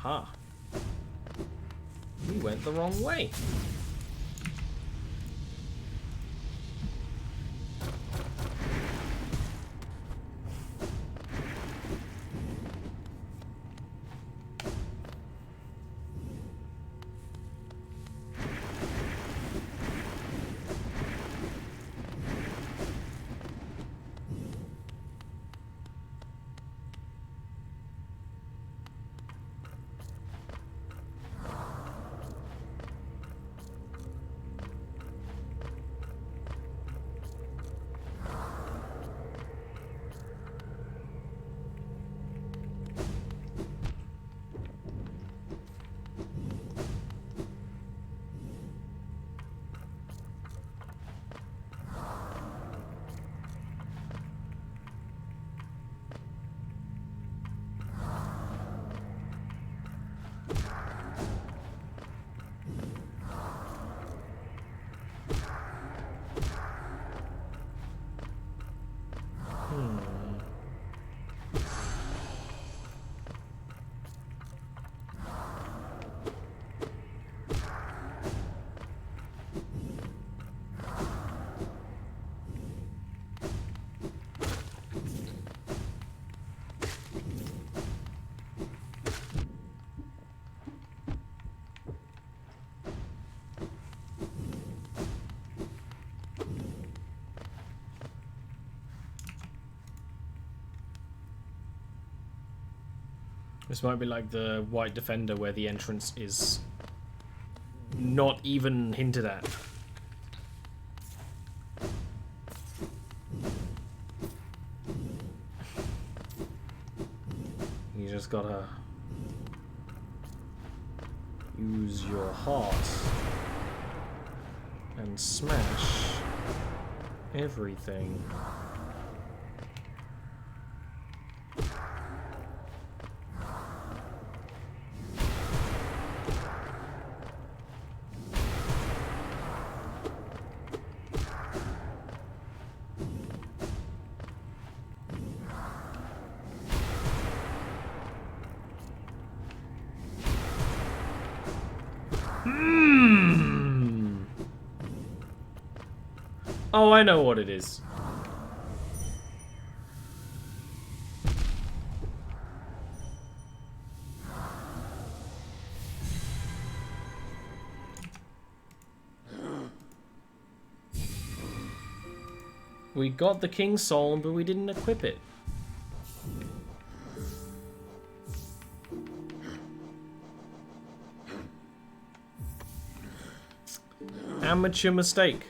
[SPEAKER 1] Aha. We went the wrong way. This might be like the White Defender where the entrance is not even hinted at. You just gotta use your heart and smash everything. Oh, I know what it is. We got the King's Soul, but we didn't equip it. Amateur mistake.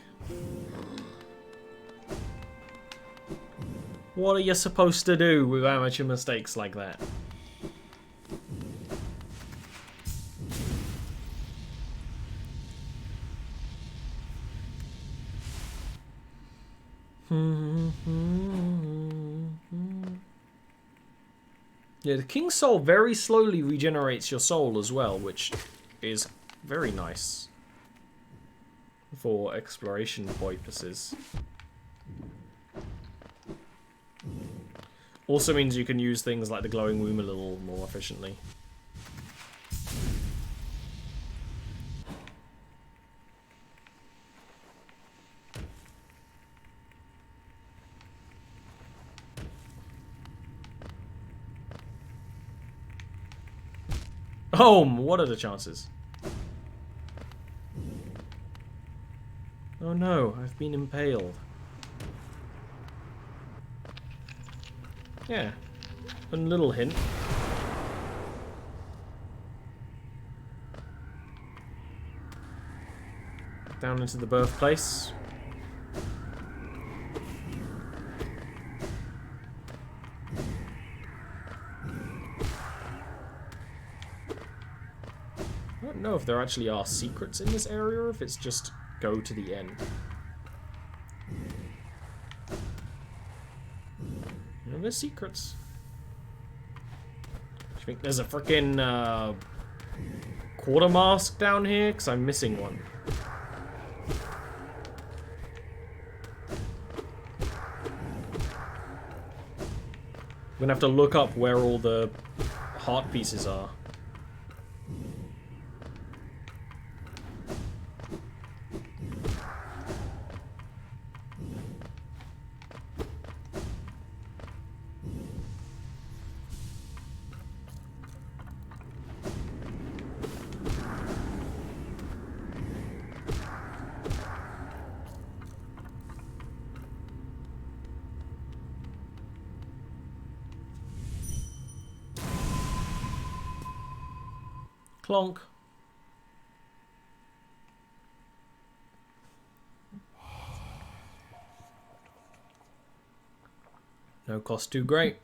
[SPEAKER 1] What are you supposed to do with amateur mistakes like that? Yeah, the King's Soul very slowly regenerates your soul as well, which is very nice for exploration purposes. Also means you can use things like the glowing womb a little more efficiently. Oh, what are the chances? Oh no, I've been impaled. Yeah, a little hint. Down into the birthplace. I don't know if there actually are secrets in this area or if it's just go to the end. There's secrets. Do you think there's a frickin' quarter mask down here? Because I'm missing one. I'm gonna have to look up where all the heart pieces are. Clonk. No cost too great.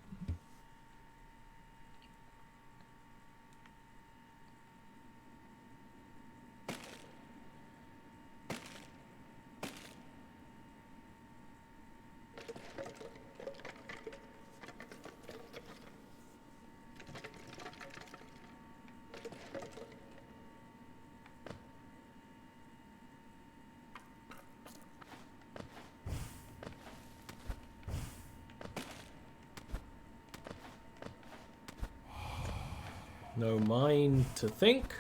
[SPEAKER 1] No mind to think.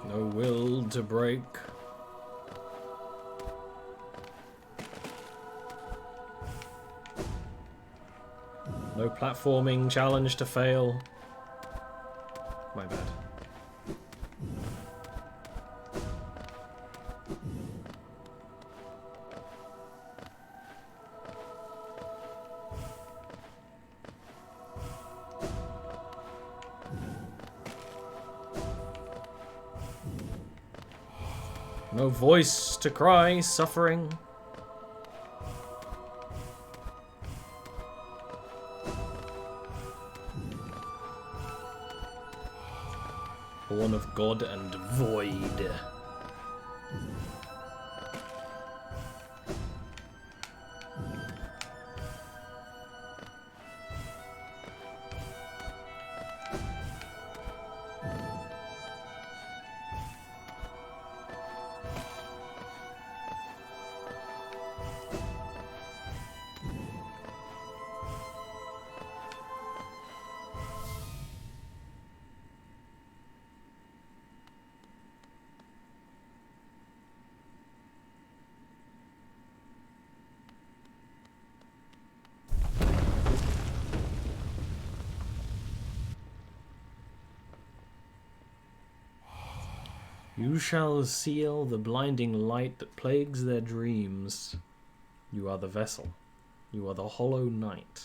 [SPEAKER 1] No will to break. No platforming challenge to fail. My bad. No voice to cry, suffering. Born of God and void. You shall seal the blinding light that plagues their dreams. You are the vessel. You are the hollow knight.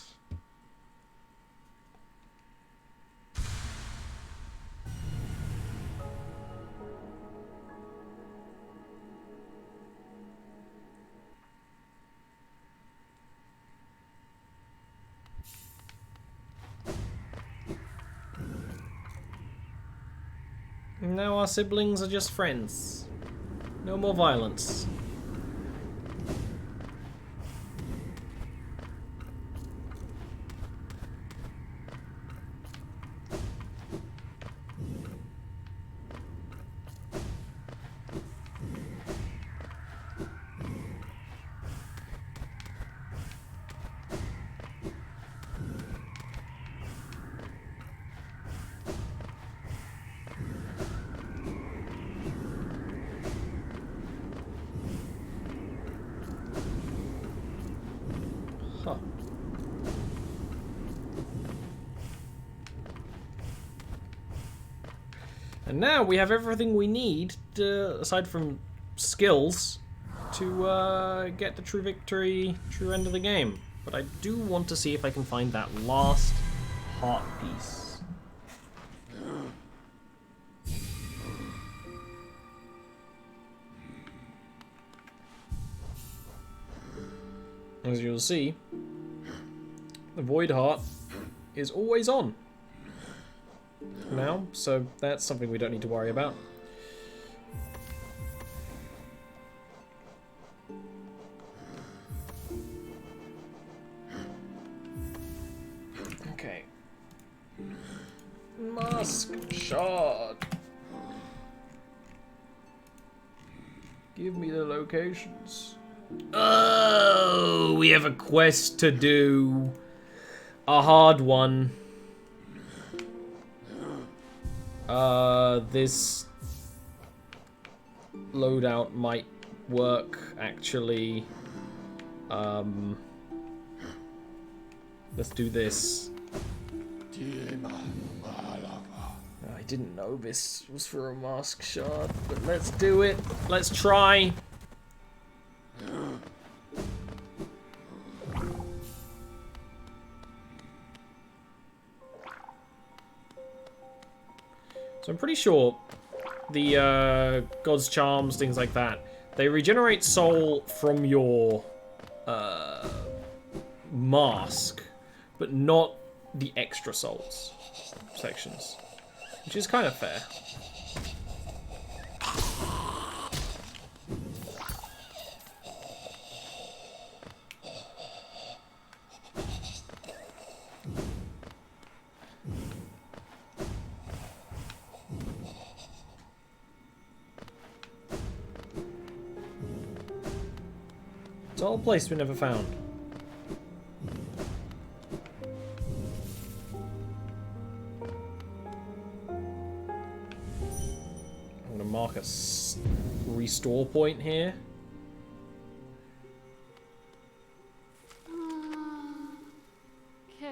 [SPEAKER 1] Now our siblings are just friends. No more violence. Huh. And now we have everything we need, aside from skills, to get the true victory, true end of the game. But I do want to see if I can find that last heart piece. As you'll see, the Void Heart is always on now, so that's something we don't need to worry about. Okay. Mask shard. Give me the locations. Oh, we have a quest to do. A hard one. This loadout might work, actually. Let's do this. I didn't know this was for a mask shard, but let's do it. Let's try. So I'm pretty sure the God's Charms, things like that, they regenerate soul from your mask, but not the extra souls sections, which is kind of fair. It's all a place we never found. I'm gonna mark a restore point here.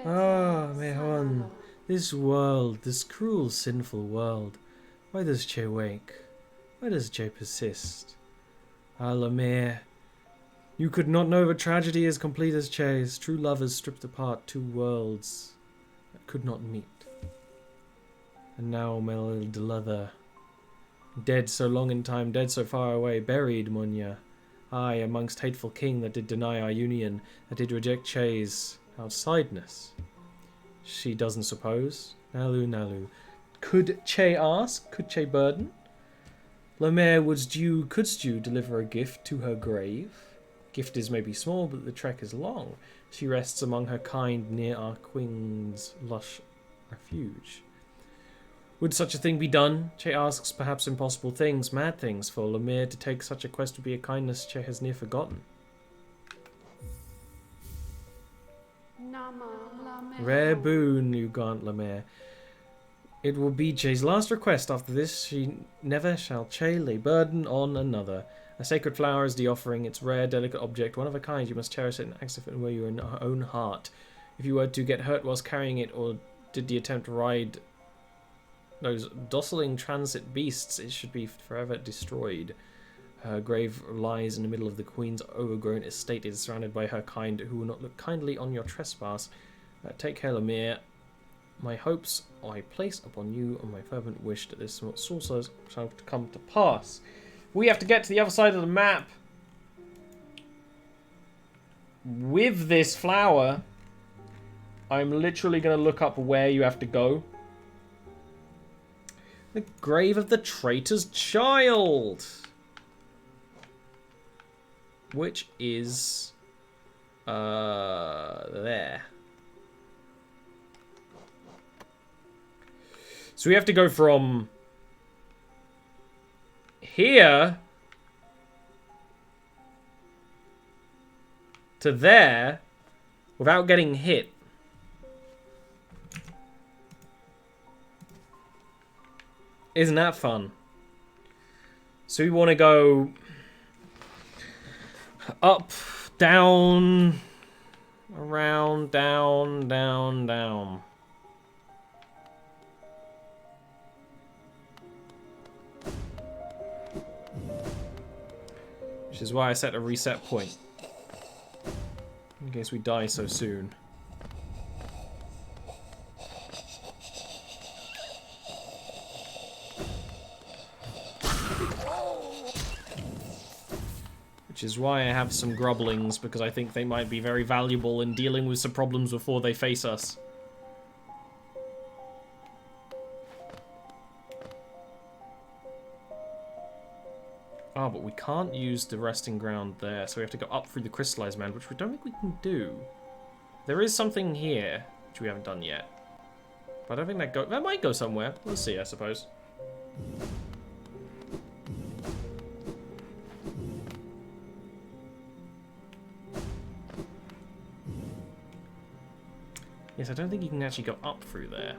[SPEAKER 2] Ah, Mehon, this world, this cruel, sinful world. Why does Che wake? Why does Che persist? Ah, Lemire, you could not know of a tragedy as complete as Che's. True lovers stripped apart, two worlds that could not meet. And now Mel Delether, dead so long in time, dead so far away, buried, Munya. I, amongst hateful king that did deny our union, that did reject Che's outsideness. She doesn't suppose. Nalu, Nalu. Could Che ask? Could Che burden? Lemire, couldst you deliver a gift to her grave? Gift is maybe small, but the trek is long. She rests among her kind near our queen's lush refuge. Would such a thing be done? Che asks perhaps impossible things, mad things, for Lemire to take such a quest would be a kindness Che has near forgotten. Rare boon, you gaunt Lemire. It will be Che's last request. After this, she never shall Che lay burden on another. A sacred flower is the offering. It's rare, delicate object, one of a kind. You must cherish it and act it where you are in her own heart. If you were to get hurt whilst carrying it, or did the attempt to ride those docile transit beasts, it should be forever destroyed. Her grave lies in the middle of the queen's overgrown estate. It is surrounded by her kind, who will not look kindly on your trespass. Take care, Lemire. My hopes I place upon you, and my fervent wish that this also shall come to pass. We have to get to the other side of the map with this flower. I'm literally going to look up where you have to go. The grave of the traitor's child, which is there. So we have to go from here to there without getting hit. Isn't that fun? So we want to go up, down, around, down, down, down. Which is why I set a reset point. In case we die so soon. Which is why I have some grubblings, because I think they might be very valuable in dealing with some problems before they face us. Oh, but we can't use the resting ground there, so we have to go up through the crystallized man, which we don't think we can do. There is something here, which we haven't done yet. But I don't think that might go somewhere. We'll see, I suppose. Yes, I don't think you can actually go up through there.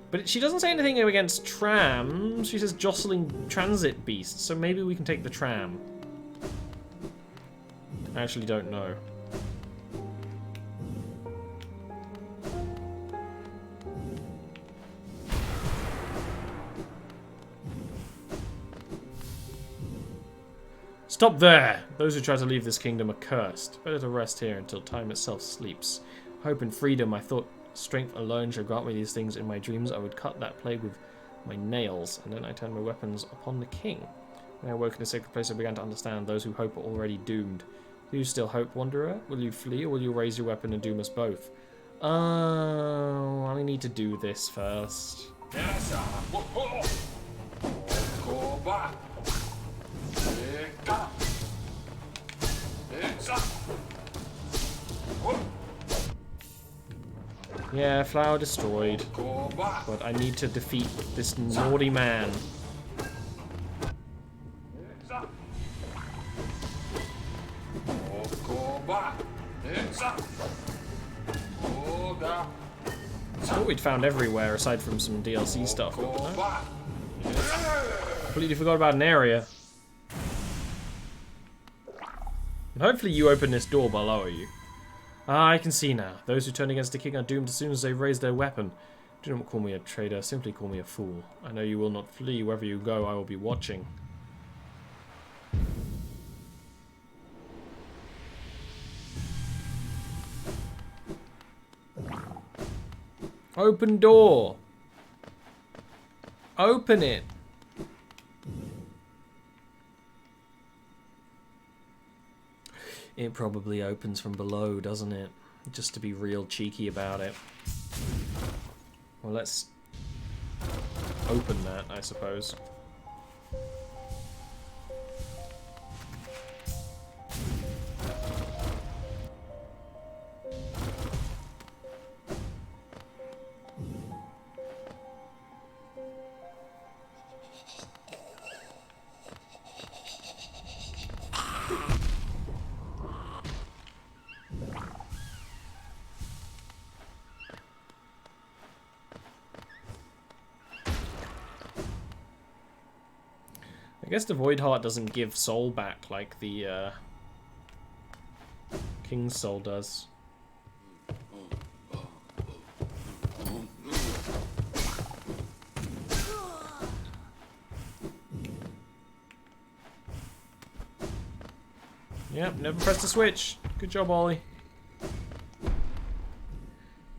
[SPEAKER 2] But she doesn't say anything against trams. She says jostling transit beasts, so maybe we can take the tram. I actually don't know. Stop there! Those who try to leave this kingdom are cursed. Better to rest here until time itself sleeps. Hope and freedom, I thought strength alone shall grant me these things. In my dreams I would cut that plague with
[SPEAKER 1] my nails, and then I turned my weapons upon the king. When I awoke in a sacred place, I began to understand those who hope are already doomed. Do you still hope, wanderer? Will you flee, or will you raise your weapon and doom us both? Oh, I need to do this first. Yeah, flower destroyed. But I need to defeat this naughty man. I thought we'd found everywhere aside from some DLC stuff. No? Completely forgot about an area. And hopefully you open this door below you. Ah, I can see now. Those who turn against the king are doomed as soon as they raise their weapon. Do not call me a traitor, simply call me a fool. I know you will not flee. Wherever you go, I will be watching. Open door! Open it! It probably opens from below, doesn't it? Just to be real cheeky about it. Well, let's open that, I suppose. I guess the Void Heart doesn't give soul back like the King's Soul does. Yep, never press the switch. Good job, Ollie.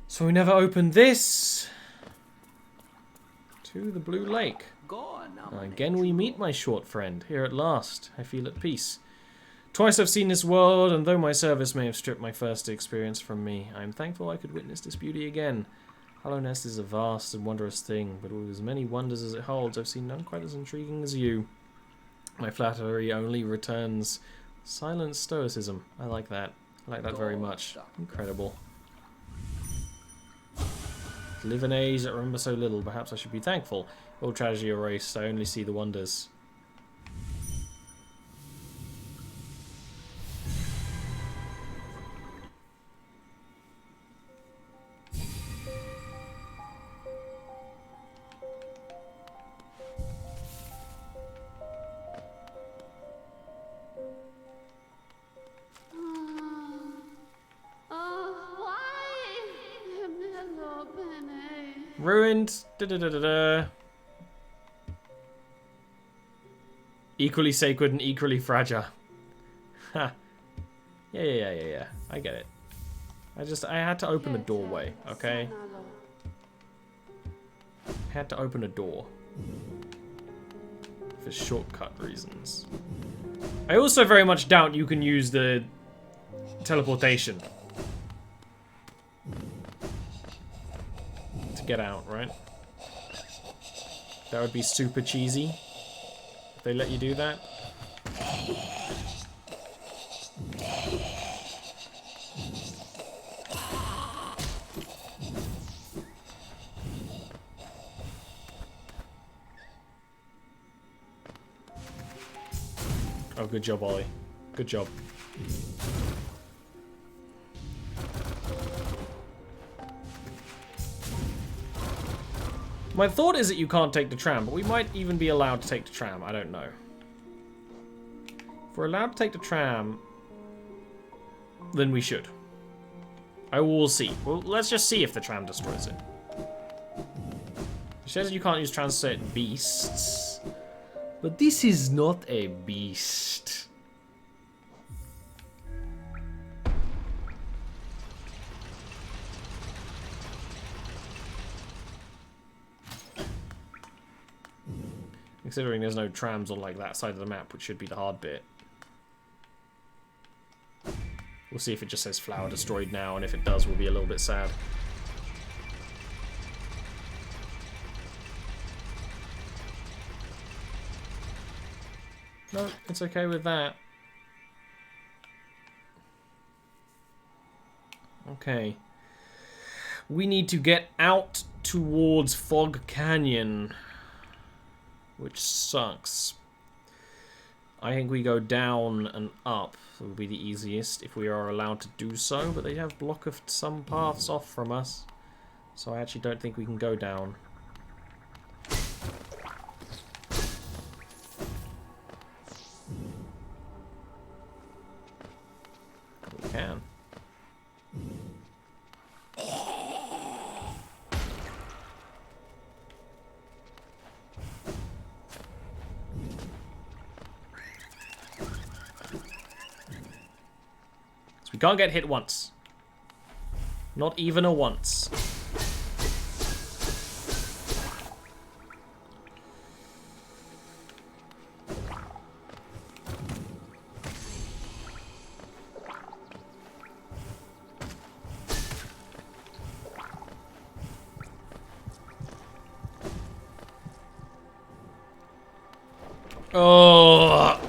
[SPEAKER 1] So we never opened this to the Blue Lake. Again we meet, my short friend. Here at last. I feel at peace. Twice I've seen this world, and though my service may have stripped my first experience from me, I am thankful I could witness this beauty again. Hallownest is a vast and wondrous thing, but with as many wonders as it holds, I've seen none quite as intriguing as you. My flattery only returns silent stoicism. I like that. I like that very much. Incredible. To live in an age that remember so little, perhaps I should be thankful. All tragedy erased, I only see the wonders. Ruined. Da-da-da-da-da. Equally sacred and equally fragile. Ha. Yeah. I get it. I had to open a doorway, okay? I had to open a door. For shortcut reasons. I also very much doubt you can use the teleportation to get out, right? That would be super cheesy. They let you do that? Oh, good job, Ollie. Good job. My thought is that you can't take the tram, but we might even be allowed to take the tram. I don't know. If we're allowed to take the tram, then we should. I will see. Well, let's just see if the tram destroys it. It says you can't use transit beasts. But this is not a beast. Considering there's no trams on like that side of the map, which should be the hard bit. We'll see if it just says flower destroyed now, and if it does, we'll be a little bit sad. No, it's okay with that. Okay. We need to get out towards Fog Canyon, which sucks. I think we go down and up would be the easiest if we are allowed to do so, but they have blocked some paths off from us, so I actually don't think we can go down. We can. We can't get hit once. Not even a once. Oh.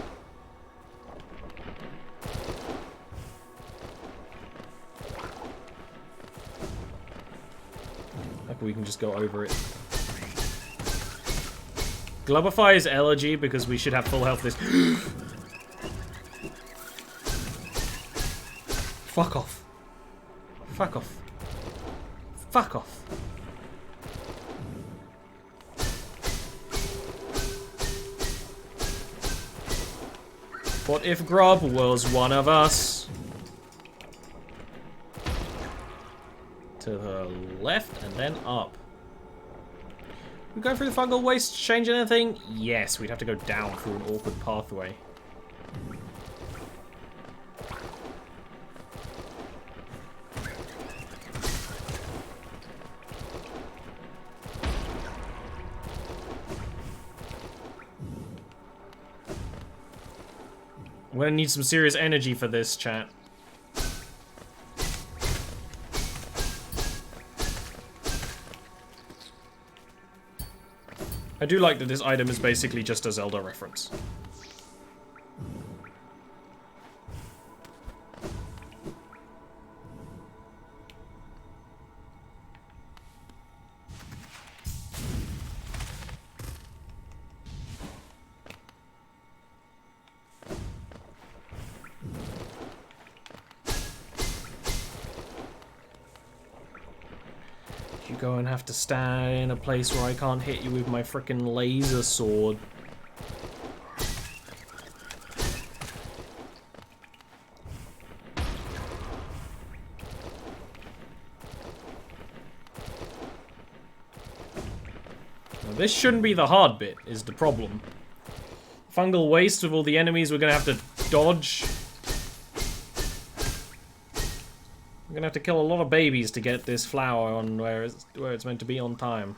[SPEAKER 1] We can just go over it. Glubify is elegy because we should have full health this. Fuck off. Fuck off. Fuck off. What if Grub was one of us? To the left and then up. We go through the fungal waste to change anything? Yes, we'd have to go down through an awkward pathway. I'm gonna need some serious energy for this, chat. I do like that this item is basically just a Zelda reference. You go and have to stand in a place where I can't hit you with my frickin' laser sword. Now, this shouldn't be the hard bit, is the problem. Fungal waste with all the enemies we're gonna have to dodge. We're gonna have to kill a lot of babies to get this flower on where it's meant to be on time.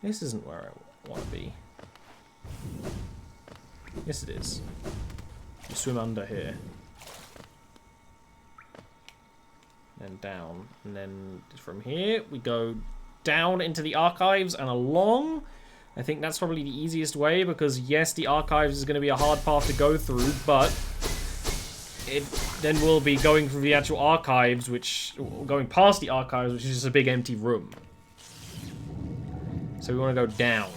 [SPEAKER 1] This isn't where I want to be. Yes, it is. You swim under here. Then down. And then from here, we go down into the archives and along. I think that's probably the easiest way because, yes, the archives is going to be a hard path to go through, but it then will be going through the actual archives, going past the archives, which is just a big empty room. So we want to go down.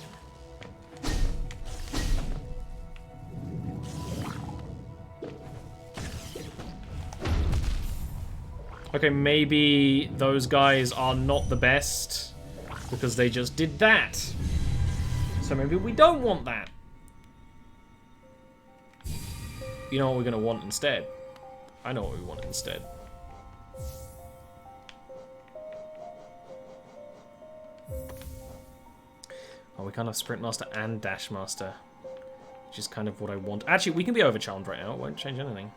[SPEAKER 1] Okay, maybe those guys are not the best because they just did that. So maybe we don't want that. You know what we're going to want instead? I know what we want instead. we can't have Sprint Master and Dash Master. Which is kind of what I want. Actually, we can be overcharmed right now. It won't change anything.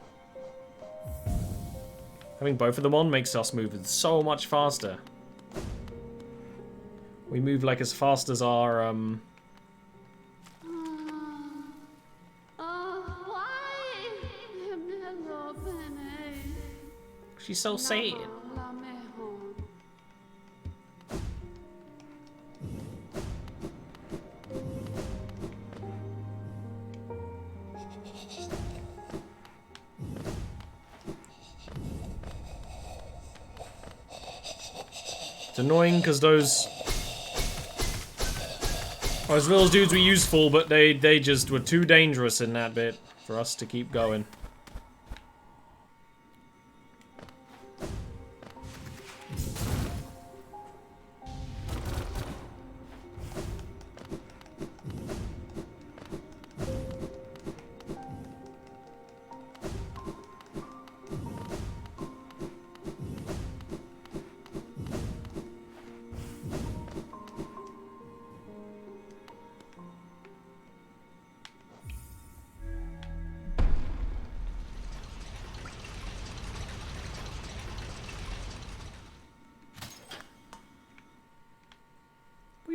[SPEAKER 1] Having both of them on makes us move so much faster. We move like as fast as our, She's so sad. It's annoying because those little dudes were useful, but they just were too dangerous in that bit for us to keep going.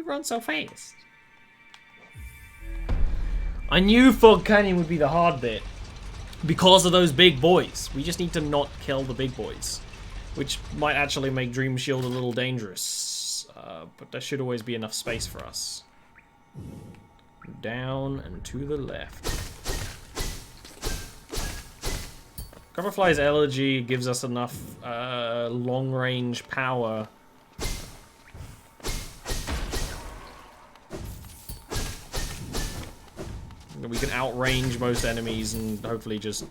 [SPEAKER 1] Run so fast. I knew Fog Canyon would be the hard bit because of those big boys. We just need to not kill the big boys, which might actually make Dream Shield a little dangerous, but there should always be enough space for us. Down and to the left. Coverfly's Elegy gives us enough long-range power we can outrange most enemies and hopefully just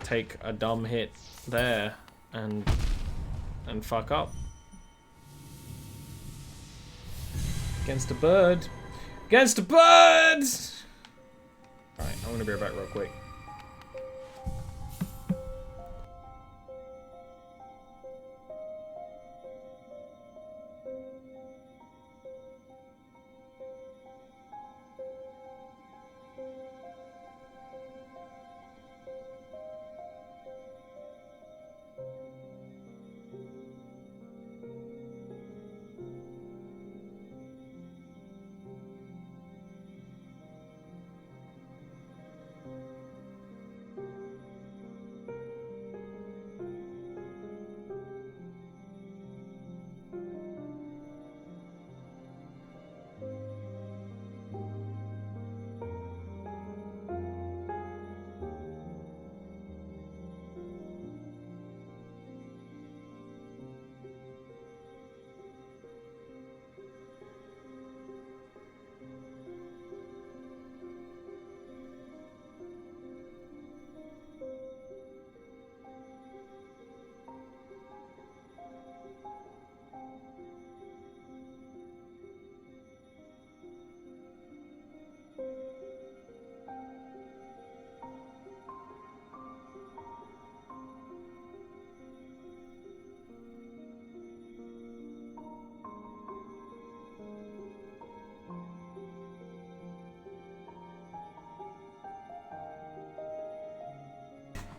[SPEAKER 1] take a dumb hit there and fuck up. Against a bird. Against a bird! Alright, I'm gonna be right back real quick.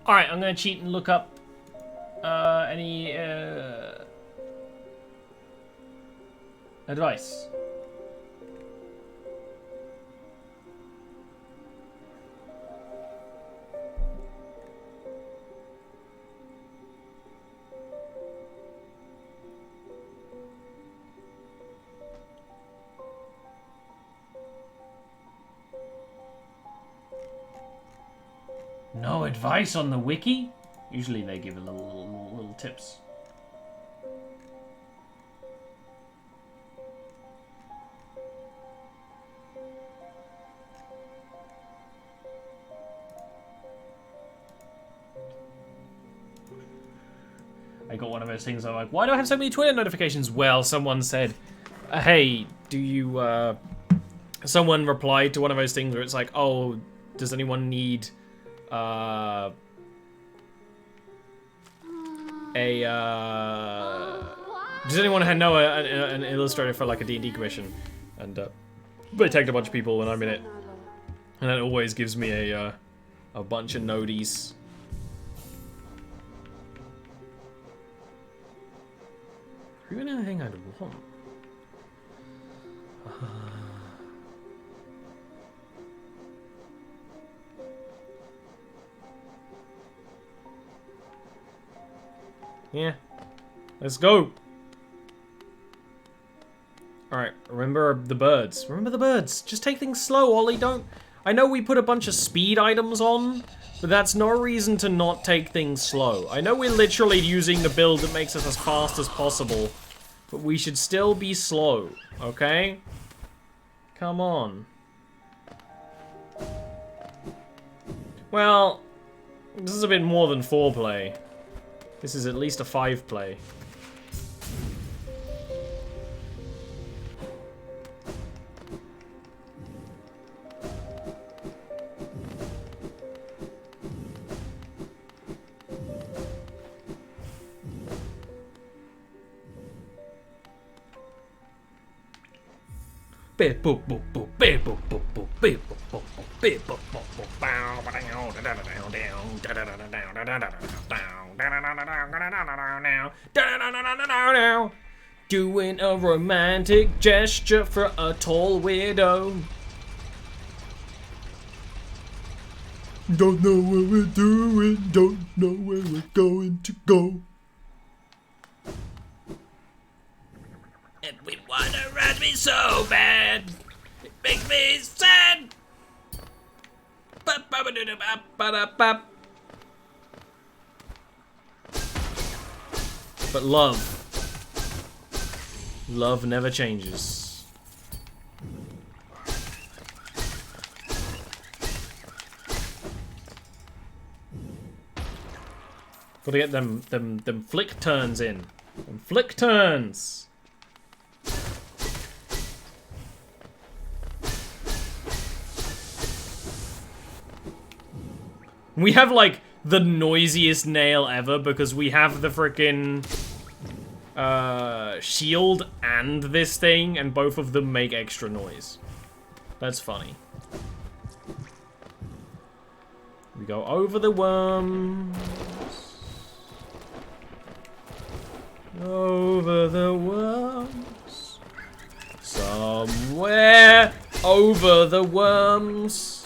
[SPEAKER 1] Alright, I'm gonna cheat and look up any advice. No advice on the wiki? Usually they give a little tips. I got one of those things I'm like, why do I have so many Twitter notifications? Well, someone said, hey, do you, someone replied to one of those things where it's like, oh, does anyone need Does anyone know an illustrator for like a D&D commission? And they tagged a bunch of people when I'm in it, and that always gives me a bunch of noties. Even anything I'd want. Yeah. Let's go. Alright, remember the birds. Remember the birds. Just take things slow, Ollie. Don't... I know we put a bunch of speed items on, but that's no reason to not take things slow. I know we're literally using the build that makes us as fast as possible, but we should still be slow, okay? Come on. Well, this is a bit more than 4-play. This is at least a 5-play. Doing a romantic gesture for a tall widow.
[SPEAKER 2] Don't know what we're doing, don't know where we're going to go.
[SPEAKER 1] And we wanna run me so bad. It makes me sad. But love never changes. Gotta get them flick turns in. Them flick turns. We have, like, the noisiest nail ever because we have the frickin' shield and this thing, and both of them make extra noise. That's funny. We go over the worms. Over the worms. Somewhere over the worms.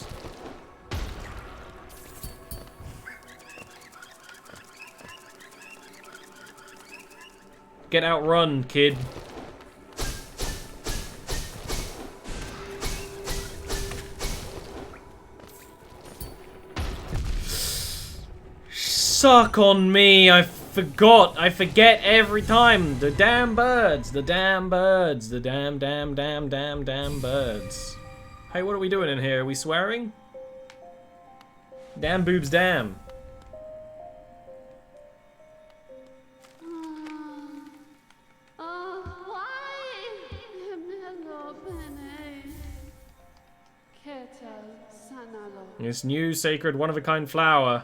[SPEAKER 1] Get outrun, kid. Suck on me, I forgot. I forget every time. The damn birds, the damn birds, the damn birds. Hey, what are we doing in here? Are we swearing? Damn boobs, damn. This new sacred one-of-a-kind flower.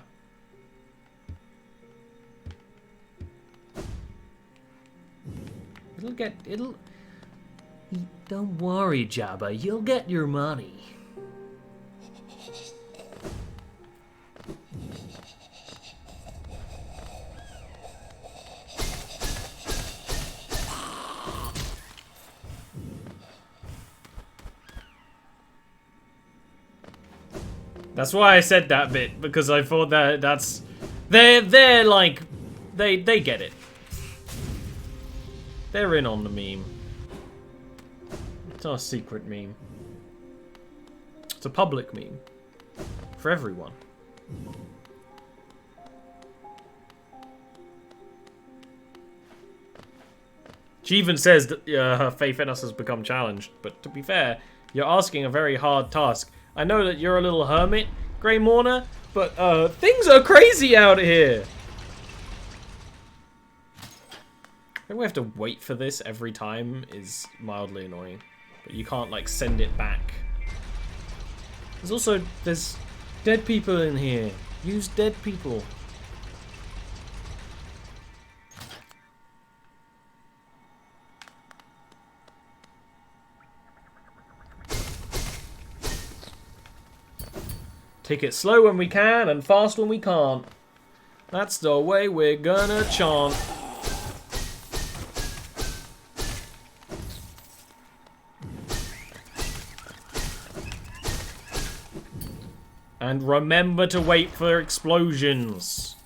[SPEAKER 1] Don't worry, Jabba, you'll get your money. That's why I said that bit, because I thought that's... They're like... They get it. They're in on the meme. It's not a secret meme. It's a public meme. For everyone. She even says that her faith in us has become challenged, but to be fair, you're asking a very hard task. I know that you're a little hermit, Grey Mourner, but things are crazy out here. I think we have to wait for this every time is mildly annoying. But you can't, like, send it back. There's dead people in here. Use dead people. Take it slow when we can and fast when we can't. That's the way we're gonna chant. And remember to wait for explosions.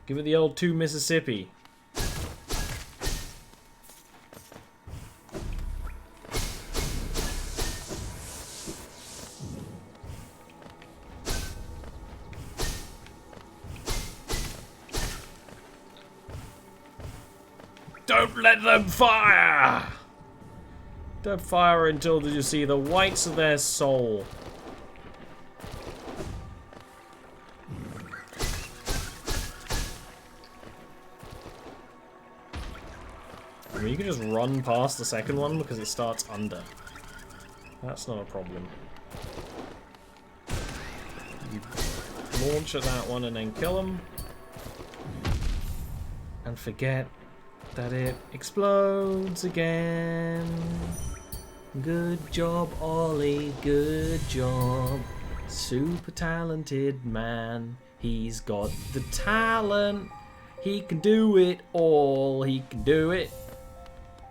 [SPEAKER 1] Give it the old 2 Mississippi. Don't let them fire! Don't fire until you see the whites of their soul. I mean, you can just run past the second one because it starts under. That's not a problem. You launch at that one and then kill them. And forget that it explodes again. Good job, Ollie. Good job. Super talented man. He's got the talent. He can do it all. He can do it.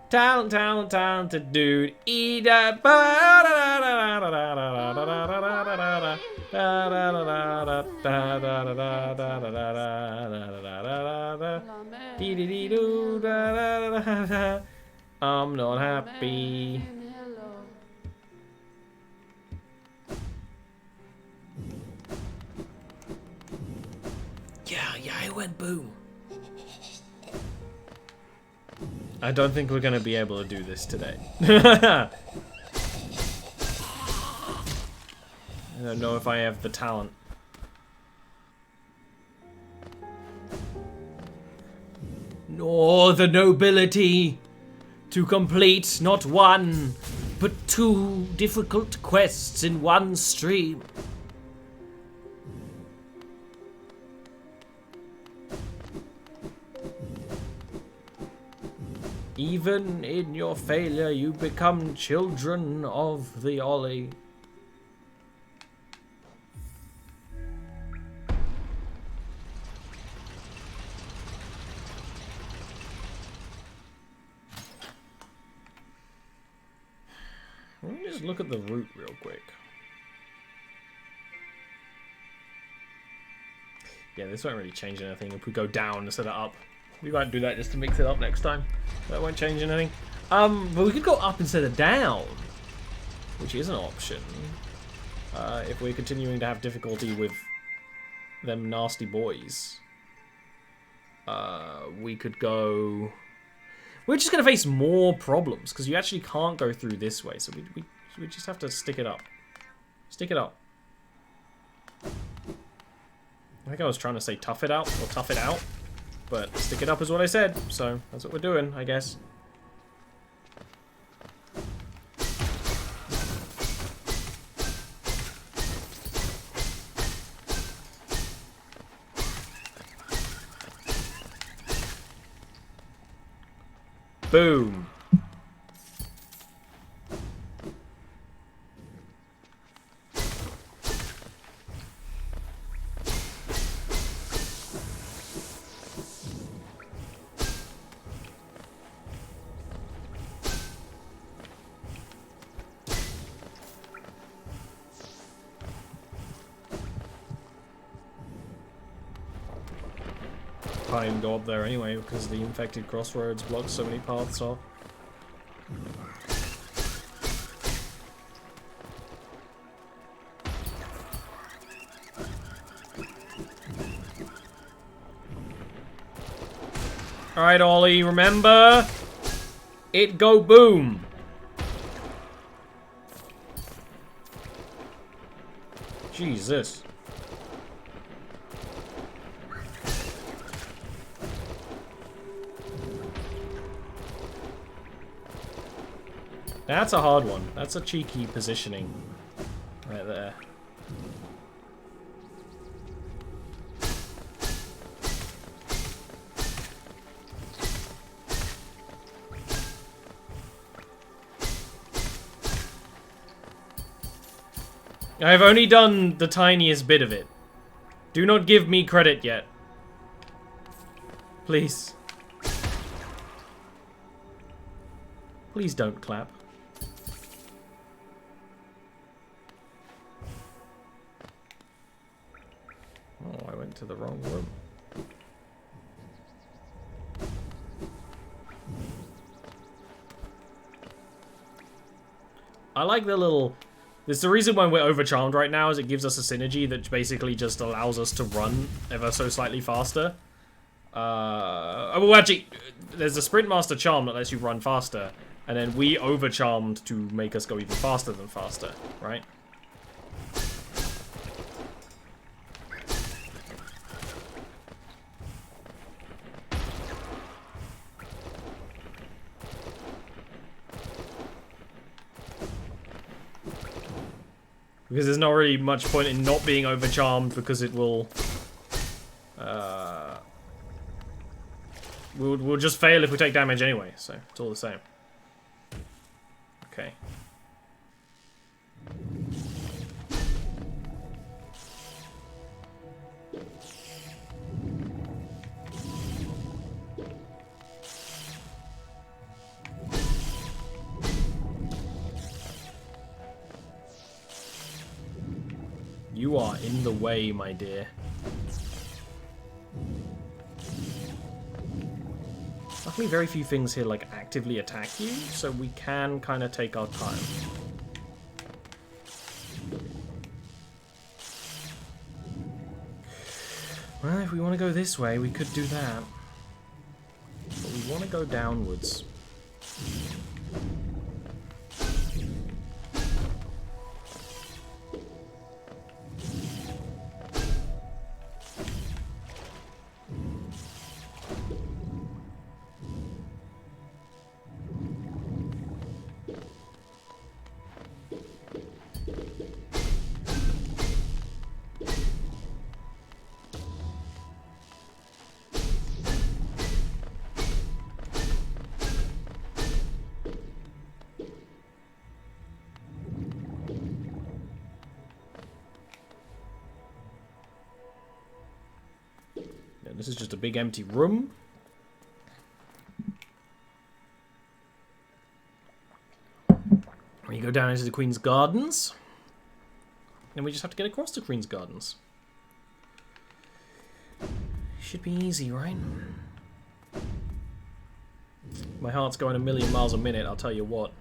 [SPEAKER 1] Talented dude. Eat a I'm not happy. Yeah, it went boom. I don't think we're gonna be able to do this today. I don't know if I have the talent. Nor the nobility to complete not one, but 2 difficult quests in one stream. Even in your failure, you become children of the Ollie. Let me just look at the route real quick. Yeah, this won't really change anything if we go down instead of up. We might do that just to mix it up next time. That won't change anything. But we could go up instead of down, which is an option. If we're continuing to have difficulty with them nasty boys. We could go... We're just going to face more problems, because you actually can't go through this way, so we just have to stick it up. Stick it up. I think I was trying to say tough it out, or tough it out. But stick it up is what I said, so that's what we're doing, I guess. Boom. Can't even go up there anyway because the infected crossroads blocks so many paths off. Alright, Ollie, remember? It go boom! Jesus. That's a hard one. That's a cheeky positioning. Right there. I've only done the tiniest bit of it. Do not give me credit yet. Please. Please don't clap. Oh, I went to the wrong room. I like the little... There's the reason why we're overcharmed right now is it gives us a synergy that basically just allows us to run ever so slightly faster. Well, actually, there's a Sprint Master charm that lets you run faster, and then we overcharmed to make us go even faster than faster, right? Because there's not really much point in not being overcharmed because it will... We'll just fail if we take damage anyway, so it's all the same. Okay. You are in the way, my dear. Luckily, very few things here, like, actively attack you, so we can kind of take our time. Well, if we want to go this way, we could do that. But we want to go downwards. This is just a big empty room. We go down into the Queen's Gardens. And we just have to get across the Queen's Gardens. Should be easy, right? My heart's going a million miles a minute, I'll tell you what.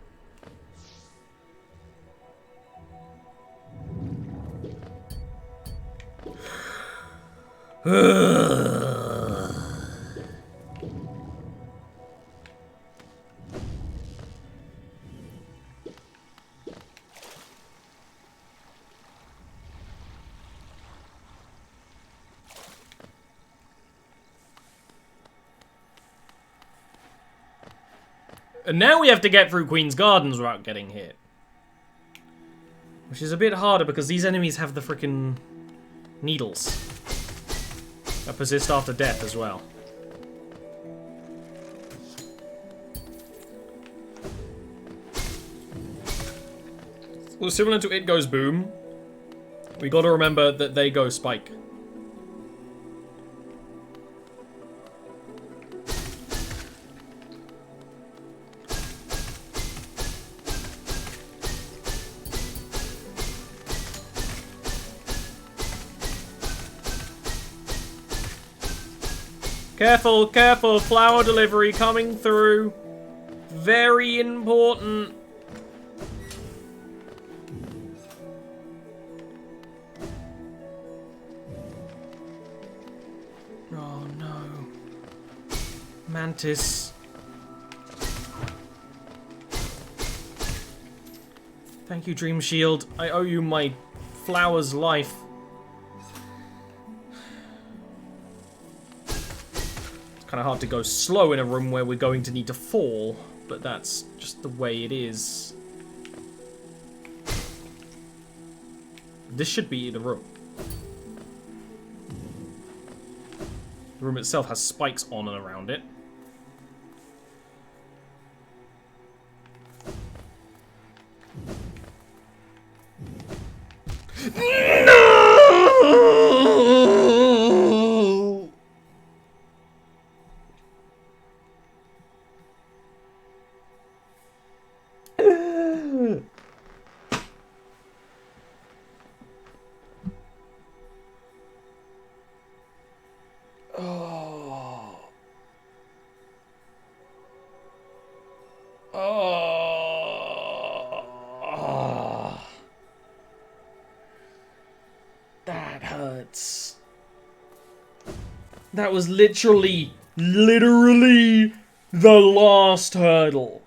[SPEAKER 1] And now we have to get through Queen's Gardens without getting hit. Which is a bit harder because these enemies have the frickin' needles that persist after death as well. Well, similar to It Goes Boom, we gotta remember that they go Spike. Careful, careful, flower delivery coming through. Very important. Oh no. Mantis. Thank you, Dream Shield. I owe you my flower's life. Kind of hard to go slow in a room where we're going to need to fall, but that's just the way it is. This should be the room. The room itself has spikes on and around it. hurts. That was literally the last hurdle.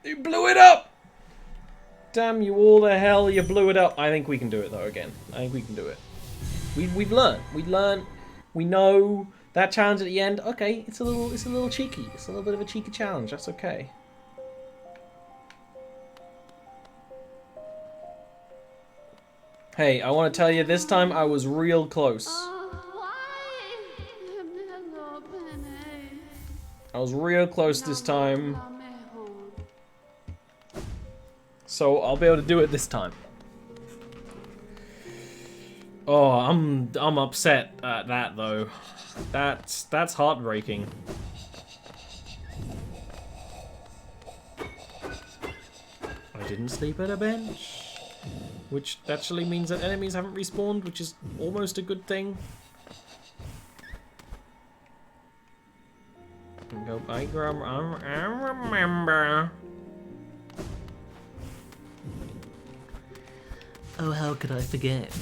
[SPEAKER 1] You blew it up! Damn you all the hell, you blew it up. I think we can do it though again. I think we can do it. We've learned. We know that challenge at the end. Okay, it's a little cheeky. It's a little bit of a cheeky challenge. That's okay. Hey, I want to tell you, this time I was real close. I was real close this time. So I'll be able to do it this time. Oh, I'm upset at that though. That's heartbreaking. I didn't sleep at a bench, which actually means that enemies haven't respawned, which is almost a good thing. Go, I remember. Oh, how could I forget?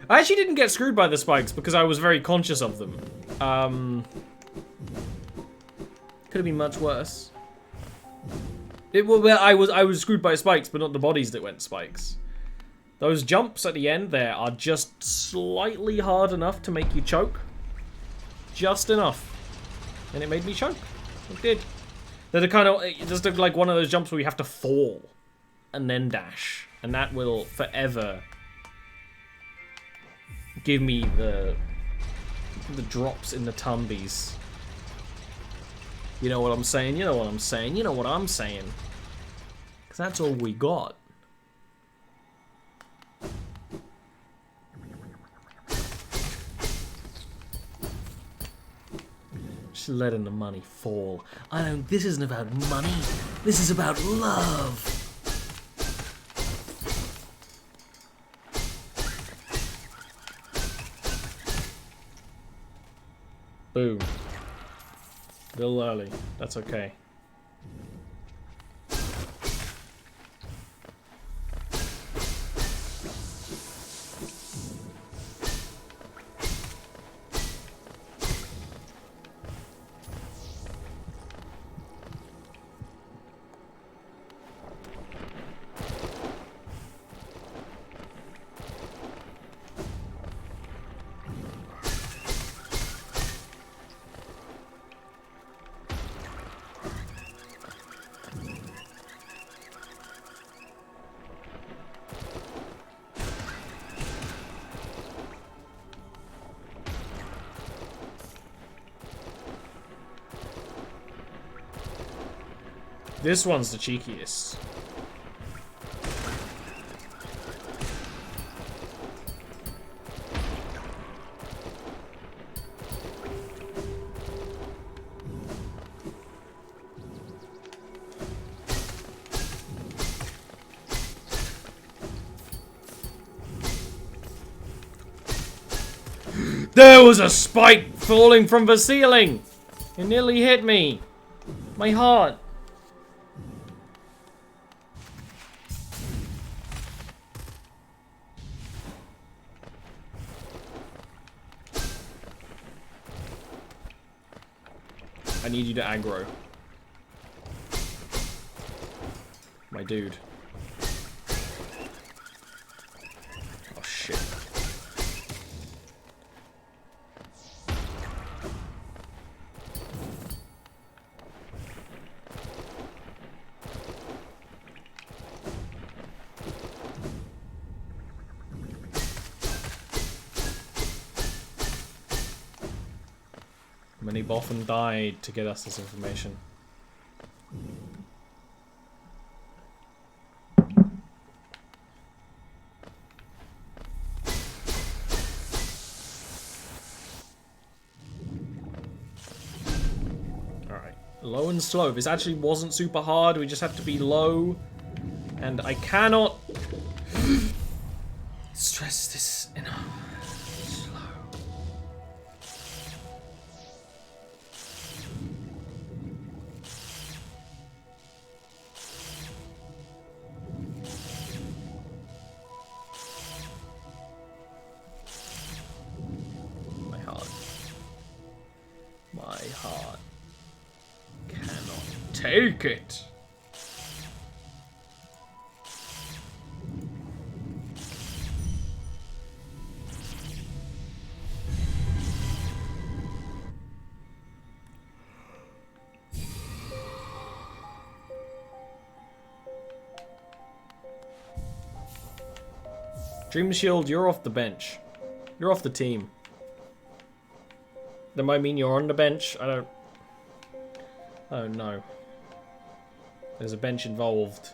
[SPEAKER 1] I actually didn't get screwed by the spikes because I was very conscious of them. Could have been much worse. I was screwed by spikes, but not the bodies that went spikes. Those jumps at the end there are just slightly hard enough to make you choke. Just enough. And it made me choke. It did. They're the kind of, just like one of those jumps where you have to fall and then dash. And that will forever give me the drops in the tumbies. You know what I'm saying? You know what I'm saying? You know what I'm saying? Because that's all we got. Just letting the money fall. I don't. This isn't about money. This is about love. Boom. A little early. That's okay. This one's the cheekiest. There was a spike falling from the ceiling! It nearly hit me. My heart. I need you to aggro. My dude. Oh shit. Many Boffin died to get us this information. Alright. Low and slow. This actually wasn't super hard. We just have to be low. And I cannot stress this enough. take it. Dream Shield, you're off the bench. You're off the team. That might mean you're on the bench. I don't know. There's a bench involved.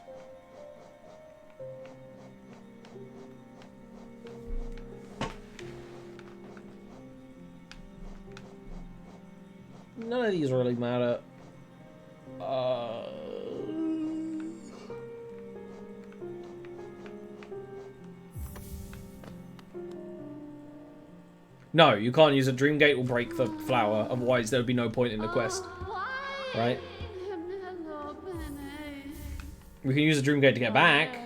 [SPEAKER 1] None of these really matter. No, you can't use a Dreamgate will break the flower, otherwise there would be no point in the quest. Right? We can use a Dreamgate to get back,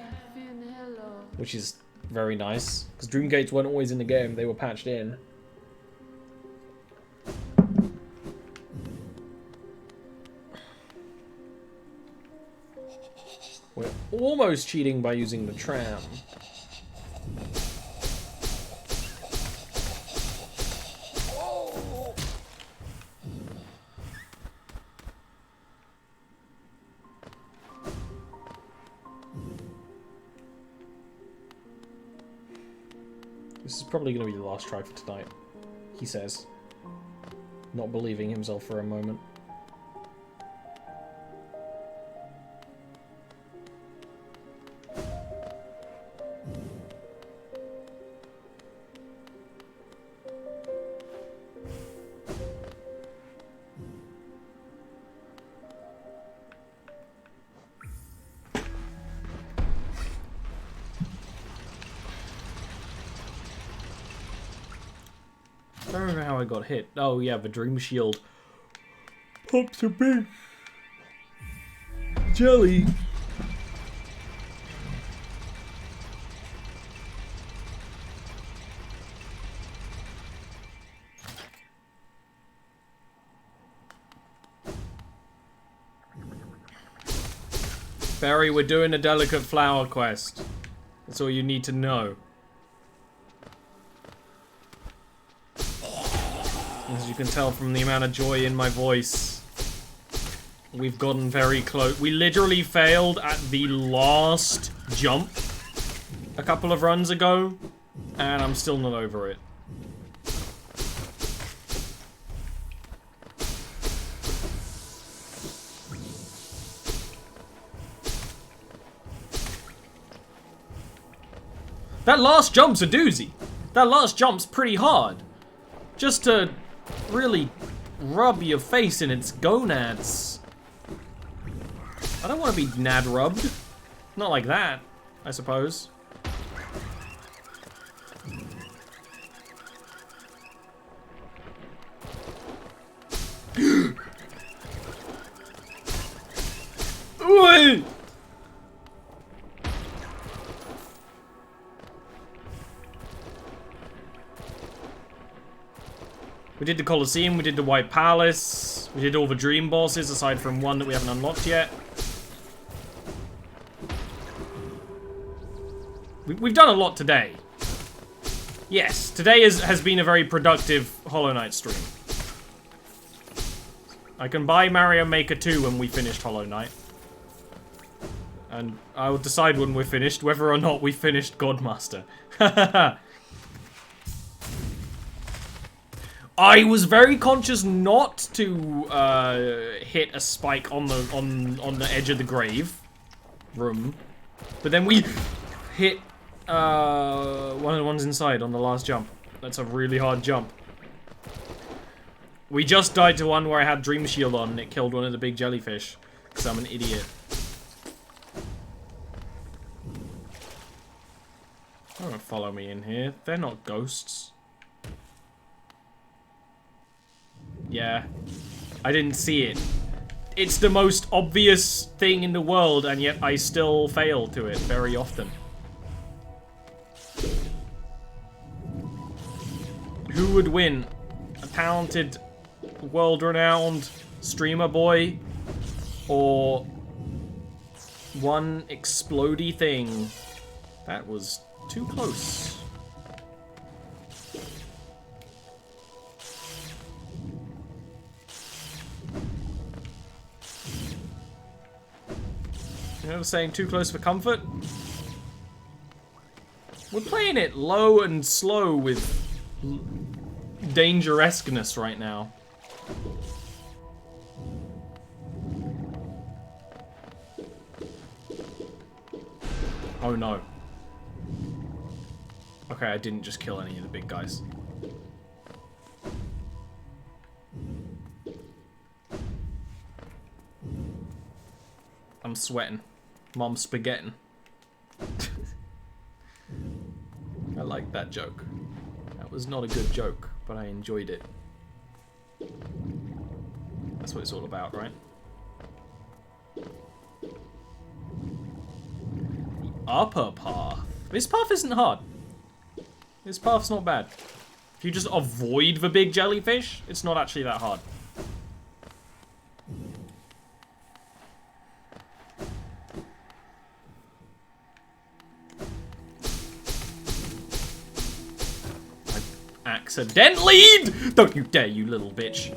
[SPEAKER 1] which is very nice, because Dreamgates weren't always in the game, they were patched in. We're almost cheating by using the tram. This is probably going to be the last try for tonight, he says, not believing himself for a moment. I don't remember how I got hit. Oh yeah, the Dream Shield pops a big jelly. Barry, we're doing a delicate flower quest. That's all you need to know. As you can tell from the amount of joy in my voice, we've gotten very close. We literally failed at the last jump a couple of runs ago, and I'm still not over it. That last jump's a doozy. That last jump's pretty hard. Just to really rub your face in its gonads. I don't want to be nad rubbed. Not like that, I suppose. Wait! We did the Colosseum, we did the White Palace, we did all the dream bosses aside from one that we haven't unlocked yet. We've done a lot today. Yes, today has been a very productive Hollow Knight stream. I can buy Mario Maker 2 when we finished Hollow Knight. And I will decide when we're finished whether or not we finished Godmaster. I was very conscious not to hit a spike on the edge of the grave room, but then we hit one of the ones inside on the last jump. That's a really hard jump. We just died to one where I had Dream Shield on and it killed one of the big jellyfish because I'm an idiot. Don't follow me in here. They're not ghosts. Yeah, I didn't see it. It's the most obvious thing in the world, and yet I still fail to it very often. Who would win? A talented, world-renowned streamer boy? or one explodey thing. That was too close. You know what I'm saying? Too close for comfort? We're playing it low and slow with dangerousness right now. Oh no. Okay, I didn't just kill any of the big guys. I'm sweating. Mom's spaghetting. I like that joke. That was not a good joke, but I enjoyed it. That's what it's all about, right? The upper path. This path isn't hard. This path's not bad. If you just avoid the big jellyfish, it's not actually that hard. Accidentally! Don't you dare, you little bitch.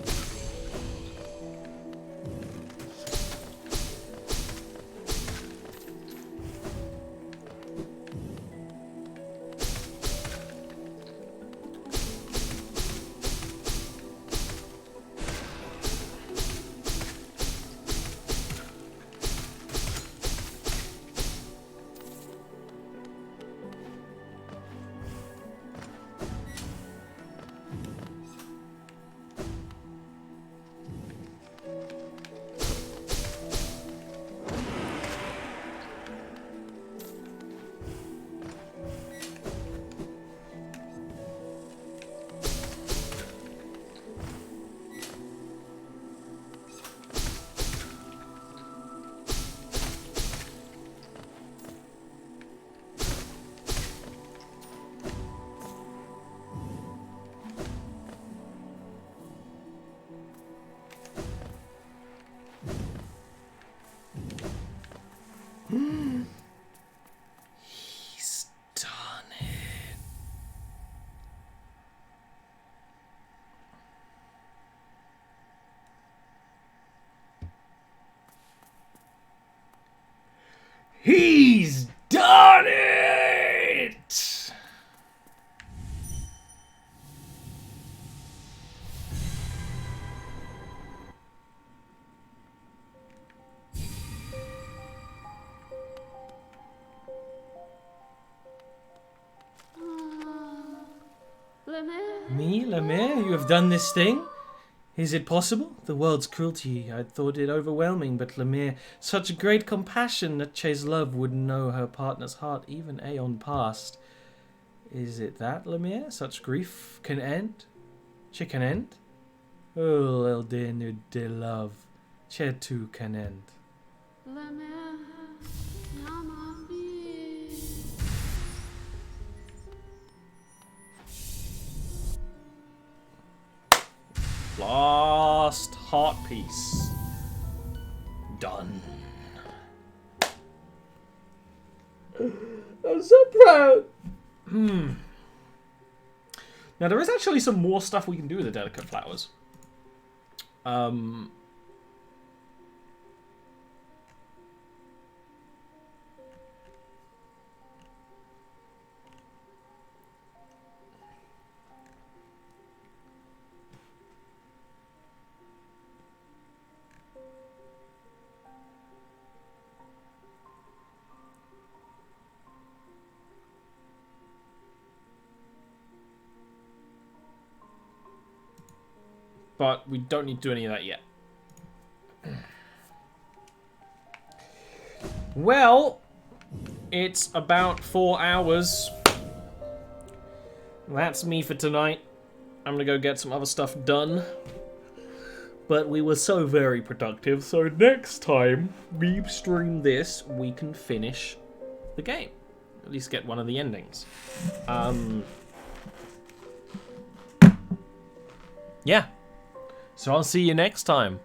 [SPEAKER 1] He's done it. He's done it! Me, Lemire? You have done this thing? Is it possible? The world's cruelty, I thought it overwhelming, but Lemire, such great compassion that Che's love would know her partner's heart even aeon past. Is it that, Lemire? Such grief can end? Che can end? Oh, Eldenu de love. Che too can end. Last heart piece. Done. I'm so proud. Now there is actually some more stuff we can do with the delicate flowers. But we don't need to do any of that yet. Well, it's about 4 hours. That's me for tonight. I'm gonna go get some other stuff done. But we were so very productive, so next time we stream this, we can finish the game. At least get one of the endings. Yeah. So I'll see you next time.